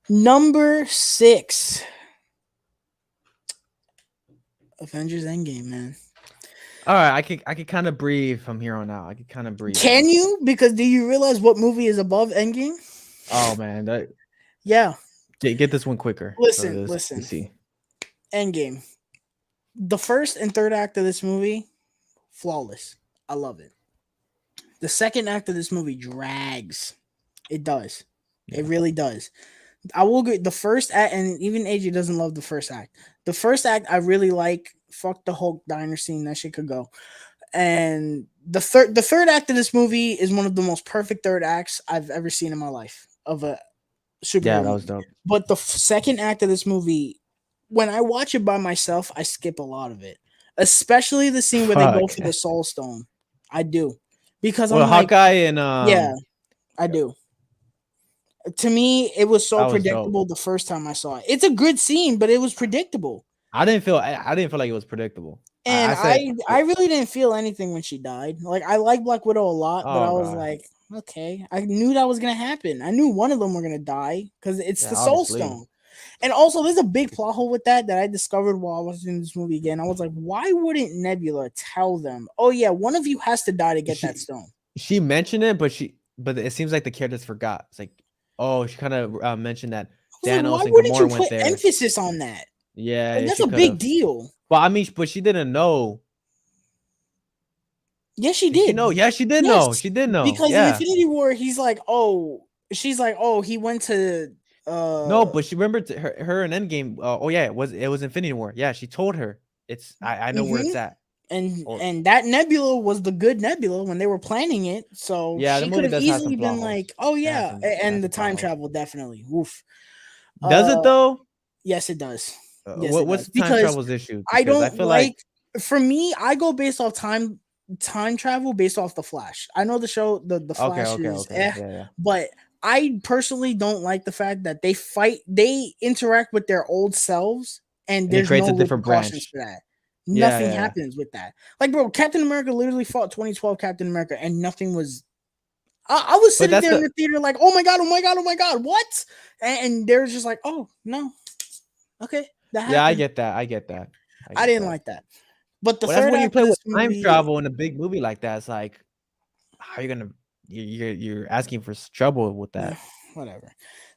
Number 6. Avengers Endgame, man. All right, I could kind of breathe from here on out. I could kind of breathe. Can you? Because do you realize what movie is above Endgame? Oh man, yeah. Get this one quicker. Listen. Let's see. Endgame. The first and third act of this movie, flawless. I love it. The second act of this movie drags. It does. Yeah. It really does. I will agree. The first act, and even AJ doesn't love the first act. The first act, I really like. Fuck the Hulk diner scene. That shit could go. And the third act of this movie is one of the most perfect third acts I've ever seen in my life of a superhero. Yeah, that was dope. But the second act of this movie, when I watch it by myself, I skip a lot of it, especially the scene where they go for the Soul Stone. I do, because I'm like, Hawkeye and yeah, I do. To me, it was so predictable dope. the first time I saw it. It's a good scene, but it was predictable. I didn't feel like it was predictable. And I really didn't feel anything when she died. Like, I like Black Widow a lot, but I was like, okay, I knew that was gonna happen. I knew one of them were gonna die because it's the Soul Stone. And also, there's a big plot hole with that I discovered while I was in this movie again. I was like, why wouldn't Nebula tell them, oh yeah, one of you has to die to get that stone? She mentioned it, but it seems like the characters forgot. It's like, oh, she kind of mentioned that Thanos and Gamora went there. Emphasis on that. Yeah, like, that's a big deal. Well, I mean, but she didn't know. Yes, she did. Yeah, she did know. She did know. Because in Infinity War, he's like, oh, she's like, oh, he went to. No, but she remembered her in Endgame. Oh yeah, it was Infinity War. Yeah, she told her it's. I know where it's at. And that Nebula was the good Nebula when they were planning it. So yeah, she could have easily been like, oh yeah, and the time travel definitely. Woof. Does it though? Yes, it does. Yes, it What's does. the time Because travel's issue? I Because I don't feel like like. For me, I go based off time travel based off the Flash. I know the show the okay, Flash is okay, yeah, yeah. but I personally don't like the fact that they interact with their old selves and And it there's creates no a different repercussions branch. for that. Yeah, Nothing yeah, yeah. happens with that. Like, bro, Captain America literally fought 2012 Captain America and nothing was. I was But sitting that's there in the the theater like, oh my god, oh my god, oh my god, what? And they're just like, oh no, okay, that yeah, I happened. get that. I get that. I I get didn't that. like that. But the Well, that's third when you act of play this with time movie, travel in a big movie like that. It's like, how are you gonna? You're asking for trouble with eh, that. whatever.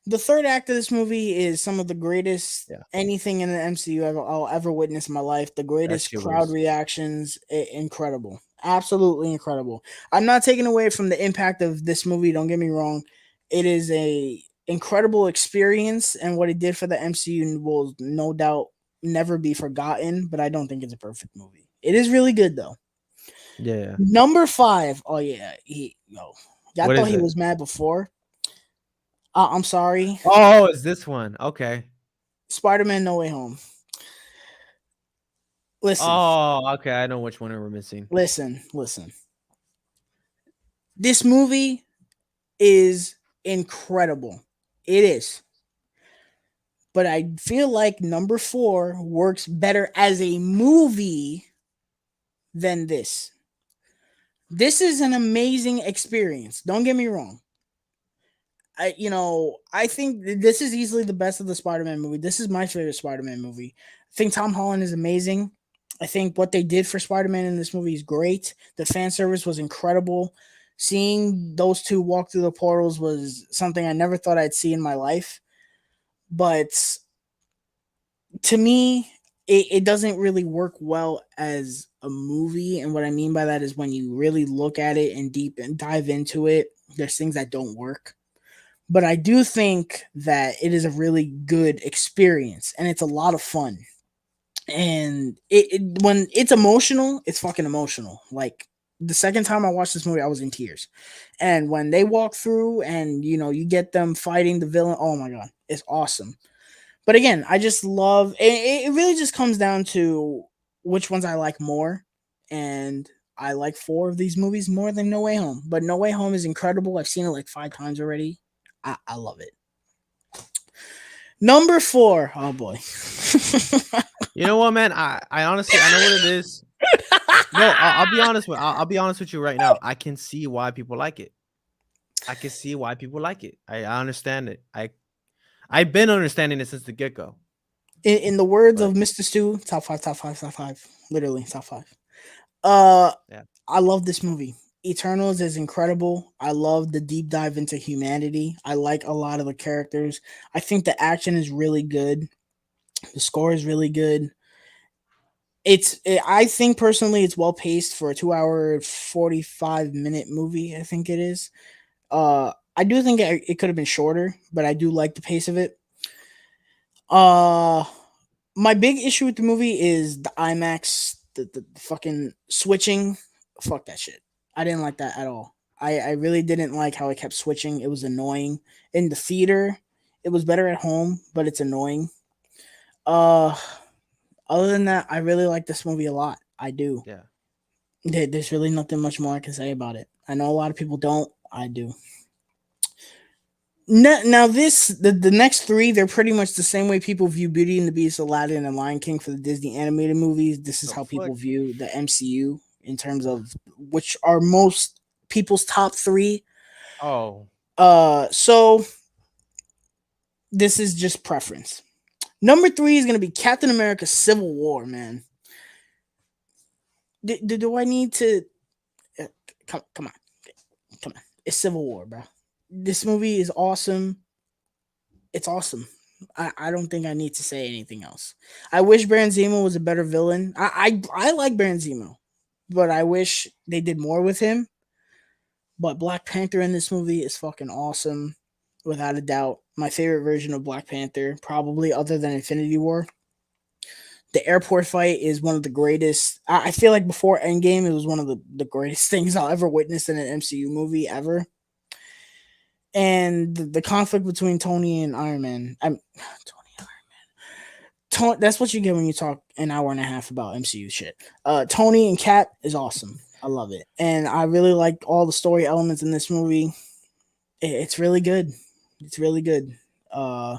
The third act of this movie is some of the greatest Yeah, anything in the MCU I'll ever witness in my life. The that greatest shit crowd was. reactions, incredible, absolutely incredible. I'm not taking away from the impact of this movie. Don't get me wrong, it is a incredible experience, and what it did for the MCU will no doubt never be forgotten. But I don't think it's a perfect movie. It is really good though. Yeah, yeah. Number five. Oh yeah, y'all What thought is he it? was mad before. I'm sorry. Oh, it's this one. Okay. Spider-Man No Way Home. Listen, Oh, okay. I know which one we're missing. listen. This movie is incredible. It is. But I feel like number four works better as a movie than this. This is an amazing experience. Don't get me wrong. I think this is easily the best of the Spider-Man movie. This is my favorite Spider-Man movie. I think Tom Holland is amazing. I think what they did for Spider-Man in this movie is great. The fan service was incredible. Seeing those two walk through the portals was something I never thought I'd see in my life. But to me, it doesn't really work well as a movie. And what I mean by that is when you really look at it and deep and dive into it, there's things that don't work, but I do think that it is a really good experience and it's a lot of fun. And when it's emotional, it's fucking emotional. Like the second time I watched this movie, I was in tears. And when they walk through and you get them fighting the villain, oh my god, it's awesome. But again, I just love it. It really just comes down to which ones I like more. And I like four of these movies more than No Way Home. But No Way Home is incredible. I've seen it like 5 times already. I love it. Number four. Oh boy. You know what, man? I honestly I know what it is. No, I'll be honest with I'll be honest with you right now. I can see why people like it. I can see why people like it. I understand it. I've been understanding it since the get go. In the words But of Mr. Stu, top five, top five, top five. Literally top five. Uh, yeah, I love this movie. Eternals is incredible. I love the deep dive into humanity. I like a lot of the characters. I think the action is really good. The score is really good. I think personally it's well paced for a 2 hour 45 minute movie. I think it is. I do think it could have been shorter, but I do like the pace of it. Uh, my big issue with the movie is the IMAX, the fucking switching. Fuck that shit. I didn't like that at all. I really didn't like how it kept switching. It was annoying. In the theater, it was better at home, but it's annoying. Uh, Other than that, I really like this movie a lot. I do. yeah. There's really nothing much more I can say about it. I know a lot of people don't. I do. Now the next three, they're pretty much the same way people view Beauty and the Beast, Aladdin, and Lion King for the Disney animated movies. This is The how fuck? people view the MCU in terms of which are most people's top three. Oh, So this is just preference. Number three is gonna be Captain America: Civil War. Man, do I need to? uh, come on, come on. It's Civil War, bro. This movie is awesome. It's awesome. I don't think I need to say anything else. I wish Baron Zemo was a better villain. I like Baron Zemo, but I wish they did more with him. But Black Panther in this movie is fucking awesome, without a doubt. My favorite version of Black Panther, probably other than Infinity War. The airport fight is one of the greatest. I feel like before Endgame, it was one of the greatest things I'll ever witness in an MCU movie ever. And the conflict between Tony and Iron Man. That's what you get when you talk an hour and a half about MCU shit. Tony and Cap is awesome. I love it, and I really like all the story elements in this movie. It's really good. It's really good. Uh,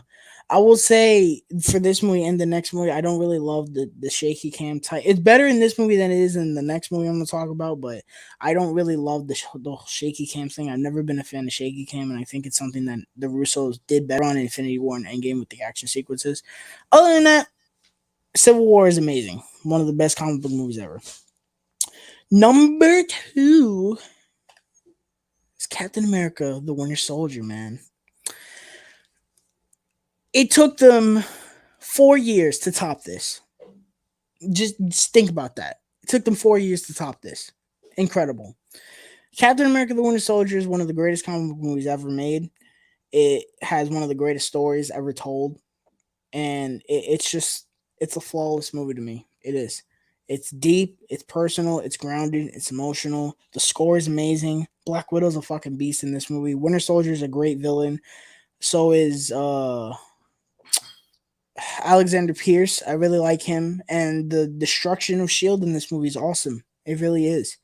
I will say for this movie and the next movie, I don't really love the shaky cam type. It's better in this movie than it is in the next movie I'm gonna talk about, but I don't really love the shaky cam thing. I've never been a fan of shaky cam, and I think it's something that the Russos did better on Infinity War and Endgame with the action sequences. Other than that, Civil War is amazing. One of the best comic book movies ever. Number two is Captain America: The Winter Soldier. Man, it took them 4 years to top this. Just think about that. It took them 4 years to top this. Incredible. Captain America: The Winter Soldier is one of the greatest comic book movies ever made. It has one of the greatest stories ever told, and it's a flawless movie to me. It is. It's deep, it's personal, it's grounded, it's emotional. The score is amazing. Black Widow's a fucking beast in this movie. Winter Soldier is a great villain. So is Alexander Pierce. I really like him, and the destruction of Shield in this movie is awesome. It really is,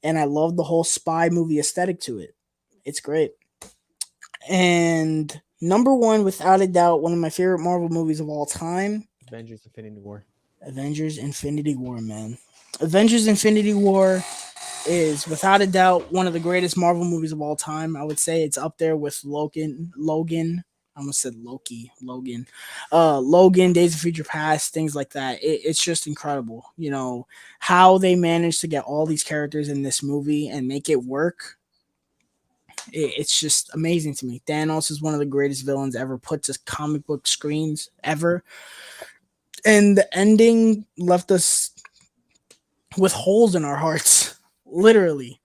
and I love the whole spy movie aesthetic to it. It's great. And number one, without a doubt, one of my favorite Marvel movies of all time, Avengers: Infinity War. Avengers: Infinity War. Man, Avengers: Infinity War is without a doubt one of the greatest Marvel movies of all time. I would say it's up there with Logan. I almost said Loki. Logan, Days of Future Past, things like that. It's just incredible. You know how they managed to get all these characters in this movie and make it work. It's just amazing to me. Thanos is one of the greatest villains ever put to comic book screens ever, and the ending left us with holes in our hearts, literally.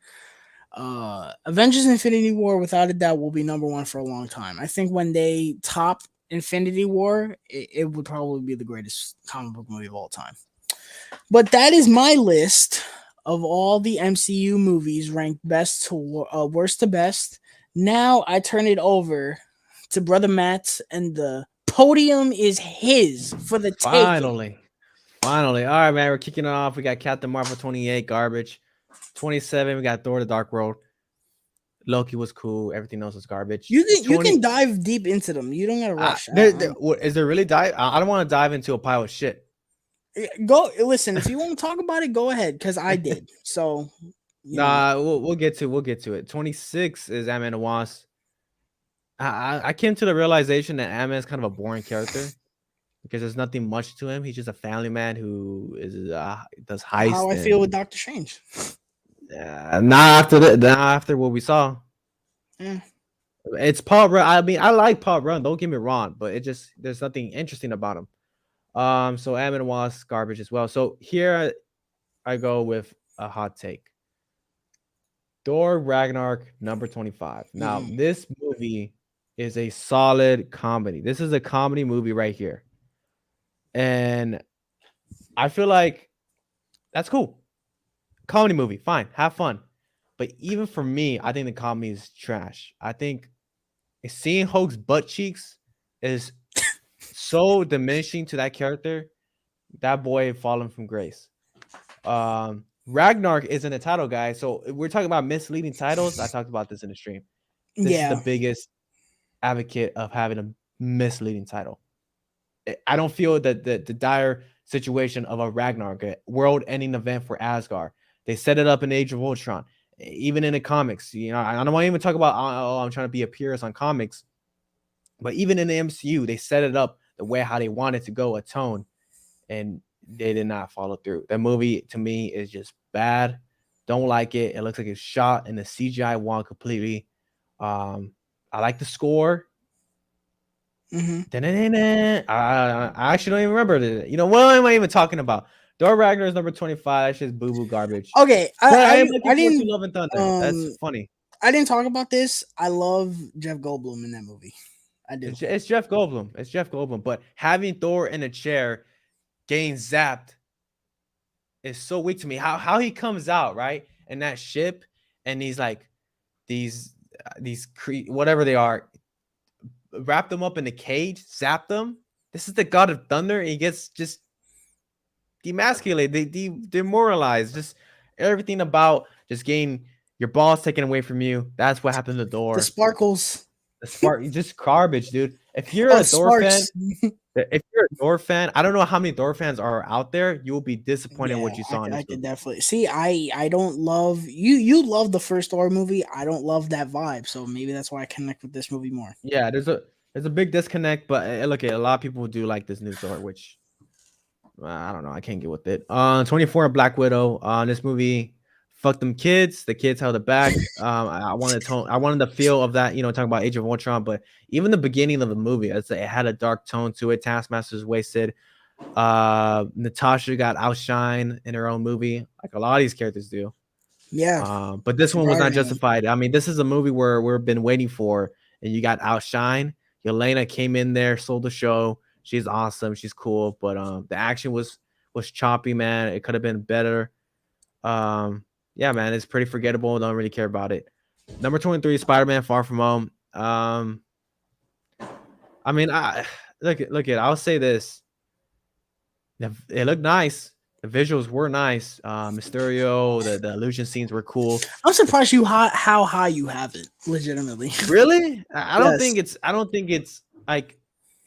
Avengers Infinity War, without a doubt, will be number one for a long time. I think when they top Infinity War, it would probably be the greatest comic book movie of all time. But that is my list of all the MCU movies ranked best to worst to best. Now I turn it over to Brother Matt, and the podium is his for the taking. Finally. Finally. All right, man. We're kicking it off. We got Captain Marvel 28, garbage. 27, we got Thor the Dark World. Loki was cool. Everything else was garbage. You 20. can dive deep into them. You don't gotta rush. Is there really dive? I don't want to dive into a pile of shit. Go listen. If you want to talk about it, go ahead. Because I did. So Nah, we'll get to it. 26 is Ant-Man and Wasp. I came to the realization that Ant-Man is kind of a boring character because there's nothing much to him. He's just a family man who does heist. How I feel with Doctor Strange. Not after what we saw. Yeah. It's Paul Rudd. I mean, I like Paul Rudd. Don't get me wrong, but it just there's nothing interesting about him. So Ant-Man and Wasp garbage as well. So here I go with a hot take. Thor Ragnarok number 25. Now, this movie is a solid comedy. This is a comedy movie right here. And I feel like that's cool. Comedy movie, fine, have fun. But even for me, I think the comedy is trash. I think seeing Hulk's butt cheeks is so diminishing to that character. That boy fallen from grace. Ragnarok isn't a title, guys. So we're talking about misleading titles. I talked about this in the stream. This is the biggest advocate of having a misleading title. I don't feel that the dire situation of a Ragnarok, a world-ending event for Asgard. They set it up in Age of Ultron. Even in the comics, you know, I don't want to even talk about, oh, I'm trying to be a purist on comics. But even in the MCU, they set it up the way how they wanted to go, a tone, and they did not follow through. That movie, to me, is just bad. Don't like it. It looks like it's shot in the CGI wall completely. I like the score. I actually don't even remember it. You know, what am I even talking about? Thor Ragnar is number 25. That's just boo-boo garbage. Okay, I am looking forward to Love and Thunder. That's funny. I didn't talk about this. I love Jeff Goldblum in that movie. I do. It's Jeff Goldblum. It's Jeff Goldblum. But having Thor in a chair getting zapped is so weak to me. How he comes out, right? In that ship, and he's like these whatever they are, wrap them up in a cage, zap them, This is the god of thunder, and he gets just demasculated, demoralized, just everything about just getting your balls taken away from you. That's what happened to The Thor. sparkles. The spark, just garbage, dude. If you're Oh, a Thor fan, sparks. if you're a Thor fan, I don't know how many Thor fans are out there. You will be disappointed in Yeah, what you saw in I this could movie. definitely see. I don't love you. You love the first Thor movie. I don't love that vibe, so maybe that's why I connect with this movie more. Yeah, there's a big disconnect, but look, a lot of people do like this new Thor, which I don't know. I can't get with it. 24 Black Widow. This movie, fuck them kids. The kids held it back. I wanted tone. I wanted the feel of that. Talking about Age of Ultron, but even the beginning of the movie, it had a dark tone to it. Taskmaster's wasted. Natasha got outshine in her own movie, like a lot of these characters do. Yeah, But this one was not surprisingly. justified. I mean, this is a movie where we've been waiting for, and you got outshine. Yelena came in there, sold the show. She's awesome. She's cool, but the action was choppy, man. It could have been better. Yeah, man, it's pretty forgettable. Don't really care about it. Number 23, Spider-Man: Far From Home. I mean, I look at. I'll say this: it looked nice. The visuals were nice. Mysterio, the illusion scenes were cool. I'm surprised you how high you have it. Legitimately. Really? I don't think Yes. it's. I don't think it's like.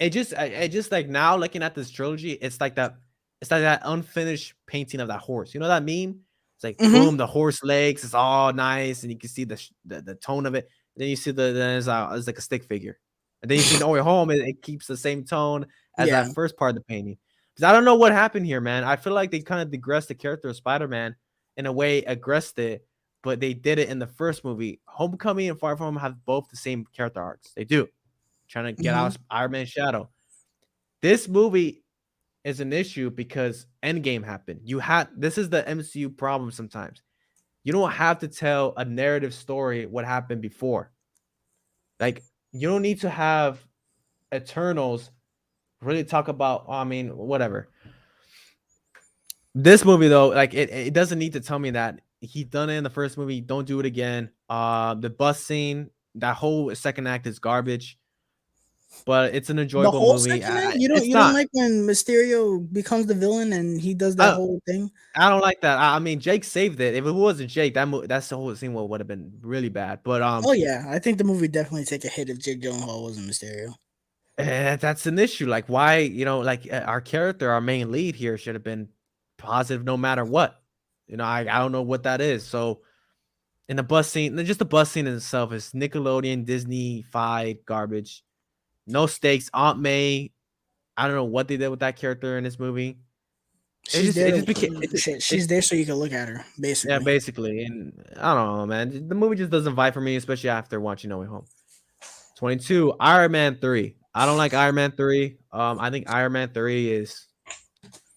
It just like now looking at this trilogy, it's like that. It's like that unfinished painting of that horse. You know that meme? It's like Mm-hmm. boom, the horse legs. It's all nice, and you can see the tone of it. And then you see then it's like a stick figure, and then you see No Way Home. It keeps the same tone as Yeah. that first part of the painting. Because I don't know what happened here, man. I feel like they kind of digressed the character of Spider-Man in a way, aggressed it, but they did it in the first movie. Homecoming and Far From Home have both the same character arcs. They do. Trying to get Mm-hmm. out of Iron Man's shadow. This movie is an issue because Endgame happened. This is the MCU problem sometimes. You don't have to tell a narrative story what happened before. Like you don't need to have Eternals really talk about, I mean, whatever. This movie though, like it doesn't need to tell me that he done it in the first movie. Don't do it again. The bus scene, that whole second act is garbage, but it's an The enjoyable whole movie. second act. You It's don't not. like when Mysterio becomes the villain and he does that I, whole thing. I don't like that. I mean, Jake saved it. If it wasn't Jake, that's the whole scene would have been really bad. But Oh yeah, I think the movie definitely take a hit if Jake Gyllenhaal wasn't Mysterio. that's an issue. Like why, like our character, our main lead here should have been positive no matter what. I don't know what that is. So in the bus scene, just the bus scene in itself is Nickelodeon, Disney-fied garbage. No stakes. Aunt May, I don't know what they did with that character in this movie. It She's just there. it just became She's there so you can look at her, yeah, basically. basically. And I don't know, man. The movie just doesn't vibe for me, especially after watching No Way Home. 22, Iron Man 3. I don't like Iron Man 3. I think Iron Man 3 is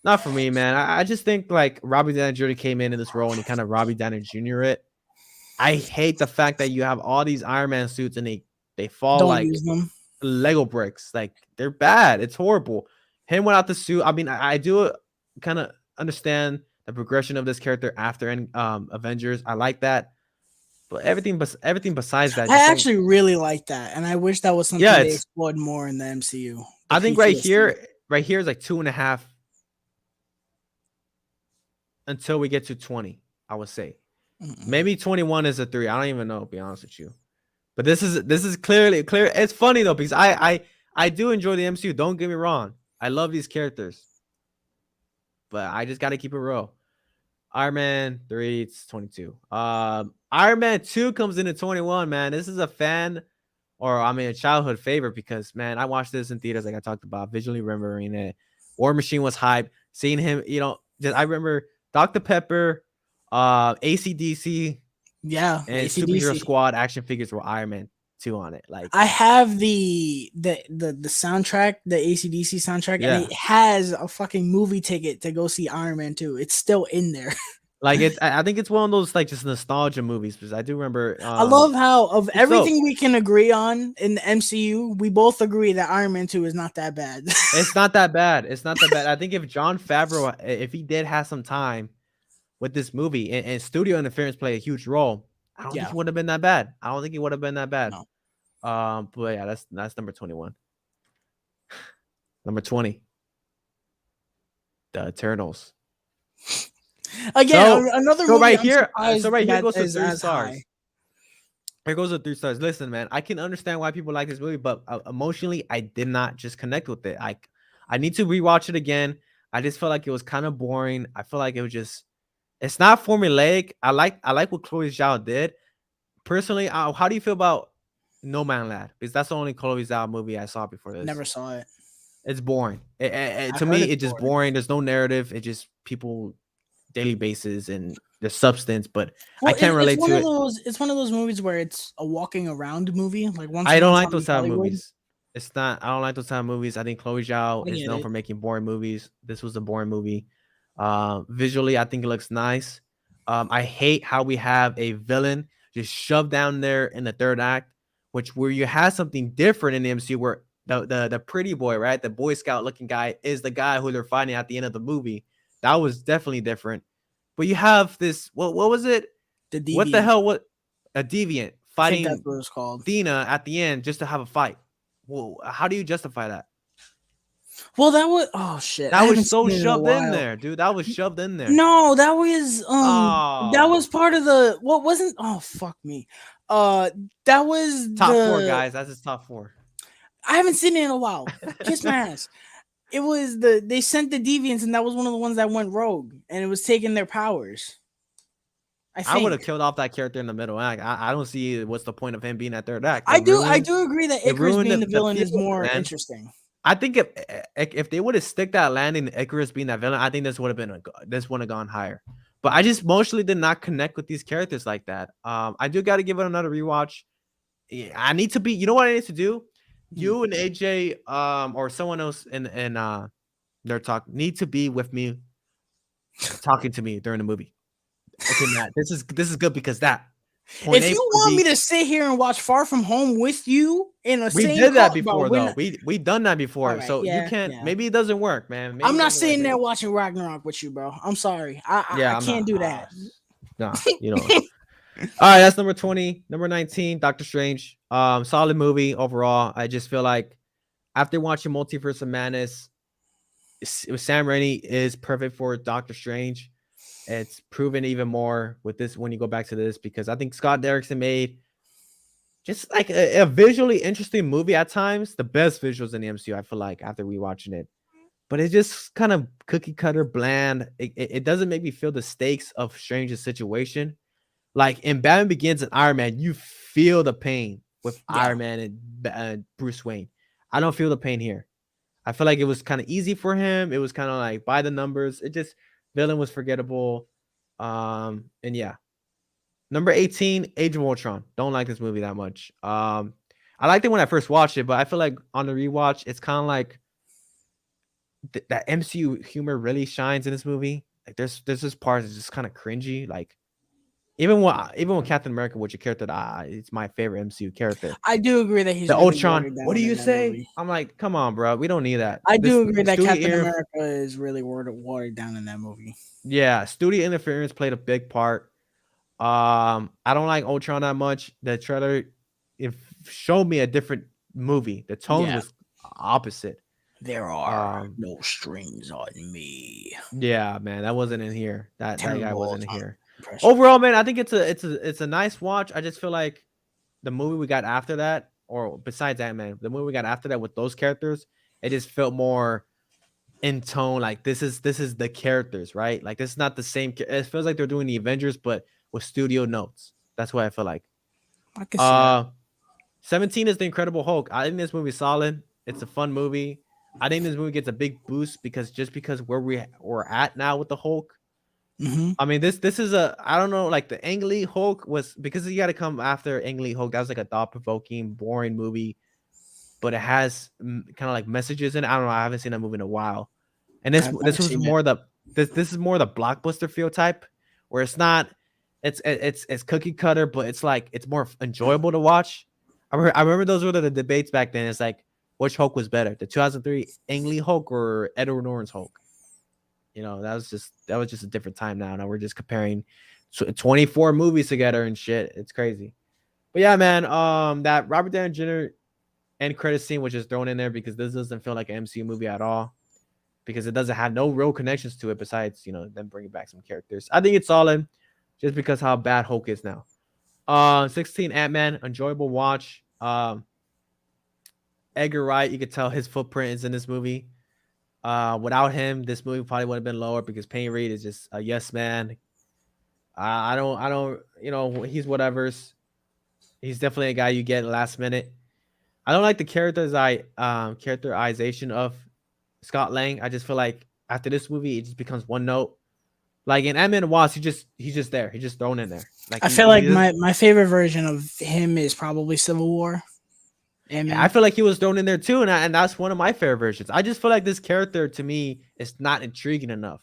not for me, man. I just think like Robbie Downey Jr. came in this role and he kind of Robbie Downey Jr. it. I hate the fact that you have all these Iron Man suits and they fall Don't like use them. Lego bricks. Like they're bad. It's horrible. Him without the suit. I mean, I do kind of understand the progression of this character after Avengers. I like that, but everything besides that just I don't. actually really like that, and I wish that was Yeah, something they explored more in the MCU. The I think PTSD. right here is like 2.5 until we get to 20. I would say Mm-mm. maybe 21 is a 3. I don't even know. To be honest with you, but this is clearly clear. It's funny though because I do enjoy the MCU. Don't get me wrong. I love these characters, but I just got to keep it real. Iron Man 3, it's 22. Iron Man 2 comes in at 21, man. This is a fan or I mean a childhood favorite because man, I watched this in theaters like I talked about, visually remembering it. War Machine was hype. Seeing him, I remember Dr. Pepper, ACDC, Yeah, and Superhero ACDC. Squad action figures were Iron Man 2 on it. Like, I have the soundtrack, the ACDC soundtrack, and yeah. it has a fucking movie ticket to go see Iron Man 2. It's still in there. Like I think it's one of those like just nostalgia movies because I do remember I love how of it's dope. everything we can agree on in the MCU, we both agree that Iron Man 2 is not that bad. It's not that bad. It's not that bad. I think if John Favreau, if he did have some time with this movie and studio interference played a huge role, I don't think Yeah, it would have been that bad. I don't think it would have been that bad. no. But yeah, that's number 21. Number 20, The Eternals. Again, So, another so movie right I'm here, surprised so right here that goes to is three as high. stars. Here goes to 3 stars. Listen, man, I can understand why people like this movie, but emotionally, I did not just connect with it. I need to rewatch it again. I just felt like it was kind of boring. I feel like it was just, it's not formulaic. I like what Chloe Zhao did. Personally, how do you feel about No Man Land? Because that's the only Chloe Zhao movie I saw before this. Never saw it. It's boring. I've To heard me, it's it's just boring. boring. There's no narrative. It just people daily basis and the substance, but I Well, can't it's relate one to of it. those. It's one of those movies where it's a walking around movie. Like once I upon don't a like time those in type of Hollywood. movies. It's not. I don't like those type of movies. I think Chloe Zhao I is get known it. for making boring movies. This was a boring movie. Visually, I think it looks nice. I hate how we have a villain just shoved down there in the third act, which where you have something different in the MCU where the pretty boy, right, the Boy Scout looking guy is the guy who they're fighting at the end of the movie. That was definitely different. But you have this. What was it? The What the Deviant. hell? What a deviant I think that's fighting what it's called. Dina at the end just to have a fight. Well, how do you justify that? Well, that was. Oh shit! I That haven't was so seen it in a shoved in while. there, dude. That was shoved in there. No, that Oh, was part of the what wasn't. Oh fuck me. Uh, that was top four the. guys. That's his top four. I haven't seen it in a while. Kiss my ass. It was they sent the deviants, and that was one of the ones that went rogue, and it was taking their powers. I I would have think. killed off that character in the middle act. I don't see what's the point of him being at third act. I do. I do agree that It Icarus ruined being the the villain feel, is more man. interesting. I think if they would have stick that landing, Icarus being that villain, I think this would have been this would have gone higher. But I just mostly did not connect with these characters like that. I do got to give it another rewatch. I need to be. You know what I need to do? Hmm. You and AJ, or someone else in Nerd Talk need to be with me, talking to me during the movie. Okay, Matt, this is good because that point If A, you point want me B. to sit here and watch Far From Home with you in the We same did that car, bro, before we're though. not. We done that All before. right, So you yeah, can't. yeah. Maybe it doesn't work, man. Maybe I'm it not doesn't work. sitting there watching Ragnarok with you, bro. I'm sorry. I Yeah, I'm can't not. do that. Nah, you know. All right, that's number 20. Number 19, Doctor Strange. Solid movie overall. I just feel like after watching Multiverse of Madness, Sam Raimi is perfect for Doctor Strange. It's proven even more with this when you go back to this because I think Scott Derrickson made just like a visually interesting movie at times. The best visuals in the MCU, I feel like, after rewatching it. But it's just kind of cookie cutter bland. It doesn't make me feel the stakes of Strange's situation. Like in Batman Begins and Iron Man, you feel the pain with Yeah, Iron Man and Bruce Wayne. I don't feel the pain here. I feel like it was kind of easy for him. It was kind of like by the numbers. It just villain was forgettable. And yeah. Number 18, Age of Ultron. Don't like this movie that much. I liked it when I first watched it, but I feel like on the rewatch, it's kind of like that MCU humor really shines in this movie. Like there's this part that's just kind of cringy. Like even when Captain America, which a character that it's my favorite MCU character. I do agree that he's The really Ultron, watered what do down you in that say? movie. I'm like, come on, bro. We don't need that. I This do agree that studio Captain interf- America is really watered down in that movie. yeah, studio interference played a big part. I don't like Ultron that much. The trailer it showed me a different movie. The tone Yeah, was opposite. there are Um, no strings on me. yeah, man, that wasn't in here. That guy Terrible wasn't in here. impression. Overall, man, I think it's a nice watch. I just feel like the movie we got after that, or besides that, man, the movie we got after that with those characters, it just felt more in tone. Like this is the characters, right? Like this is not the same. It feels like they're doing the Avengers, but with studio notes. That's what I feel like. I can see that. Uh, 17 is the Incredible Hulk. I think this movie's solid. It's a fun movie. I think this movie gets a big boost because where we're at now with the Hulk. Hmm. I mean, this is a I don't know, like the Ang Lee Hulk was because you got to come after Ang Lee Hulk. That was like a thought provoking, boring movie, but it has kind of like messages in it. I don't know. I haven't seen that movie in a while, and this I've was seen it. more this is more the blockbuster feel type, where it's not it's cookie cutter, but it's like it's more enjoyable to watch. I remember those were the debates back then. It's like which Hulk was better, the 2003 Ang Lee Hulk or Edward Norton's Hulk. That was just a different time now. Now we're just comparing 24 movies together and shit. It's crazy. But yeah, man, that Robert Downey Jr. end credit scene, which is thrown in there because this doesn't feel like an MCU movie at all, because it doesn't have no real connections to it besides them bringing back some characters. I think it's solid, just because how bad Hulk is now. 16 Ant-Man, enjoyable watch. Edgar Wright, you could tell his footprint is in this movie. Without him, this movie probably would have been lower because Payne Reed is just a yes man. I don't, he's whatever's. He's definitely a guy you get last minute. I don't like the characterization of Scott Lang. I just feel like after this movie, it just becomes one note. Like in Ant-Man and Wasp, he's just there. He's just thrown in there. Like I feel like my favorite version of him is probably Civil War. I feel like he was thrown in there too, and that's one of my favorite versions. I just feel like this character to me is not intriguing enough.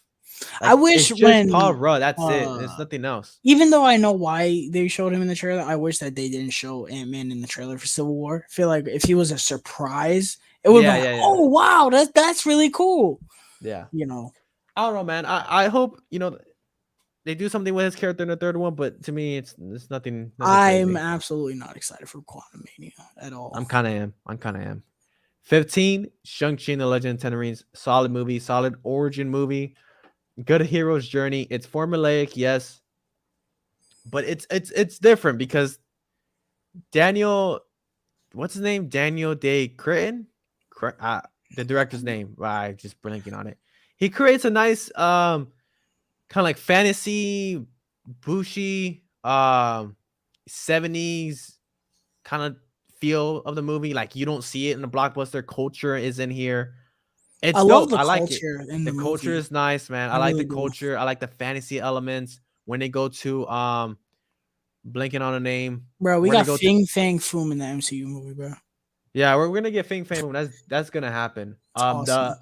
Like, I wish it's just when Paul Rudd. That's it. There's nothing else. even though I know why they showed him in the trailer, I wish that they didn't show Ant-Man in the trailer for Civil War. I feel like if he was a surprise, it would be like, oh wow, that's really cool. Yeah. I don't know, man. I hope they do something with his character in the third one, but to me, it's nothing. I'm absolutely not excited for Quantumania at all. I'm kind of am. 15, Shang-Chi and the Legend of Ten Rings. Solid movie, solid origin movie. Good hero's journey. It's formulaic, yes, but it's different because Daniel, what's his name? Daniel Day Cretton, the director's name. I just blanking on it. He creates a nice kind of like fantasy, bushy, 70s kind of feel of the movie. Like you don't see it in the blockbuster. Culture is in here. It's I dope. love the I like culture it. in The culture movie. is nice, man. I like the culture. I like the fantasy elements when they go to blinking on a name. Bro, we got Fing Fang Foom in the MCU movie, bro. Yeah, we're gonna get Fing Fang Foom. That's gonna happen. Awesome.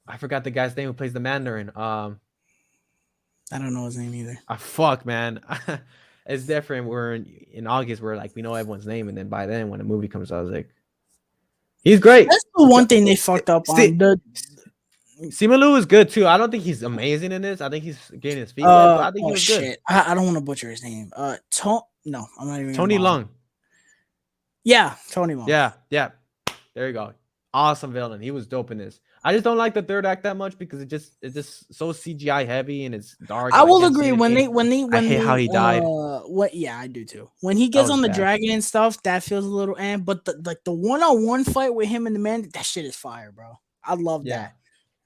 I forgot the guy's name who plays the Mandarin. I don't know his name either. Fuck, man. It's different. We're in August. We're like we know everyone's name, and then by then when the movie comes out, I was like, he's great. That's the one thing they fucked up on. Simu Liu is good too. I don't think he's amazing in this. I think he's getting his feet wet, but I think he was good. I don't want to butcher his name. No, I'm not even. Tony Leung. Yeah, Tony Leung. Yeah. There you go. Awesome villain. He was dope in this. I just don't like the third act that much because it's just so CGI heavy and it's dark. I will agree when they I hate how he died. Yeah, I do too. When he gets on the dragon and stuff, that feels a little but the one-on-one fight with him and the man, that shit is fire, bro. I love that.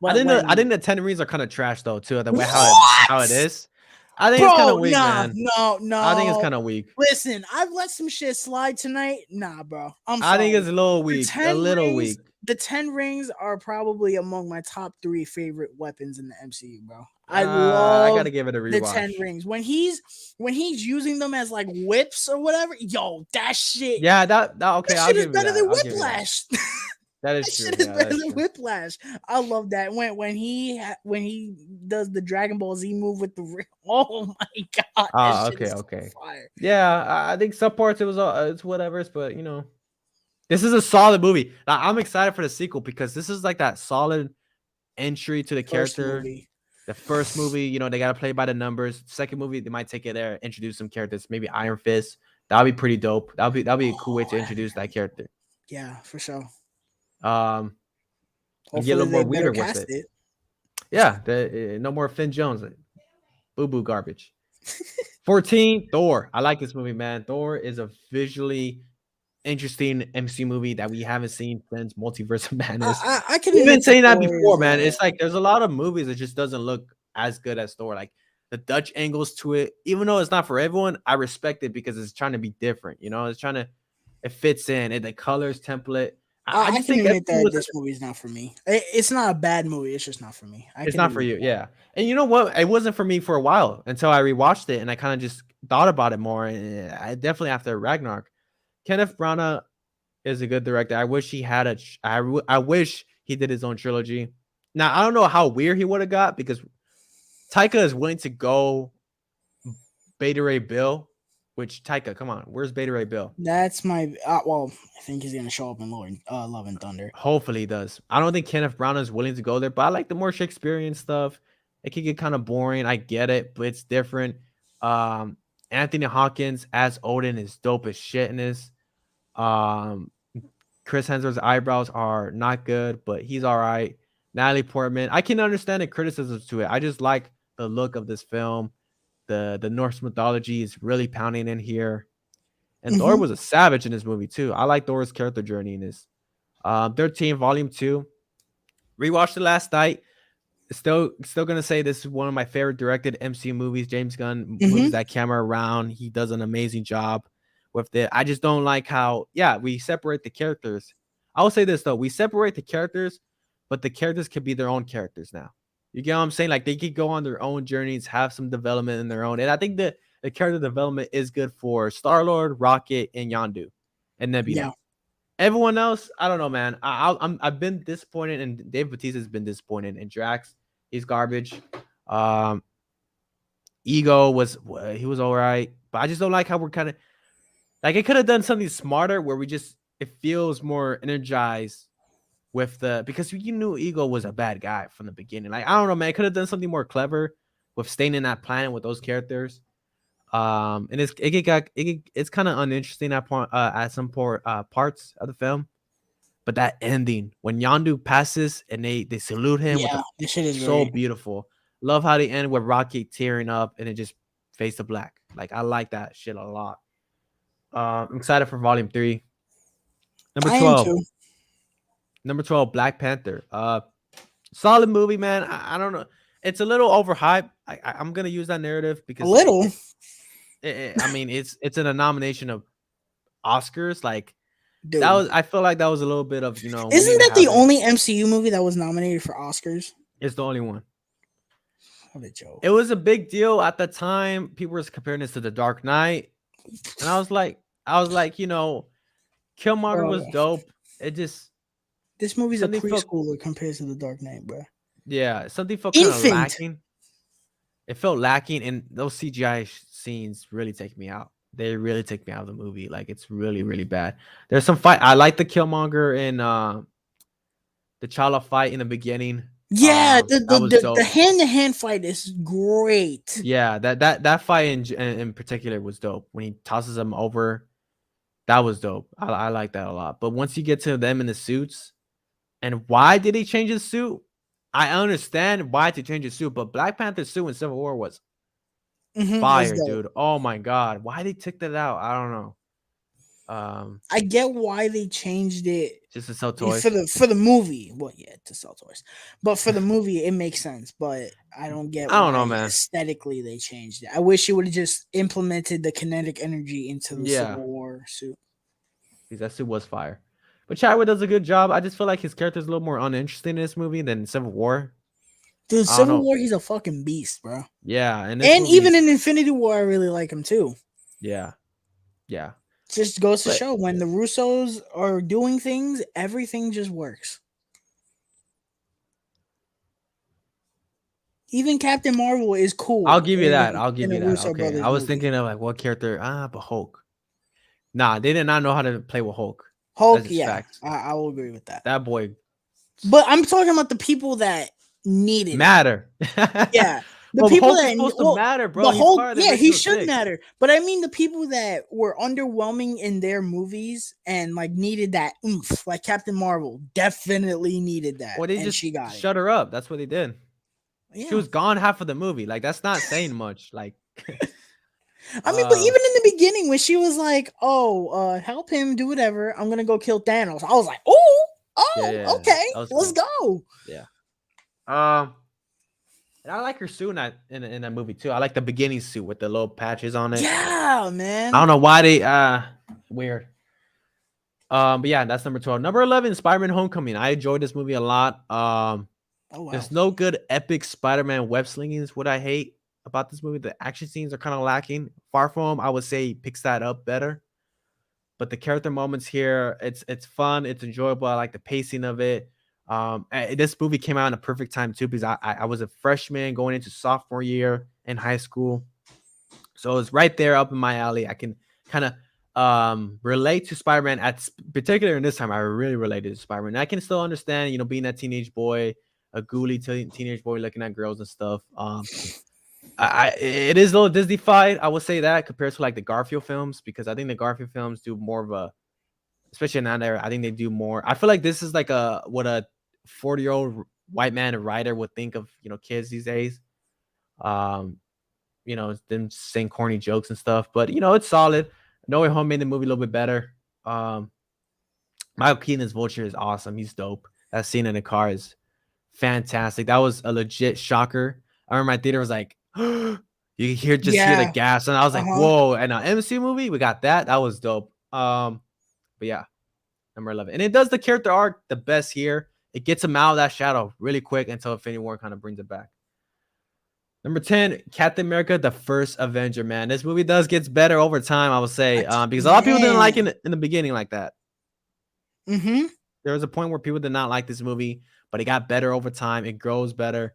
But I think the Ten Rings are kind of trash though too. The way how it is. I think it's kind of weak, man. No. I think it's kind of weak. Listen, I've let some shit slide tonight. Nah, bro. I think it's a little weak. Weak. The 10 rings are probably among my top 3 favorite weapons in the MCU, bro. I gotta give it a rewatch. The 10 rings. When he's using them as like whips or whatever, yo, that shit. Yeah, that okay. That shit is better than Whiplash. That is true. Shit is better than Whiplash. I love that when he does the Dragon Ball Z move with the oh my god. Okay. Fire. Yeah, I think some parts it's whatever, but this is a solid movie. I'm excited for the sequel because this is like that solid entry to the character. The first movie, they gotta play by the numbers. Second movie, they might take it there, introduce some characters, maybe Iron Fist. That'll be pretty dope. That'll be a cool way to introduce that character. Yeah, for sure. Get a little more weirder with it. Yeah, no more Finn Jones. Boo garbage. 14, Thor. I like this movie, man. Thor is a visually interesting MC movie that we haven't seen since Multiverse of Madness. I can We've been saying that before, man. It's like there's a lot of movies that just doesn't look as good as Thor. Like the Dutch angles to it, even though it's not for everyone, I respect it because it's trying to be different. It fits in. The colors template. I just think that this movie is not for me. It's not a bad movie. It's just not for me. It's not for you, yeah. And you know what? It wasn't for me for a while until I rewatched it and I kind of just thought about it more. And I definitely after Ragnarok, Kenneth Branagh is a good director. I wish he had I wish he did his own trilogy. Now I don't know how weird he would have got because Taika is willing to go Beta Ray Bill. Which Taika, come on, where's Beta Ray Bill? That's my I think he's gonna show up in Love and Thunder. Hopefully he does. I don't think Kenneth Branagh is willing to go there, but I like the more Shakespearean stuff. It could get kind of boring. I get it, but it's different. Anthony Hopkins as Odin is dope as shit in this. Chris Hemsworth's eyebrows are not good, but he's all right. Natalie Portman, I can understand the criticisms to it. I just like the look of this film. The Norse mythology is really pounding in here. And Thor Hmm. was a savage in this movie too. I like Thor's character journey in this. 13 Volume 2. Rewatched it last night. Still gonna say this is one of my favorite directed MCU movies. James Gunn moves Hmm. that camera around. He does an amazing job with it. I just don't like how we separate the characters. I will say this though, we separate the characters, but the characters could be their own characters now. You get what I'm saying? Like they could go on their own journeys, have some development in their own. And I think that the character development is good for Star-Lord, Rocket, and Yondu, and Nebula. Yeah. Everyone else, I don't know, man. I've been disappointed, and Dave Bautista's been disappointed. And Drax, he's garbage. Um, Ego he was all right, but I just don't like how we're kind of like it could have done something smarter where we just it feels more energized with the because you knew Ego was a bad guy from the beginning. Like I don't know, man. Could have done something more clever with staying in that planet with those characters. And it's kind of uninteresting at some parts of the film. But that ending when Yondu passes and they salute him with Yeah. the This shit is so great. beautiful. Love how they end with Rocket tearing up and it just fades to black. Like I like that shit a lot. I'm excited for Volume 3. Number I am 12. too. Number 12, Black Panther. Solid movie, man. I don't know. It's a little overhyped. I'm gonna use that narrative A because little, I mean it's in a nomination of Oscars. Like that dude. was I feel like that was a little bit of we need Isn't to that the have it. only MCU movie that was nominated for Oscars? It's the only one. What a joke. It was a big deal at the time. People were comparing this to The Dark Knight, and I was like, Killmonger Bro, was dope. It just this movie's a something felt preschooler compared to The Dark Knight, bro. something felt kind of Infant. lacking. It felt lacking, and those CGI scenes really take me out. They really take me out of the movie. Like it's really, really bad. There's some fight. I like the Killmonger and the Chala fight in the beginning. Yeah, That was the dope. hand to hand fight is great. Yeah, that fight in particular was dope. When he tosses him over, that was dope. I like that a lot. But once you get to them in the suits, and why did he change his suit? I understand why to change his suit, but Black Panther's suit in Civil War was Was fire, dope. dude. Oh my god, why they took that out? I don't know. Um, I get why they changed it just to sell toys. for the movie. Well, yeah, to sell toys, but for the movie, it makes sense. But I don't get I don't know, why man. aesthetically they changed it. I wish it would have just implemented the kinetic energy into the Yeah, Civil War suit. because that suit was fire. But Chadwick does a good job. I just feel like his character's a little more uninteresting in this movie than Civil War. Dude, I don't Civil know. War, he's a fucking beast, bro. Yeah, and this And movie, even in Infinity War, I really like him too. yeah, yeah. Just goes to But show when the Russos are doing things, everything just works. Even Captain Marvel is I'll cool give you that. I'll in give a you that. Russo Okay, brothers I was movie. thinking of like what character? But Hulk. Nah, they did not know how to play with Hulk. That's Hulk, just yeah, fact. I will agree with that. That boy But I'm talking about the people that needed it. matter. Yeah, the Well, people Hulk is that supposed to well, matter, the bro. He's Hulk, part of the yeah, he original should six. matter. But I mean, the people that were underwhelming in their movies and like needed that oomph, like Captain Marvel, definitely needed that, Or they and just she got it. shut her up. That's what they did. She Yeah, was gone half of the movie. Like that's not saying much. Like, I mean, but uh, even in the beginning when she was like, "Oh, help him do whatever," I'm gonna go kill Thanos. I was like, "Oh, yeah, oh, yeah, okay, that was let's cool. go." Yeah. And I like her suit in that movie too. I like the beginning suit with the little patches on it. Yeah, I man. don't know why they weird. But yeah, that's number 12. Number 11, Spider-Man Homecoming. I enjoyed this movie a lot. Oh wow. There's no good epic Spider-Man web slinging is what I hate about this movie. The action scenes are kind of lacking. Far From, I would say he picks that up better. But the character moments here, it's fun, it's enjoyable. I like the pacing of it. This movie came out in a perfect time too because I was a freshman going into sophomore year in high school, so it's right there up in my alley. I can kind of relate to Spider-Man particular in this time. I really related to Spider-Man. I can still understand, being that teenage boy, a ghouly teenage boy looking at girls and stuff. It is a little Disney-fied, I would say that, compared to like the Garfield films, because I think the Garfield films do more of a especially in that era. I think they do more. I feel like this is like a what a 40-year-old white man writer would think of, kids these days. Um, them saying corny jokes and stuff, but it's solid. No Way Home made the movie a little bit better. Um, Michael Keaton's Vulture is awesome. He's dope. That scene in the car is fantastic. That was a legit shocker. I remember my theater was like, you hear the Yeah. gas, and I was Uh like, huh. whoa! And an MCU movie, we got that. That was dope. But yeah, number 11, and it does the character arc the best here. It gets him out of that shadow really quick until Infinity War kind of brings it back. Number 10, Captain America: The First Avenger. Man, this movie gets better over time. I would say, because a lot of people didn't like Man. it in the beginning like that. Mm-hmm. There was a point where people did not like this movie, but it got better over time. It grows better.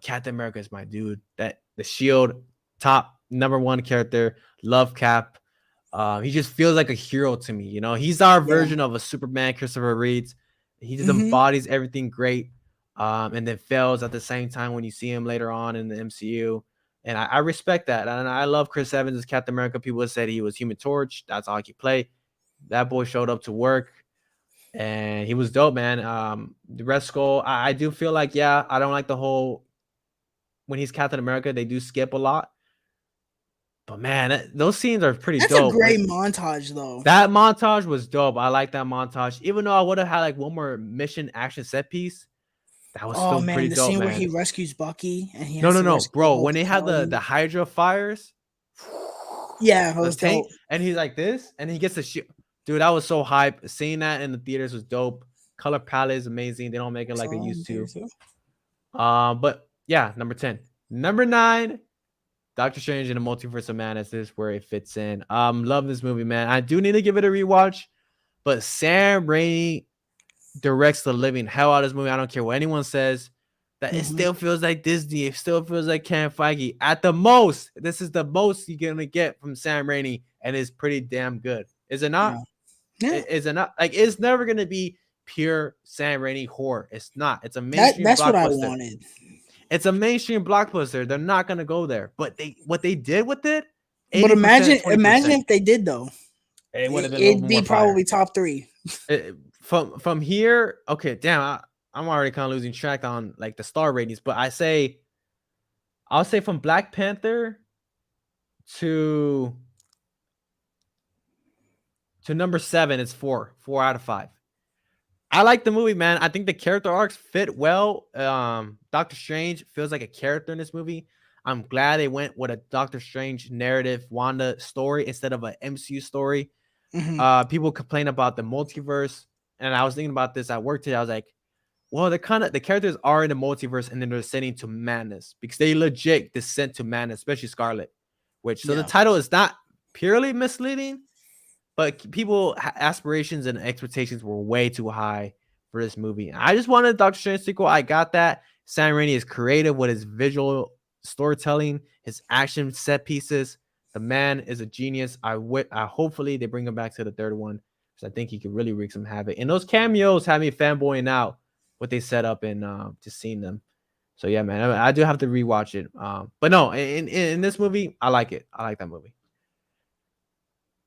Captain America is my dude. That the Shield top number one character. Love Cap. He just feels like a hero to me. He's our Yeah. version of a Superman, Christopher Reeves. He just Mm-hmm. embodies everything great, and then fails at the same time when you see him later on in the MCU. And I respect that. And I love Chris Evans as Captain America. People have said he was Human Torch. That's all he could play. That boy showed up to work, and he was dope, man. The Red Skull, I do feel like, yeah, I don't like the whole when he's Captain America, they do skip a lot. But man, those scenes are pretty That's a dope. great montage, though. That montage was dope. I like that montage. Even though I would have had like one more mission action set piece, that was Oh still man, pretty the dope, scene where he man. rescues Bucky and he No, has no, to no, rescue the bro. whole When they had the battalion. Hydra fires, Yeah, that the was dope. tank, and he's like this, and he gets the shit. Dude, that was so hype. Seeing that in the theaters was dope. Color palette is amazing. They don't make it like they So used to. too. But yeah, number 10. Number 9, Doctor Strange in the Multiverse of Madness. This is where it fits in. Love this movie, man. I do need to give it a rewatch, but Sam Raimi directs the living hell out of this movie. I don't care what anyone says. That it Mm-hmm. still feels like Disney. It still feels like Kevin Feige. At the most, this is the most you're gonna get from Sam Raimi, and it's pretty damn good. Is it Yeah. not? Yeah. Is it not? Like, it's never gonna be pure Sam Raimi horror. It's not. It's a That mainstream that's what I blockbuster. wanted. It's a mainstream blockbuster. They're not gonna go there. But what they did with it, But 80%, imagine 20%. if they did though. It would have been a little It'd bit be more fire. probably top 3. From here, okay, damn, I'm already kind of losing track on like the star ratings, but I'll say from Black Panther to number 7, it's 4 out of 5. I like the movie, man. I think the character arcs fit well. Doctor Strange feels like a character in this movie. I'm glad they went with a Doctor Strange narrative Wanda story instead of an MCU story. Mm-hmm. People complain about the multiverse, and I was thinking about this at work today. I was like, well, the characters are in the multiverse, and then they're descending to madness because they legit descend to madness, especially Scarlet Witch. So the Yeah. title is not purely misleading, but people aspirations and expectations were way too high for this movie. I just wanted a Doctor Strange sequel. I got that. Sam Raimi is creative with his visual storytelling, his action set pieces. The man is a genius. I hopefully they bring him back to the third one because I think he could really wreak some havoc. And those cameos had me fanboying out what they set up and just seeing them. So yeah, man, I do have to rewatch it. But no, in this movie, I like it. I like that movie.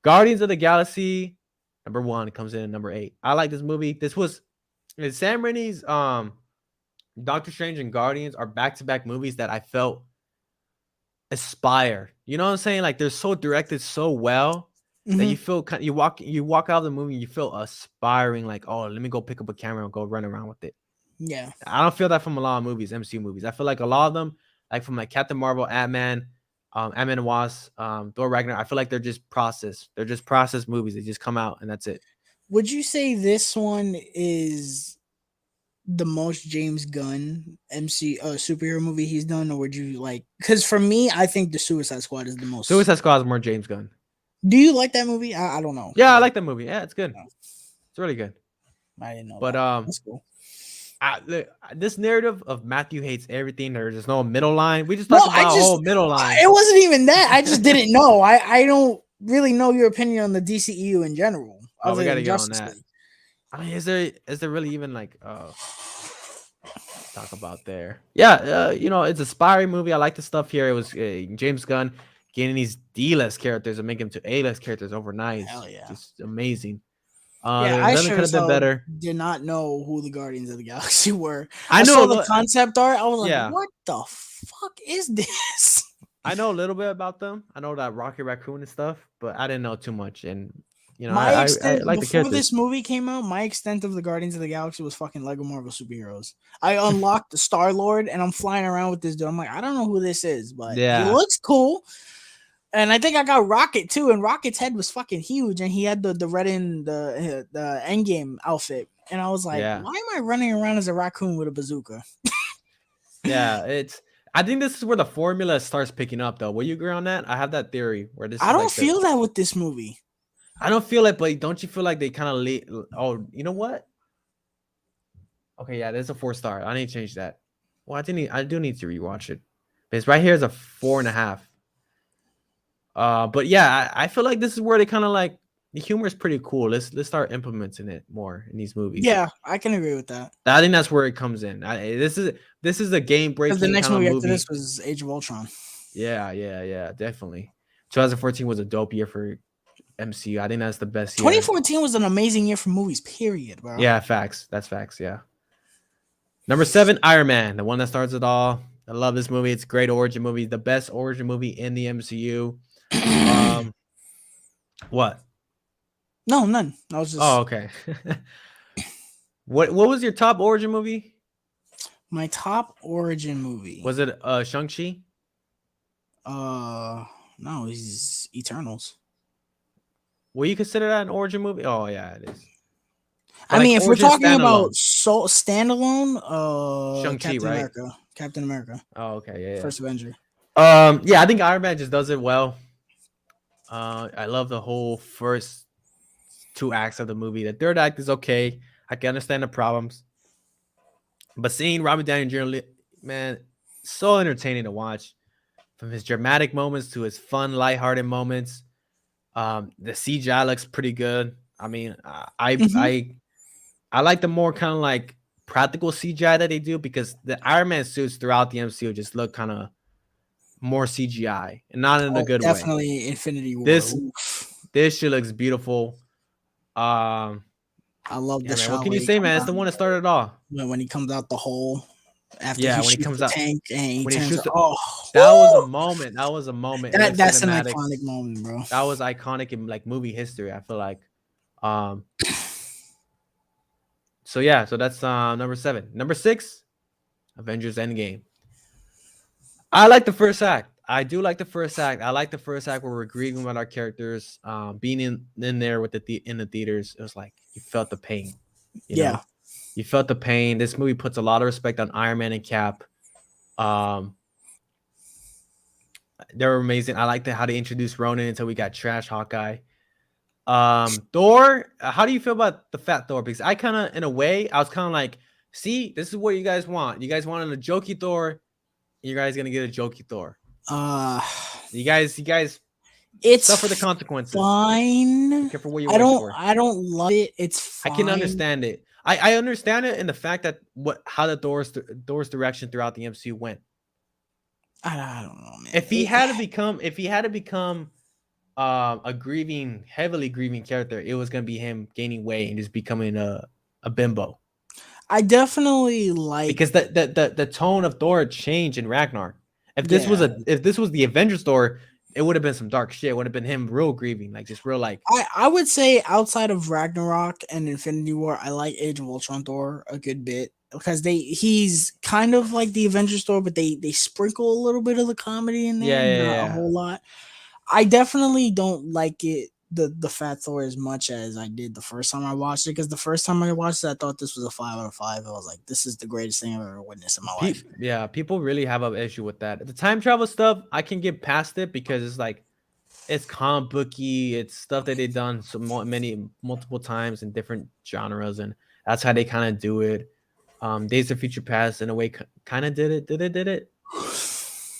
Guardians of the Galaxy, number 1, comes in at number 8. I like this movie. This was Sam Raimi's Doctor Strange and Guardians are back-to-back movies that I felt aspire. You know what I'm saying? Like, they're so directed so well that Mm-hmm. you feel you walk out of the movie and you feel aspiring, like, oh, let me go pick up a camera and go run around with it. Yeah. I don't feel that from a lot of movies, MCU movies. I feel like a lot of them, like from like Captain Marvel, Ant-Man, Ant-Man and Wasp, Thor Ragnarok, I feel like they're just process. They're just process movies. They just come out and that's it. Would you say this one is the most James Gunn superhero movie he's done, or would you like? Because for me, I think the Suicide Squad is the most. Suicide Squad is more James Gunn. Do you like that movie? I don't know. Yeah, I like that movie. Yeah, it's good. No, It's really good. I didn't know But that. That's cool. this narrative of Matthew hates everything. There's no middle line. We just No, talked I about a just whole middle line. it wasn't even that. I just didn't know. I don't really know your opinion on the DCEU in general, Oh, we other got to than get on Justice that. League. I mean, is there really even like talk about there? Yeah, it's a spy movie. I like the stuff here. It was James Gunn getting these D-list characters and making them to A-list characters overnight. Hell It's yeah. just amazing. Yeah, The I villain sure could as have been hell better. did not know who the Guardians of the Galaxy were. I I know saw a the lot. concept art. I was like, Yeah, "What the fuck is this?" I know a little bit about them. I know that Rocket Raccoon and stuff, but I didn't know too much. And My I extent like the before characters. this movie came out, my extent of the Guardians of the Galaxy was fucking Lego Marvel superheroes. I unlocked the Star Lord and I'm flying around with this dude. I'm like, I don't know who this is, but he Yeah, looks cool. And I think I got Rocket too, and Rocket's head was fucking huge, and he had the red in the Endgame outfit. And I was like, yeah, why am I running around as a raccoon with a bazooka? yeah. It's. I think this is where the formula starts picking up, though. Will you agree on that? I have that theory where this I is don't like the. feel that with this movie. I don't feel it, but don't you feel like they kind of? Oh, you know what? Okay, yeah, there's a 4 star. I need to change that. Well, I do need to rewatch it. Because right here is a 4.5. But yeah, I feel like this is where they kind of like the humor is pretty cool. Let's start implementing it more in these movies. Yeah, I can agree with that. I think that's where it comes in. This is a game Because the breaking next kind of movie after this movie. was Age of Ultron. Yeah, yeah, yeah, definitely. 2014 was a dope year for MCU. I think that's the best year. 2014 was an amazing year for movies, period, bro. Yeah, facts. That's facts. Yeah. Number 7, Iron Man, the one that starts it all. I love this movie. It's a great origin movie, the best origin movie in the MCU. Um, what? No, none. I was Oh, just okay. What was your top origin movie? my top origin movie. Was it Shang-Chi? Uh, no, he's Eternals. Will you consider that an origin movie? Oh yeah, it is. But I like mean, if we're origin talking about standalone, standalone, Shang-Chi, Captain right? America, Captain America, Oh, okay, yeah, First Avenger. yeah. Yeah, I think Iron Man just does it well. I love the whole first 2 acts of the movie. The third act is okay. I can understand the problems, but seeing Robert Downey Jr., man, so entertaining to watch. From his dramatic moments to his fun, lighthearted moments. The CGI looks pretty good. I mean, Hmm. I like the more kind of like practical CGI that they do because the Iron Man suits throughout the MCU just look kind of more CGI and not in a Oh, good way. definitely Infinity War. This Oof. this shit looks beautiful. I love Yeah, the man. What shot can where you he say, comes man? It's out the one that started it all. when he comes out the hole after Yeah, he when he shoots comes the out, tank and he when he turns. shoots, Oh, that was a woo! moment. That was a moment in like That's an cinematic. iconic moment, bro. That was iconic in like movie history. I feel like. Um. So yeah, so that's number 7. Number 6, Avengers Endgame. I like the first act. I do like the first act. I like the first act where we're grieving with our characters, being in there with in the theaters. It was like you felt the pain, you Yeah, know. You felt the pain. This movie puts a lot of respect on Iron Man and Cap. Um, they were amazing. I liked how they introduced Ronan until we got Trash Hawkeye. Thor. How do you feel about the fat Thor? Because I kind of, in a way, I was kind of like, see, this is what you guys want. You guys wanted a jokey Thor. You guys gonna get a jokey Thor. uh, You guys suffer the it's consequences. Be fine. careful what you wish for. I don't love it. It's I can fine. understand it. I understand it in the fact that how the Thor's direction throughout the MCU went. I don't know, man. If he had to become a grieving, heavily grieving character, it was gonna be him gaining weight and just becoming a bimbo. I definitely like. Because the tone of Thor changed in Ragnar. Yeah, If this was the Avengers Thor, it would have been some dark shit. It would have been him real grieving, like just real like I would say outside of Ragnarok and Infinity War, I like Age of Ultron Thor a good bit because he's kind of like the Avengers Thor, but they sprinkle a little bit of the comedy in there, yeah, yeah, not a yeah. whole lot. I definitely don't like it the Fat Thor as much as I did the first time I watched it because the first time I watched it, I thought this was a 5 out of 5. I was like, this is the greatest thing I've ever witnessed in my life. Yeah, people really have an issue with that. The time travel stuff, I can get past it because it's like it's comic booky. It's stuff that they've done multiple times in different genres, and that's how they kind of do it. Days of Future Past, in a way, kind of did it. Did it?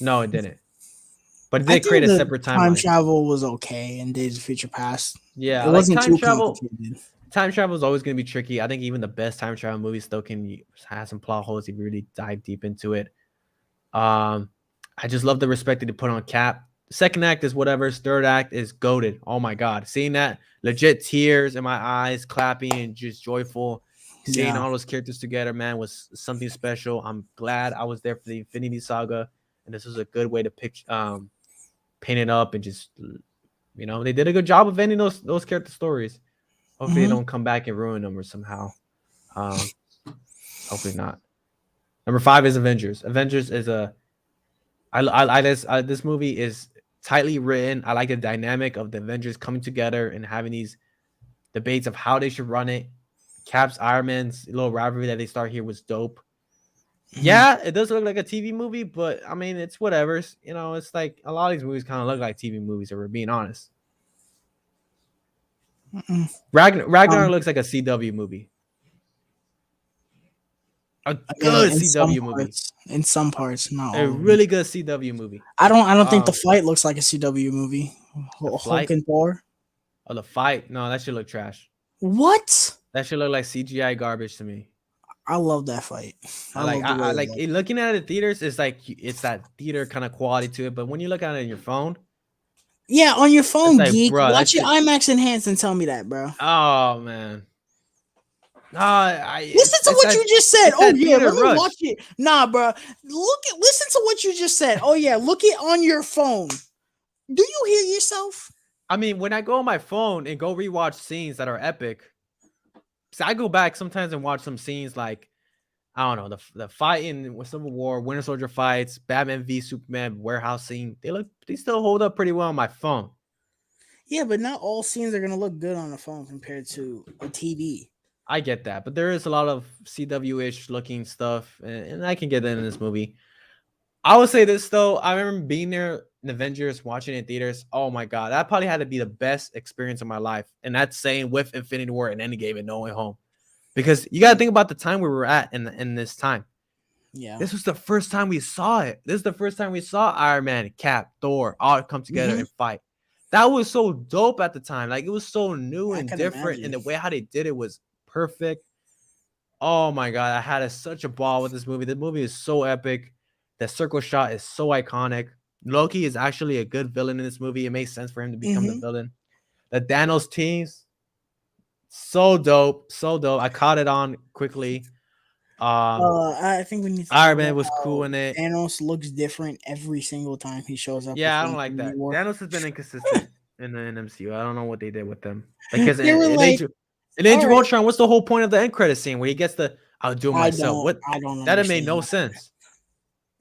No, it didn't. But it I did create think a the separate time timeline. travel was okay in Days of Future Past. Yeah, It like wasn't time too travel. complicated. Time travel is always going to be tricky. I think even the best time travel movies still can have some plot holes if you really dive deep into it. I just love the respect that they put on Cap. Second act is whatever. Third act is goated. Oh my god, seeing that, legit tears in my eyes, clapping and just joyful. Seeing Yeah. all those characters together, man, was something special. I'm glad I was there for the Infinity Saga, and this was a good way to paint it up and just, they did a good job of ending those character stories. Hopefully, they Hmm. don't come back and ruin them or somehow. Um, Hopefully not. Number 5 is Avengers. Avengers is a this movie is tightly written. I like the dynamic of the Avengers coming together and having these debates of how they should run it. Cap's Iron Man's little rivalry that they start here was dope. Hmm. Yeah, it does look like a TV movie, but I mean, it's whatever. It's like a lot of these movies kind of look like TV movies, if we're being honest. Ragnar Um, looks like a CW movie. A again, good CW movie. in some parts, not A all of them. really good CW movie. I don't think the Um, fight looks like a CW movie. the Hulk flight and Thor. or the fight. No, that should look trash. What? That should look like CGI garbage to me. I love that fight. I I like love the way I it like looked. it, looking at it in theaters. It's like it's that theater kind of quality to it. But when you look at it on your phone, Yeah, on your it's phone, like, geek. bro, that Watch it shit. IMAX enhanced and tell me that, bro. Oh man, no, Listen to it's what that you just said. it's Oh that yeah, theater let me watch rush. it. Nah, bro. Listen to what you just said. Oh yeah, look it on your phone. Do you hear yourself? I mean, when I go on my phone and go rewatch scenes that are epic, so I go back sometimes and watch some scenes like, I don't know, the fight in Civil War, Winter Soldier fights, Batman v Superman warehouse scene. They still hold up pretty well on my phone. Yeah, but not all scenes are gonna look good on a phone compared to a TV. I get that, but there is a lot of CW-ish looking stuff, and I can get that in this movie. I would say this though. I remember being there in Avengers, watching it in theaters. Oh my god, that probably had to be the best experience of my life. And that's saying with Infinity War and Endgame and No Way Home, because you got to think about the time we were at in this time. Yeah. This was the first time we saw it. This is the first time we saw Iron Man, Cap, Thor all come together Hmm. and fight. That was so dope at the time. Like, it was so new I and can different, and imagine. the way how they did it was perfect. Oh my god, I had such a ball with this movie. The movie is so epic. The circle shot is so iconic. Loki is actually a good villain in this movie. It makes sense for him to become the Hmm. villain. The Thanos teams, so dope, so dope. I caught it on quickly. I think we need to talk Iron Man about was cool how in it. Thanos looks different every single time he shows up with Yeah, I the don't like Infinity that. War. Thanos has been inconsistent in the MCU. I don't know what they did with them. Because They were like, in all Age of right, Ultron, what's the whole point of the end credit scene where he gets the "I'll do it myself"? What I don't that made understand no that. sense.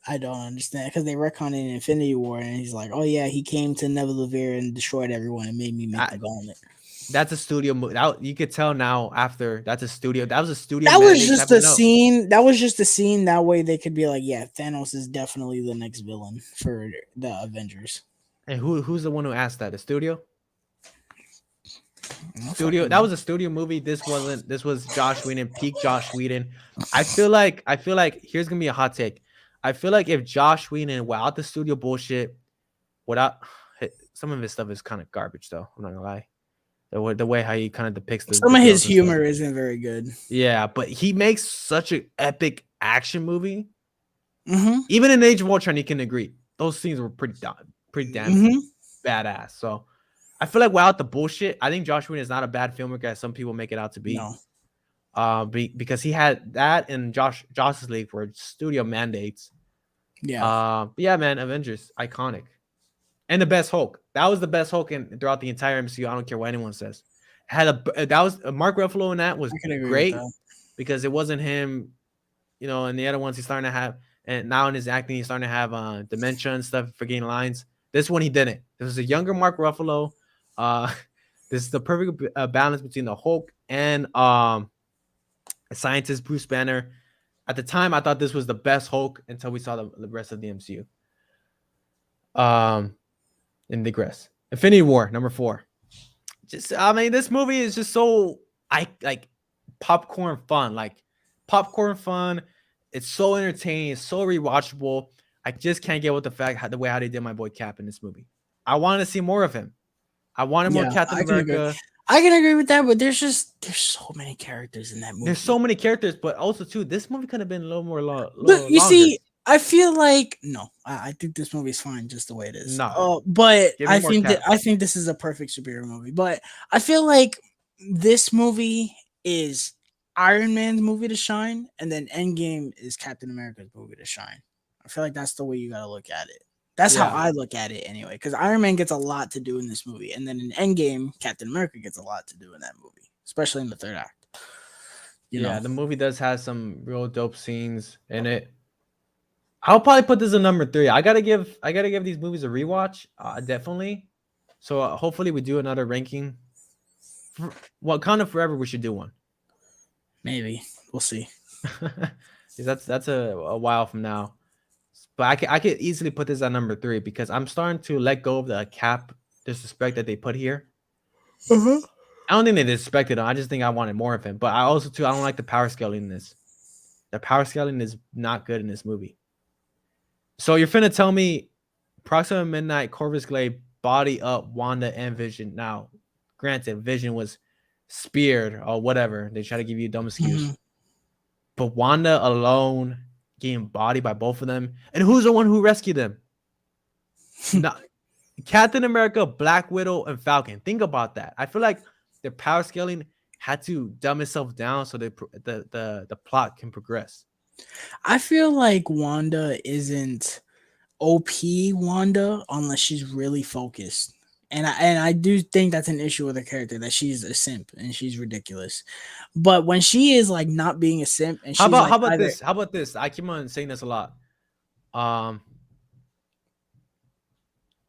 I don't understand because they retconned in Infinity War, and he's like, "Oh yeah, he came to Nebulavir and destroyed everyone and made me make the I, gauntlet." that's a studio movie. You could tell now after that's a studio. That was a studio That was mandate just type of a note. scene. That was just a scene. That way they could be like, "Yeah, Thanos is definitely the next villain for the Avengers." And who's the one who asked that? The studio. No Studio. fucking That know. was a studio movie. This wasn't. This was Josh Whedon, peak Josh Whedon. I feel like here's gonna be a hot take. I feel like if Josh Whedon, without the studio bullshit, without some of his stuff is kind of garbage though. I'm not gonna lie. The way how he kind of depicts Some the of his girls and stuff. humor isn't very good. Yeah, but he makes such an epic action movie. Mm-hmm. Even in Age of Ultron, you can agree those scenes were pretty damn Mm-hmm. badass. So I feel like without the bullshit, I think Josh Whedon is not a bad filmmaker as some people make it out to be. No. Because he had that and Justice League for studio mandates. Yeah. But yeah, man, Avengers iconic, and the best Hulk. That was the best Hulk throughout the entire MCU. I don't care what anyone says. That was Mark Ruffalo in that was I can agree with great that. because it wasn't him, and the other ones he's starting to have, and now in his acting he's starting to have dementia and stuff, forgetting lines. This one he didn't. This was a younger Mark Ruffalo. Uh, this is the perfect balance between the Hulk and scientist Bruce Banner. At the time, I thought this was the best Hulk until we saw the rest of the MCU. In digress. Infinity War, number 4. This movie is just so like popcorn fun. Like popcorn fun. It's so entertaining. It's so rewatchable. I just can't get with the way how they did my boy Cap in this movie. I wanted to see more of him. I wanted more Captain I can agree. America. I can agree with that, but there's so many characters in that movie. There's so many characters, but also too, this movie could have been a little more But you longer. see, I feel like no, I think this movie's fine just the way it is. No, But give me more Cap. I think this is a perfect superhero movie. But I feel like this movie is Iron Man's movie to shine, and then Endgame is Captain America's movie to shine. I feel like that's the way you gotta look at it. That's how Yeah, I look at it anyway. Because Iron Man gets a lot to do in this movie, and then in Endgame, Captain America gets a lot to do in that movie, especially in the third act. You yeah. know. The movie does have some real dope scenes in it. I'll probably put this in number 3. I gotta give these movies a rewatch. Definitely. So hopefully we do another ranking. Well, kind of forever we should do one. Maybe we'll see. 'Cause that's a while from now. But I could easily put this at number 3 because I'm starting to let go of the Cap disrespect that they put here. Uh-huh. I don't think they disrespected him. I just think I wanted more of him. But I also too I don't like the power scaling in this. The power scaling is not good in this movie. So you're finna tell me Proxima Midnight, Corvus Glaive, body up Wanda and Vision. Now, granted, Vision was speared or whatever. They try to give you a dumb excuse. Mhm. But Wanda alone getting bodied by both of them. And who's the one who rescued them? Not Captain America, Black Widow, and Falcon. Think about that. I feel like the power scaling had to dumb itself down so the plot can progress. I feel like Wanda isn't OP Wanda unless she's really focused. And I do think that's an issue with her character that she's a simp and she's ridiculous. But when she is like not being a simp and How she's about like how about either this? How about this? I keep on saying this a lot. Um,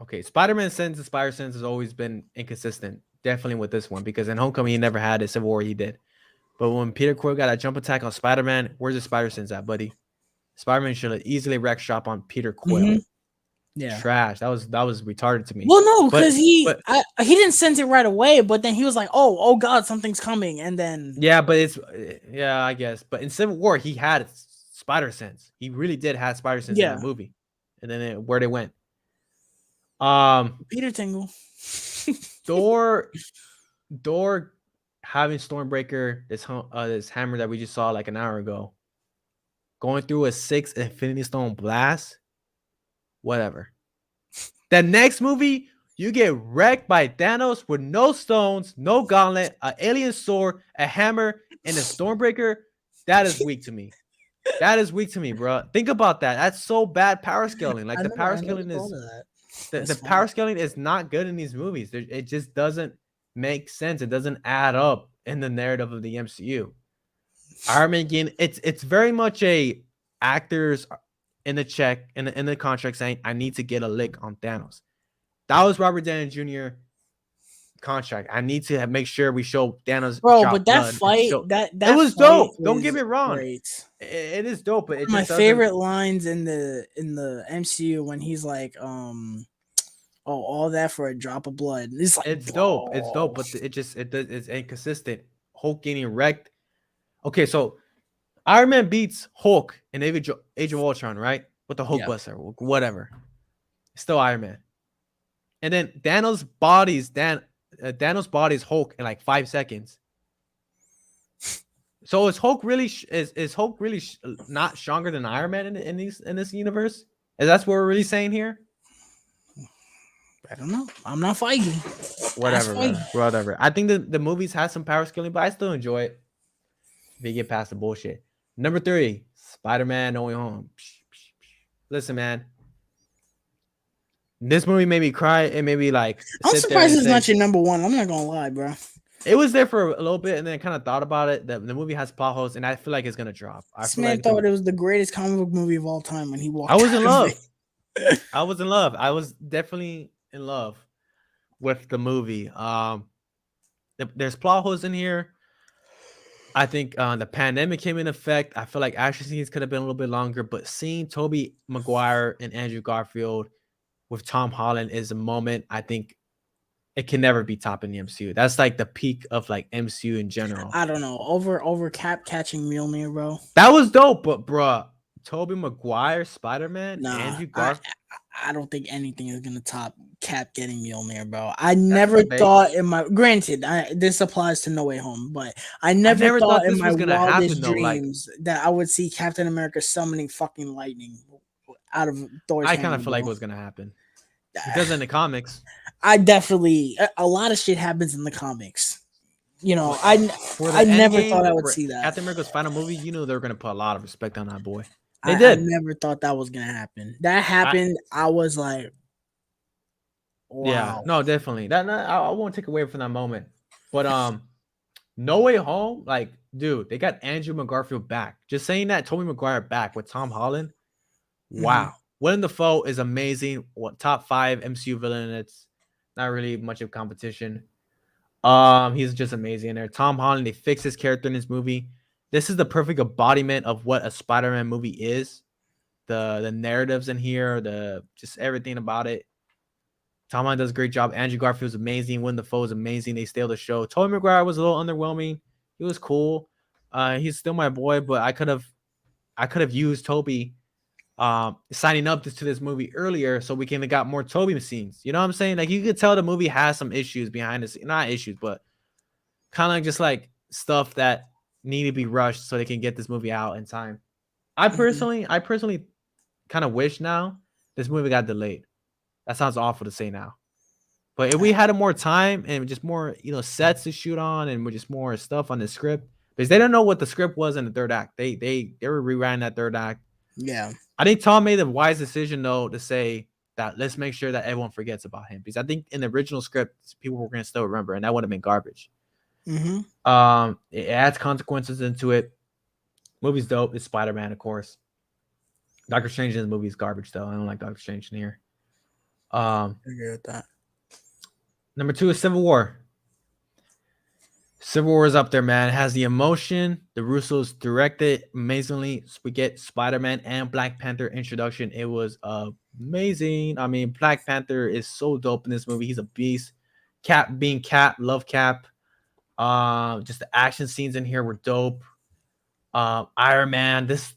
okay, Spider-Man Sense and Spider Sense has always been inconsistent. Definitely with this one because in Homecoming he never had it. Civil War he did. But when Peter Quill got a jump attack on Spider-Man, where's the Spider Sense at, buddy? Spider-Man should have easily wrecked shop on Peter Quill. Mhm. Yeah. Trash. That was retarded to me. Well, no, But because but he didn't sense it right away, but then he was like, oh God, something's coming, and then yeah, but it's yeah, I guess. But in Civil War, he had Spider Sense. He really did have Spider Sense in yeah, that movie. And then where they went. Um, Peter Tingle. Thor, Thor having Stormbreaker, this hammer that we just saw like an hour ago, going through a 6 Infinity Stone blast. Whatever. The next movie, you get wrecked by Thanos with no stones, no gauntlet, an alien sword, a hammer, and a Stormbreaker. That is weak to me. That is weak to me, bro. Think about that. That's so bad power scaling. Like the power I never scaling thought is of that. the That's power funny. scaling is not good in these movies. It just doesn't make sense. It doesn't add up in the narrative of the MCU. Iron Man again, it's very much a actors in the check in the contract saying I need to get a lick on Thanos. That was Robert Downey Jr. contract. I need to make sure we show Thanos Bro, but drop blood. Show it that was fight dope. Don't get was me wrong. great. It is dope, but it My just doesn't. favorite lines in the MCU when he's like, oh, all that for a drop of blood. It's like, It's dope. It's bro. dope, but it's inconsistent. Hulk getting wrecked. Okay, so Iron Man beats Hulk in Age of Ultron, right? With the Hulk Yeah. Buster, whatever. Still Iron Man. And then Thanos bodies Hulk in like 5 seconds. So is Hulk really is Hulk really not stronger than Iron Man in this universe? Is that's what we're really saying here? I don't know. I'm not fighting. Whatever, bro. Whatever. I think the movies has some power scaling, but I still enjoy it. If you get past the bullshit. Number 3, Spider-Man No Way Home. Listen, man. This movie made me cry. It made me like I'm sit there surprised and it's say not your number one. I'm not gonna lie, bro. it was there for a little bit, and then I kind of thought about it. The movie has plot holes, and I feel like it's gonna drop. I This feel man like thought it was the greatest comic book movie of all time when he walked I was in out of love. it. I was in love. I was definitely in love with the movie. There's plot holes in here. I think the pandemic came in effect. I feel like action scenes could have been a little bit longer, but seeing Tobey Maguire and Andrew Garfield with Tom Holland is a moment I think it can never be top in the MCU. That's like the peak of like MCU in general. I don't know. Over Cap catching Mjolnir, bro. That was dope, but bruh, Tobey Maguire, Spider-Man, Nah, Andrew Garfield. I don't think anything is gonna top Cap getting Mjolnir, bro. I That's never debate. thought in my granted, this applies to No Way Home, but I never never thought thought in this my was gonna happen wildest though. Like dreams that I would see Captain America summoning fucking lightning. out of Thor's I kind of hand, feel like it bro. was gonna happen because in the comics, I definitely a lot of shit happens in the comics. You know, but for I the end never thought game I would for see that. Captain America's final movie, you knew they were gonna put a lot of respect on that boy. They I did. never thought that was gonna happen. That I happened. I was like, Yeah, wow. no, definitely. I won't take away from that moment. But No Way Home, like, dude, they got Andrew McGarfield back. Just saying that, Tobey Maguire back with Tom Holland. Hmm. Wow. Willem Dafoe is amazing. What top 5 MCU villain? It's not really much of competition. He's just amazing in there. Tom Holland, they fixed his character in this movie. This is the perfect embodiment of what a Spider-Man movie is. The narratives in here, the just everything about it. Tom Holland does a great job. Andrew Garfield's amazing. Willem Dafoe is amazing. They steal the show. Tobey Maguire was a little underwhelming. He was cool. He's still my boy, but I could have used Toby signing up to this movie earlier so we can have got more Toby scenes. You know what I'm saying? Like you could tell the movie has some issues behind the scenes. Not issues, but kind of like just like stuff that need to be rushed so they can get this movie out in time. Hmm. I personally kind of wish now this movie got delayed. That sounds awful to say now. But if we had more time and just more, sets to shoot on and just more stuff on the script, because they don't know what the script was in the third act. They were rewriting that third act. Yeah. I think Tom made the wise decision though to say that let's make sure that everyone forgets about him because I think in the original script people were gonna still remember and that would have been garbage. Hmm. It adds consequences into it. Movie's dope. It's Spider-Man, of course. Doctor Strange in the movie is garbage though. I don't like Doctor Strange in here. Um, I agree with that. Number 2 is Civil War. Civil War is up there, man. It has the emotion. The Russos directed amazingly. We get Spider-Man and Black Panther introduction. It was amazing. I mean, Black Panther is so dope in this movie. He's a beast. Cap being Cap, love Cap. Just the action scenes in here were dope. Iron Man. This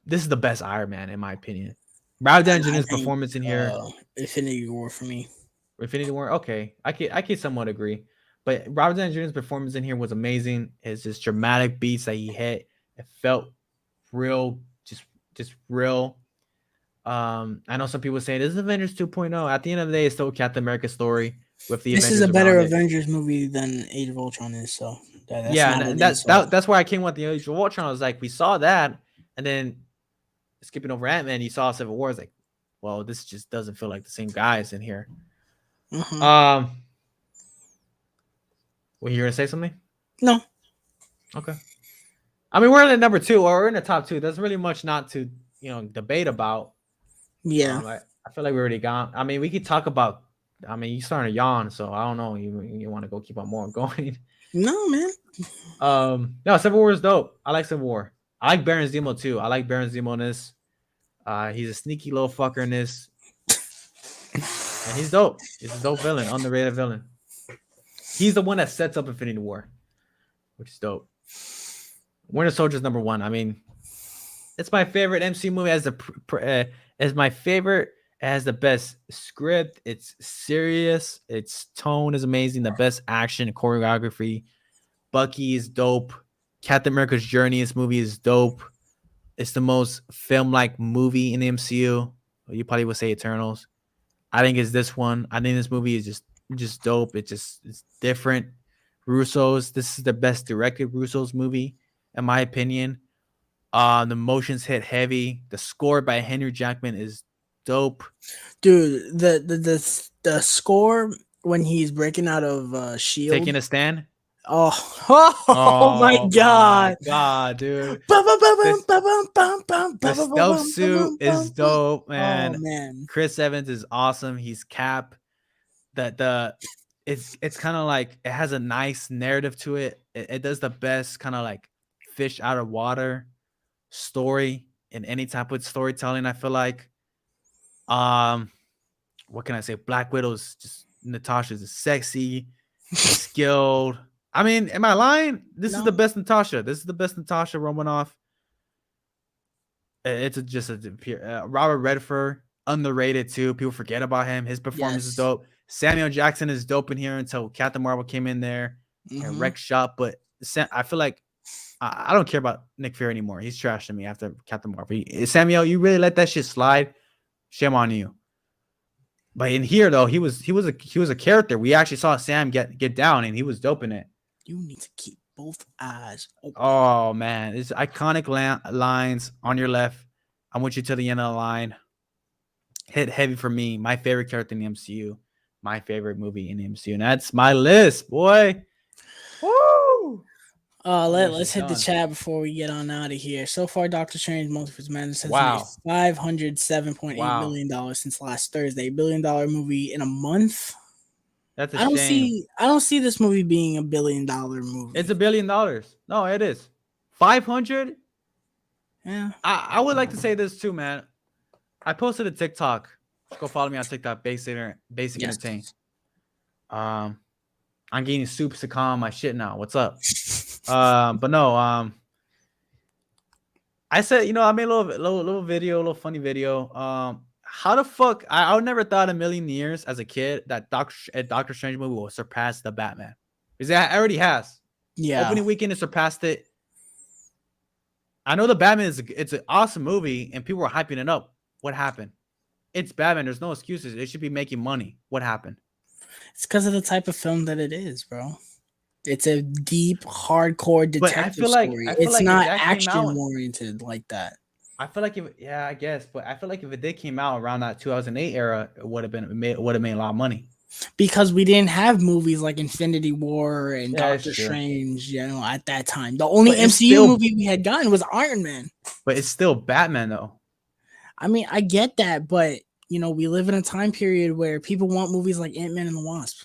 is the best Iron Man in my opinion. Robert Downey I Jr.'s think performance in here. Infinity War for me. Infinity War. Okay, I could somewhat agree, but Robert Downey Jr.'s performance in here was amazing. His just dramatic beats that he hit, it felt real, just real. I know some people say this is Avengers 2.0. At the end of the day, it's still Captain America's story with the This is a Avengers better around it. Avengers movie than Age of Ultron is, so that's Yeah, not and an that, insult. that that's why I came with the Age of Ultron. I was like, we saw that, and then skipping over Ant-Man, you saw Civil War. It's like, well, this just doesn't feel like the same guys in here. Uh-huh. Um, well, you gonna say something? No. Okay. I mean, we're in the number 2, or we're in the top 2. There's really much not to debate about. Yeah. I feel like we already got. I mean, we could talk about. I mean, you starting to yawn, so I don't know. You want to go keep on more going? No, man. No, Civil War is dope. I like Civil War. I like Baron Zemo too. I like Baron Zemo in this. He's a sneaky little fucker in this, and he's dope. He's a dope villain, underrated villain. He's the one that sets up Infinity War, which is dope. Winter Soldier's number 1. I mean, it's my favorite MC movie as my favorite. It has the best script. It's serious. Its tone is amazing. The best action, choreography. Bucky is dope. Captain America's journey in this movie is dope. It's the most film-like movie in the MCU. You probably would say Eternals. I think it's this one. I think this movie is just dope. It's different. Russo's. This is the best directed Russo's movie, in my opinion. The motions hit heavy. The score by Henry Jackman is dope. Dude, the score when he's breaking out of Shield. Taking a stand. Oh, oh my Oh my god. god, dude! Bum, bum, bum, bum, This bum, bum, bum, bum, the bum, bum, stealth bum, bum, suit bum, is bum. dope, Oh man. man. Chris Evans is awesome. He's Cap. The it's kind of like it has a nice narrative to it. It does the best kind of like fish out of water story in any type of storytelling. I feel like, um, what can I say? Black Widow's just Natasha's sexy, skilled. I mean, am I lying? This is No. the best Natasha. This is the best Natasha Romanoff. It's just a Robert Redford, underrated too. People forget about him. His performance is Yes. dope. Samuel Jackson is dope in here until Captain Marvel came in there and Mm-hmm. wrecked shop. But I feel like I don't care about Nick Fury anymore. He's trash to me after Captain Marvel. Samuel, you really let that shit slide? Shame on you. But in here though, he was a character. We actually saw Sam get down, and he was dope in it. You need to keep both eyes open. Oh man, it's iconic lines on your left. I want you to the end of the line. Hit heavy for me. My favorite character in the MCU. My favorite movie in the MCU. And that's my list, boy. Woo! Let's hit the chat before we get on out of here. So far, Doctor Strange Multiverse Madness has made Wow. $507.8 million since last Thursday. $1 billion movie in a month. That's a shame. I don't see this movie being $1 billion movie. It's $1 billion. No, it is. 500? Yeah. I would like to say this too, man. I posted a TikTok. Go follow me on TikTok, Basic Entertain. I'm getting super to calm my shit now. What's up? But no, I said, I made a little video, a little funny video. How the fuck? I would never thought a million years as a kid that Doctor Strange movie will surpass the Batman. Because it already has. Yeah. Opening weekend, it surpassed it. I know the Batman it's an awesome movie, and people were hyping it up. What happened? It's Batman. There's no excuses. It should be making money. What happened? It's because of the type of film that it is, bro. It's a deep, hardcore detective story. It's not action oriented like that. I feel like I guess, but I feel like if it did came out around that 2008 era, it would have made a lot of money. Because we didn't have movies like Infinity War and Doctor Strange, at that time. The only MCU movie we had gotten was Iron Man. But it's still Batman, though. I mean, I get that, but we live in a time period where people want movies like Ant-Man and the Wasp.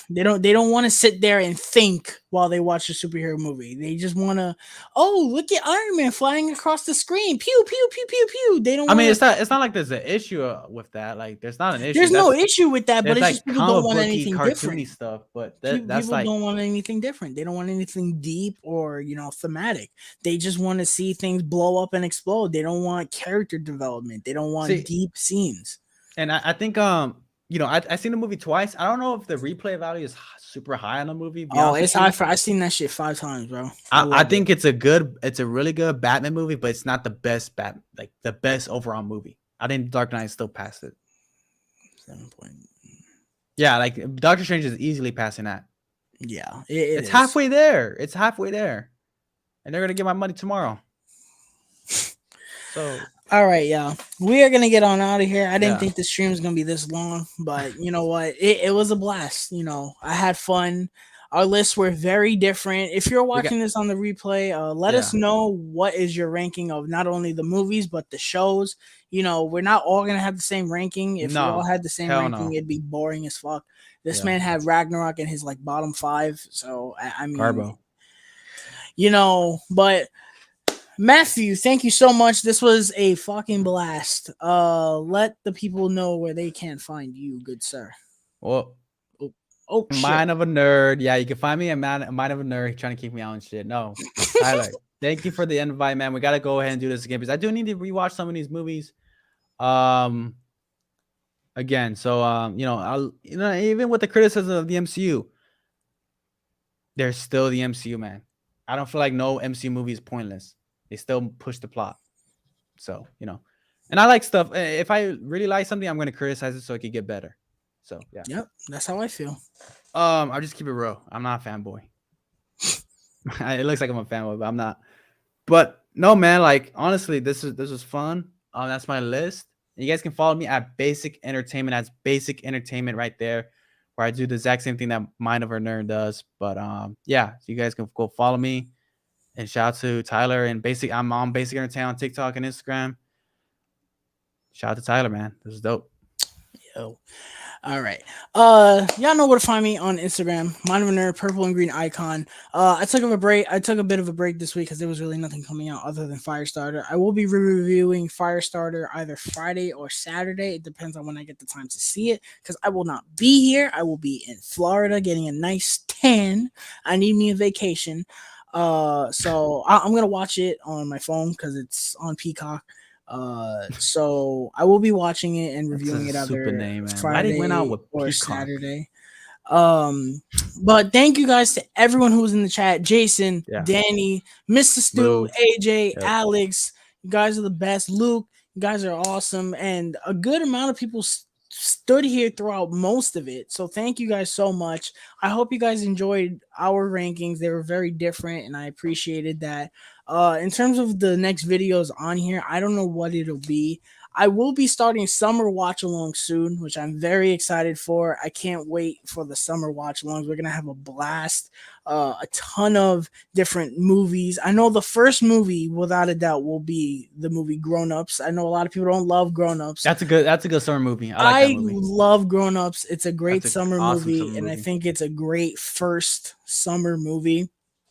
They don't want to sit there and think while they watch a superhero movie. They just want to, look at Iron Man flying across the screen. Pew, pew, pew, pew, pew. They don't it's not like there's an issue with that. Like there's not an issue. There's no issue with that, but it's just people don't want anything different. Stuff, but people don't want anything different. They don't want anything deep or, thematic. They just want to see things blow up and explode. They don't want character development. They don't want deep scenes. And I think I've seen the movie twice. I don't know if the replay value is super high on the movie. It's high. I've seen that shit 5 times, bro. I think it's a really good Batman movie, but it's not the best the best overall movie. I think Dark Knight still passed it. 7 point. Yeah, like Doctor Strange is easily passing that. Yeah, it's halfway there. It's halfway there, and they're gonna get my money tomorrow. So. All right, y'all. We are gonna get on out of here. I didn't think the stream was gonna be this long, but you know what? It was a blast. I had fun. Our lists were very different. If you're watching this on the replay, let us know what is your ranking of not only the movies but the shows. We're not all gonna have the same ranking. If we all had the same ranking, it'd be boring as fuck. This man had Ragnarok in his bottom 5. So I mean, Garbo. But. Matthew, thank you so much. This was a fucking blast. Let the people know where they can find you, good sir. Well, Mind of a Nerd. Yeah, you can find me at Mind of a Nerd. Trying to keep me out and shit. No, Tyler, thank you for the invite, man. We gotta go ahead and do this again because I do need to rewatch some of these movies. Again, so even with the criticism of the MCU, there's still the MCU, man. I don't feel like no MCU movie is pointless. They still push the plot. So, and I like stuff. If I really like something, I'm going to criticize it so it could get better. So, yeah. Yep. That's how I feel. I'll just keep it real. I'm not a fanboy. It looks like I'm a fanboy, but I'm not. But no, man, honestly, this was fun. That's my list. You guys can follow me at Basic Entertainment. That's Basic Entertainment right there, where I do the exact same thing that Mind of a Nerd does. But so you guys can go follow me. And shout out to Tyler and I'm on Basic Entertainment on TikTok and Instagram. Shout out to Tyler, man. This is dope. Yo. All right. Y'all know where to find me on Instagram. Mind of a Nerd, purple and green icon. I took a bit of a break this week because there was really nothing coming out other than Firestarter. I will be reviewing Firestarter either Friday or Saturday. It depends on when I get the time to see it because I will not be here. I will be in Florida getting a nice tan. I need me a vacation. So I'm gonna watch it on my phone because it's on Peacock. So I will be watching it and reviewing it either Friday or Saturday. Um, but thank you guys to everyone who was in the chat: Jason, Yeah. Danny, Mr. Stu, Lou. AJ, Yep. Alex. You guys are the best. Luke, you guys are awesome, and a good amount of people stood here throughout most of it. So thank you guys so much. I hope you guys enjoyed our rankings. They were very different, and I appreciated that. In terms of the next videos on here, I don't know what it'll be. I will be starting summer watch along soon, which I'm very excited for. I can't wait for the summer watch alongs. We're gonna have a blast. A ton of different movies. I know the first movie, without a doubt, will be the movie Grown Ups. I know a lot of people don't love Grown Ups. That's a good summer movie. I like that I movie. love Grown Ups. It's a great That's an summer awesome movie, summer and I movie. think it's a great first summer movie.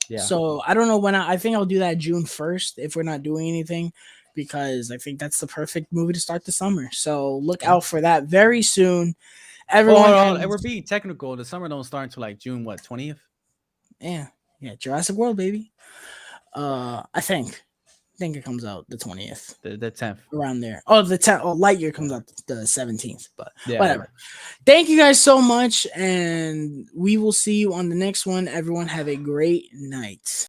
Yeah. So I don't know when I think I'll do that June 1st if we're not doing anything, because I think that's the perfect movie to start the summer. So look out for that very soon. Oh, Everyone hold on. has, And we're being technical. The summer don't start until like June 20th. yeah, Jurassic World, baby. I think it comes out the 20th. The 10th. Around there. Oh, the 10th. Oh, Lightyear comes out the 17th, but Yeah. whatever. Thank you guys so much, and we will see you on the next one. Everyone have a great night.